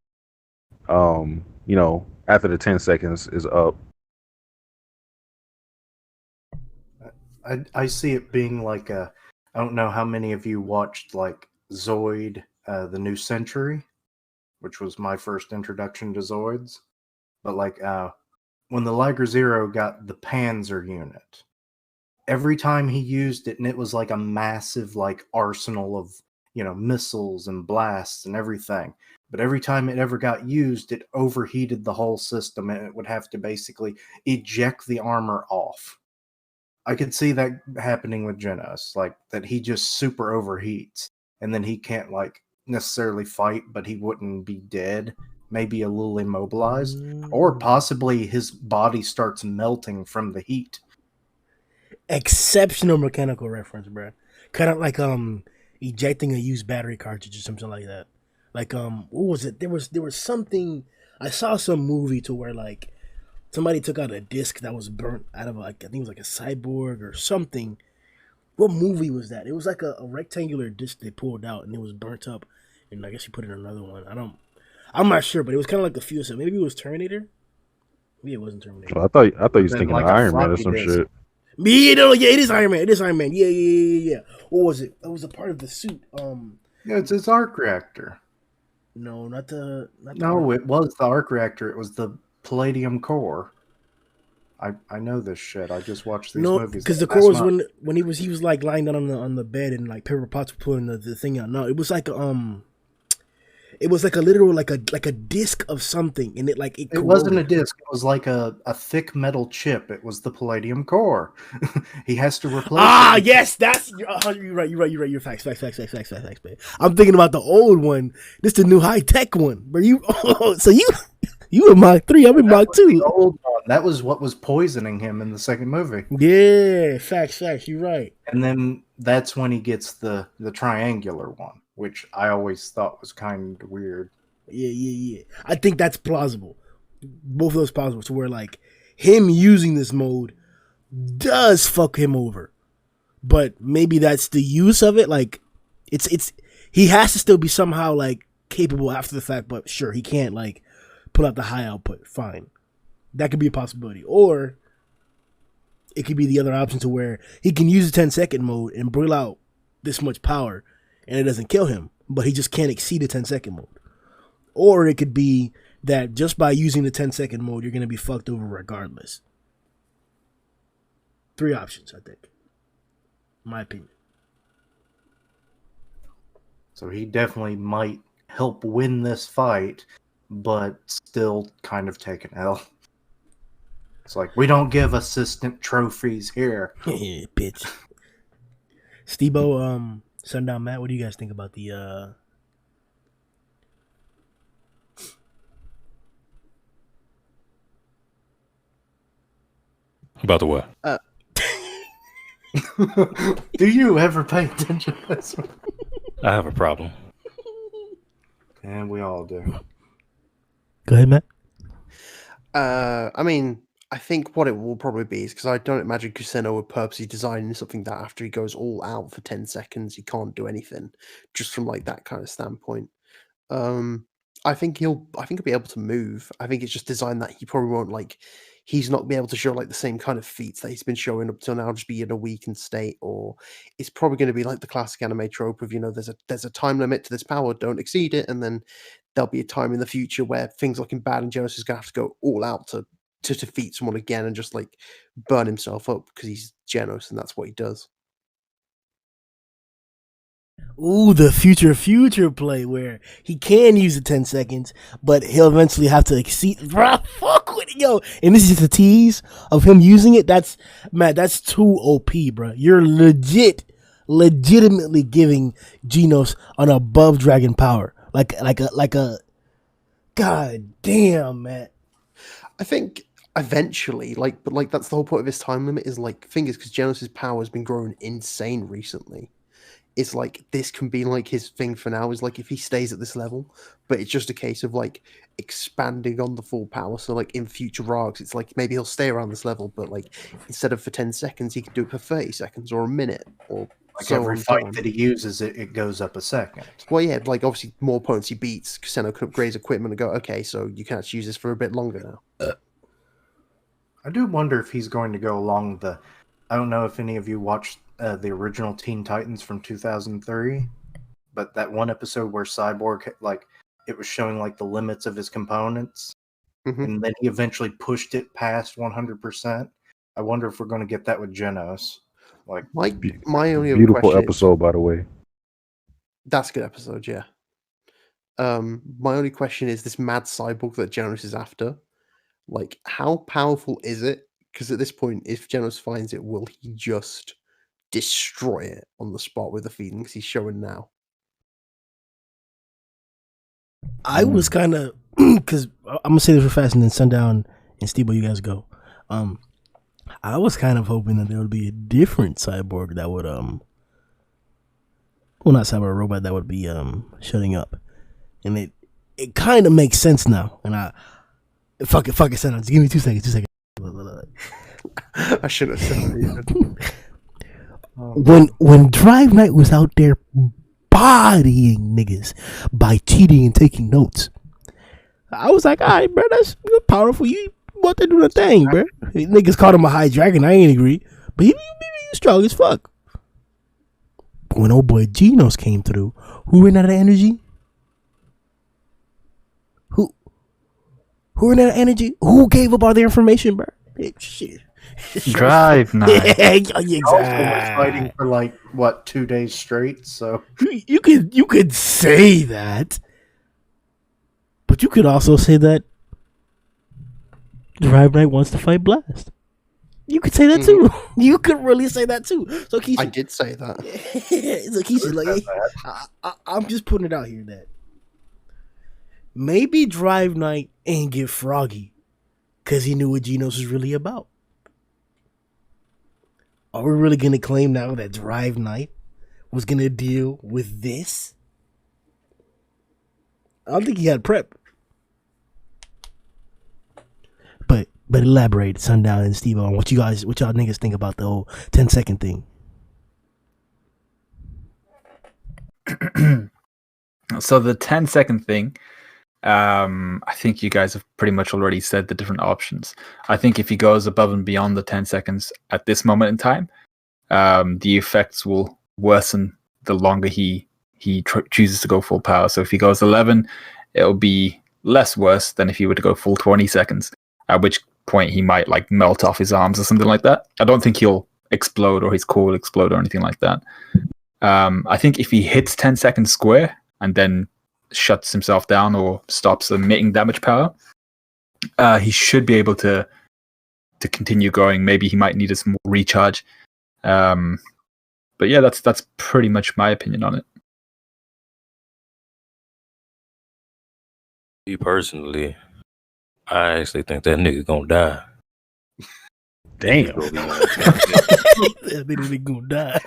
after the 10 seconds is up. I see it being a I don't know how many of you watched like Zoid, the New Century, which was my first introduction to Zoids. But like when the Liger Zero got the Panzer unit, every time he used it, and it was like a massive like arsenal of missiles and blasts and everything. But every time it ever got used, it overheated the whole system, and it would have to basically eject the armor off. I could see that happening with Genos, like that he just super overheats, and then he can't like necessarily fight, but he wouldn't be dead. Maybe a little immobilized, or possibly his body starts melting from the heat. Exceptional mechanical reference, bro. Kind of like ejecting a used battery cartridge or something like that. Like what was it? There was something. I saw some movie to where like somebody took out a disc that was burnt out of like I think it was like a cyborg or something. What movie was that? It was like a rectangular disc they pulled out and it was burnt up, and I guess you put in another one. I'm not sure, but it was kind of like a fuel cell. Maybe it was Terminator. Maybe it wasn't Terminator. Well, I thought you was thinking Like of a Iron Man or floppy some disk. shit. Yeah, it is Iron Man. It is Iron Man. Yeah. What was it? It was a part of the suit. Yeah, it's his arc reactor. No, not the. No, it was the arc reactor. It was the palladium core. I know this shit. I just watched these No, movies. because the core was when he was like lying down on the bed and like Pepper Potts was pulling the thing out. No, it was like it was like a literal like a disc of something, and it wasn't a disc. It was like a thick metal chip. It was the palladium core. He has to replace. Ah, yes, that's you're right. You're facts, man. I'm thinking about the old one. This the new high tech one. But you in Mach 3. I'm in Mach 2. The old one. That was what was poisoning him in the second movie. Yeah, facts. You're right. And then that's when he gets the triangular one, which I always thought was kind of weird. Yeah. I think that's plausible. Both of those plausible. To where like him using this mode does fuck him over, but maybe that's the use of it. Like it's he has to still be somehow like capable after the fact. But sure, he can't like pull out the high output. Fine, that could be a possibility. Or it could be the other option to where he can use the 10-second mode and bring out this much power and it doesn't kill him, but he just can't exceed the 10-second mode. Or it could be that just by using the 10-second mode, you're going to be fucked over regardless. 3 options, I think. My opinion. So he definitely might help win this fight, but still kind of take an L. It's like, we don't give assistant trophies here. Yeah, bitch. Steve-O, Sundown Matt, what do you guys think about the About the what? Do you ever pay attention to this one? I have a problem. And we all do. Go ahead, Matt. I mean, I think what it will probably be is because I don't imagine Kuseno would purposely design something that after he goes all out for 10 seconds, he can't do anything, just from like that kind of standpoint. I think he'll be able to move. I think it's just designed that he probably won't like. He's not be able to show like the same kind of feats that he's been showing up till now, just be in a weakened state, or it's probably going to be like the classic anime trope of there's a time limit to this power, don't exceed it, and then there'll be a time in the future where things looking bad and Genos is going to have to go all out to defeat someone again and just like burn himself up because he's Genos and that's what he does. Ooh, the future play where he can use the 10 seconds, but he'll eventually have to exceed. Bruh, fuck with it, yo. And this is just a tease of him using it. That's too OP, bro. You're legitimately giving Genos an above dragon power, like a. God damn, man. I think eventually, but that's the whole point of his time limit is like thing is because Genos' power has been growing insane recently. It's like this can be like his thing for now is like if he stays at this level, but it's just a case of like expanding on the full power. So like in future arcs, it's like maybe he'll stay around this level, but like instead of for 10 seconds, he can do it for 30 seconds or a minute or like so every fight that he uses, it goes up a second. Well, yeah, like obviously more opponents he beats, Kuseno can upgrade his equipment and go, okay, so you can actually use this for a bit longer now. I do wonder if he's going to go along the I don't know if any of you watched the original Teen Titans from 2003, but that one episode where Cyborg, like, it was showing like the limits of his components, and then he eventually pushed it past 100%. I wonder if we're going to get that with Genos. Like, my only other Beautiful question episode, by the way. That's a good episode, yeah. My only question is this mad cyborg that Genos is after. Like, how powerful is it? Because at this point, if Genos finds it, will he just destroy it on the spot with the feelings he's showing now? I was kind of because I'm gonna say this real fast, and then Sundown and Steve, you guys go. I was kind of hoping that there would be a different cyborg that would well, not cyborg, a robot that would be shutting up, and it kind of makes sense now. And fuck it, Sundown. Just give me 2 seconds. I should have said that. When Drive Night was out there bodying niggas by cheating and taking notes, I was like, all right, bro, that's powerful. You want to do the thing, bro. Niggas called him a high dragon. I ain't agree, but he strong as fuck. But when old boy Genos came through, who ran out of energy? Who ran out of energy? Who gave up all their information, bro? Shit. Drive Night. Yeah, exactly. Fighting for like what 2 days straight. So you could say that, but you could also say that Drive Night wants to fight Blast. You could say that too. You could really say that too. So Kishin, I did say that. So Kishin, like, I'm just putting it out here that maybe Drive Night ain't get froggy because he knew what Genos was really about. Are we really gonna claim now that Drive Night was gonna deal with this? I don't think he had prep. But elaborate, Sundown and Steve, on what y'all niggas think about the whole 10-second thing. So the 10-second thing, I think you guys have pretty much already said the different options. I think if he goes above and beyond the 10 seconds at this moment in time, the effects will worsen the longer he chooses to go full power. So if he goes 11, it'll be less worse than if he were to go full 20 seconds, at which point he might like melt off his arms or something like that. I don't think he'll explode or his core will explode or anything like that. I think if he hits 10 seconds square and then shuts himself down or stops emitting damage power, he should be able to continue going. Maybe he might need some more recharge. But yeah, that's pretty much my opinion on it. Me personally, I actually think that nigga gonna die. Damn. That nigga gonna die.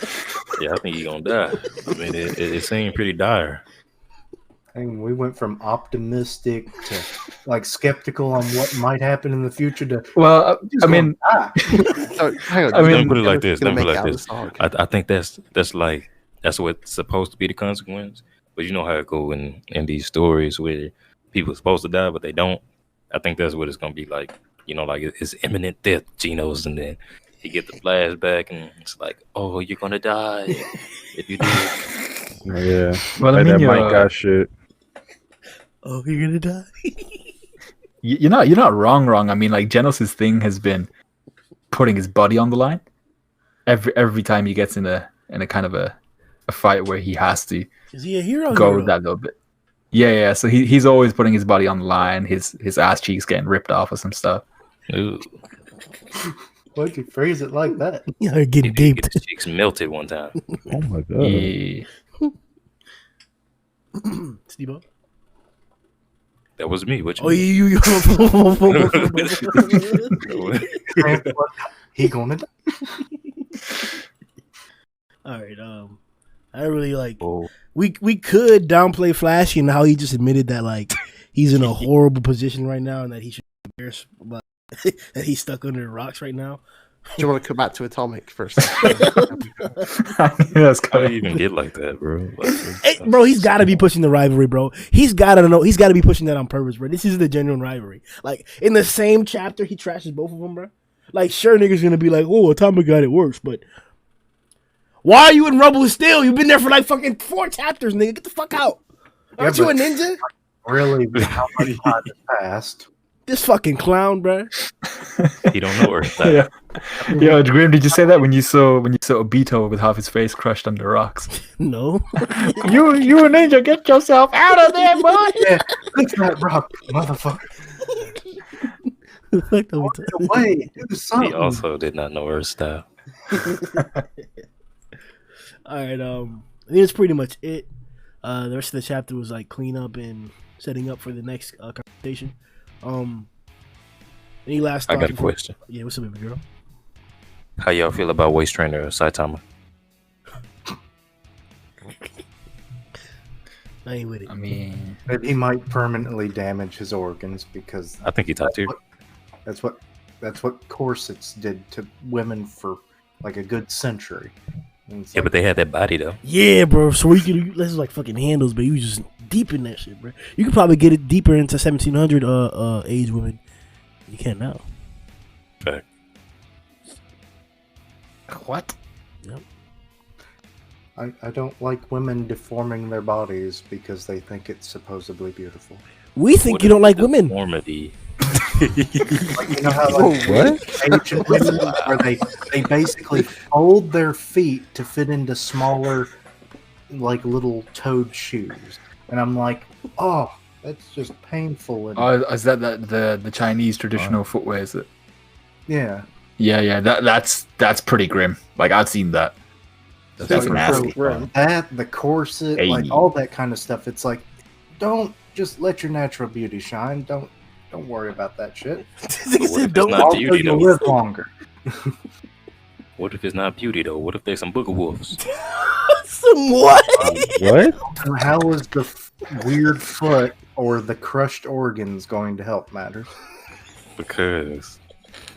Yeah, I think he gonna die. I mean, it seemed pretty dire. And we went from optimistic to like skeptical on what might happen in the future to I mean, So, hang on. I mean, Don't put it like this. Gonna Don't put it make like out this. the song. I think that's what's supposed to be the consequence. But you know how it go in these stories where people are supposed to die but they don't. I think that's what it's gonna be like. You know, like it's imminent death, Genos, and then you get the flashback and it's like, oh, you're gonna die if you do. Yeah. well, I Like mean, that Mike got shit. Oh, you're gonna die. you're not wrong. I mean, like Genos' thing has been putting his body on the line every time he gets in a kind of a fight where he has to Is he a hero? go with that little bit. Yeah. So he's always putting his body on the line. His ass cheeks getting ripped off or some stuff. Ooh. why'd you phrase it like that? You're getting He gaped. get his cheeks melted one time. Oh my god. Yeah. Steve-O? That was me. What you Oh, mean? He gonna die. All right. I really like. Oh, We could downplay Flash and how he just admitted that like he's in a horrible position right now and that he should be embarrassed about that he's stuck under the rocks right now. Do you want to come back to Atomic for a second? That's how do kind you even get like that, bro? Like, Hey, bro, he's got to be pushing the rivalry, bro. He's got to know. He's got to be pushing that on purpose, bro. This is the genuine rivalry. Like in the same chapter, he trashes both of them, bro. Like, sure, niggas gonna be like, oh, Atomic got it worse, but why are you in Rubble still? You've been there for like fucking 4 chapters, nigga. Get the fuck out. Aren't you a ninja? Really, how much time has passed? This fucking clown, bruh. He don't know Earth style. Yeah. Yo, Grimm, did you say that when you saw Obito with half his face crushed under rocks? No. you a ninja, get yourself out of there, boy! Yeah, look at that rock, motherfucker. Away, do something. He also did not know Earth style. All right, I think that's pretty much it. The rest of the chapter was like clean up and setting up for the next confrontation. Any last I thoughts got a before- question. Yeah, what's up, baby girl? How y'all feel about waist trainer Saitama? I ain't with it. I mean, That he might permanently damage his organs because I think he top tier. that's what corsets did to women for like a good century. And it's Yeah, like, but they had that body though. Yeah, bro. So we could this is like fucking handles, but you just deep in that shit, bro. You could probably get it deeper into 1700 age women. You can't now. Fact. what? Yep. I don't like women deforming their bodies because they think it's supposedly beautiful. We think What you if don't like the women. Deformity. Like, you know how like, What? ancient women where they basically fold their feet to fit into smaller, like little toed shoes, and I'm like, oh, that's just painful. And Oh, is that the Chinese traditional footwear? Is it? yeah, Yeah. That's pretty grim. Like I've seen that. That's like, nasty. so that the corset, Hey. like all that kind of stuff. It's like, don't just let your natural beauty shine. Don't worry about that shit. This But nigga what said if don't it's not Also, beauty you'll though? live longer. What if it's not beauty though? What if there's some booger wolves? Some what? What? And how is the weird foot or the crushed organs going to help matters? Because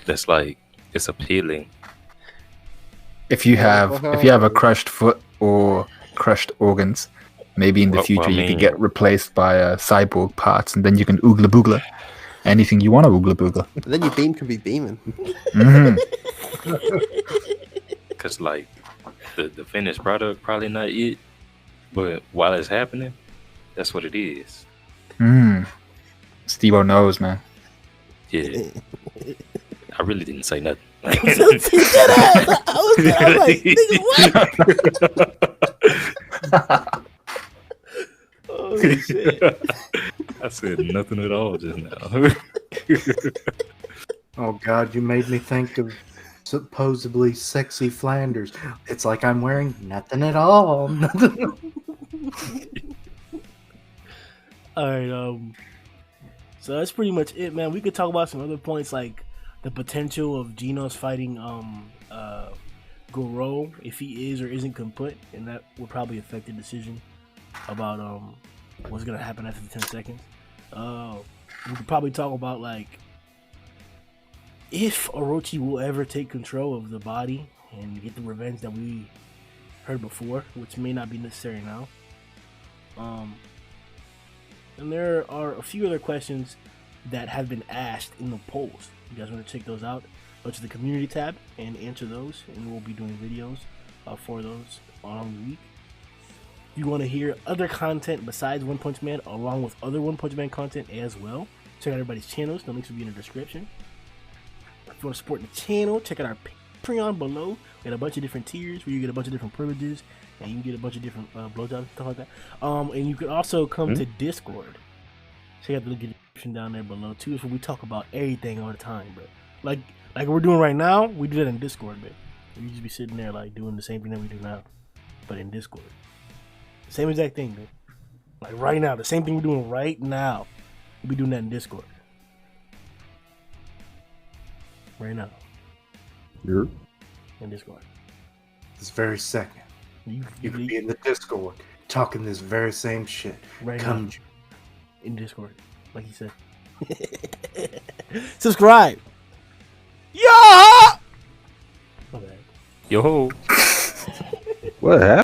that's like it's appealing. If you have a crushed foot or crushed organs, maybe in the Well, future I you mean- could get replaced by cyborg parts, and then you can oogla boogla anything you want to oogla boogla. But then your beam can be beaming. Mm-hmm. Cause like the finished product probably not it, but while it's happening, that's what it is. Steve-O knows, man. Yeah. I really didn't say nothing. I was like, nigga, what? Oh, shit. I said nothing at all just now. Oh God, you made me think of supposedly sexy Flanders. It's like I'm wearing nothing at all. Nothing. All right, so that's pretty much it, man. We could talk about some other points like the potential of Genos fighting Garou if he is or isn't kaput, and that would probably affect the decision about what's gonna happen after the 10 seconds. We could probably talk about like if Orochi will ever take control of the body and get the revenge that we heard before, which may not be necessary now. And there are a few other questions that have been asked in the polls. You guys want to check those out? Go to the community tab and answer those, and we'll be doing videos for those along the week. If you want to hear other content besides One Punch Man, along with other One Punch Man content as well, check out everybody's channels. The links will be in the description. If you want to support the channel, check out our Patreon below. We got a bunch of different tiers where you get a bunch of different privileges, and you can get a bunch of different blowjobs and stuff like that. And you can also come to Discord. Check out the link in the description down there below too. It's where we talk about everything all the time, bro. Like we're doing right now, we do that in Discord, man. We just be sitting there like doing the same thing that we do now, but in Discord. Same exact thing, man. Like right now, the same thing we're doing right now. We'll be doing that in Discord. Right now. You're In Discord. This very second, you could be in the Discord talking this very same shit. right Come now. In Discord. Like he said. Subscribe. Yeah! My bad. Yo. what happened?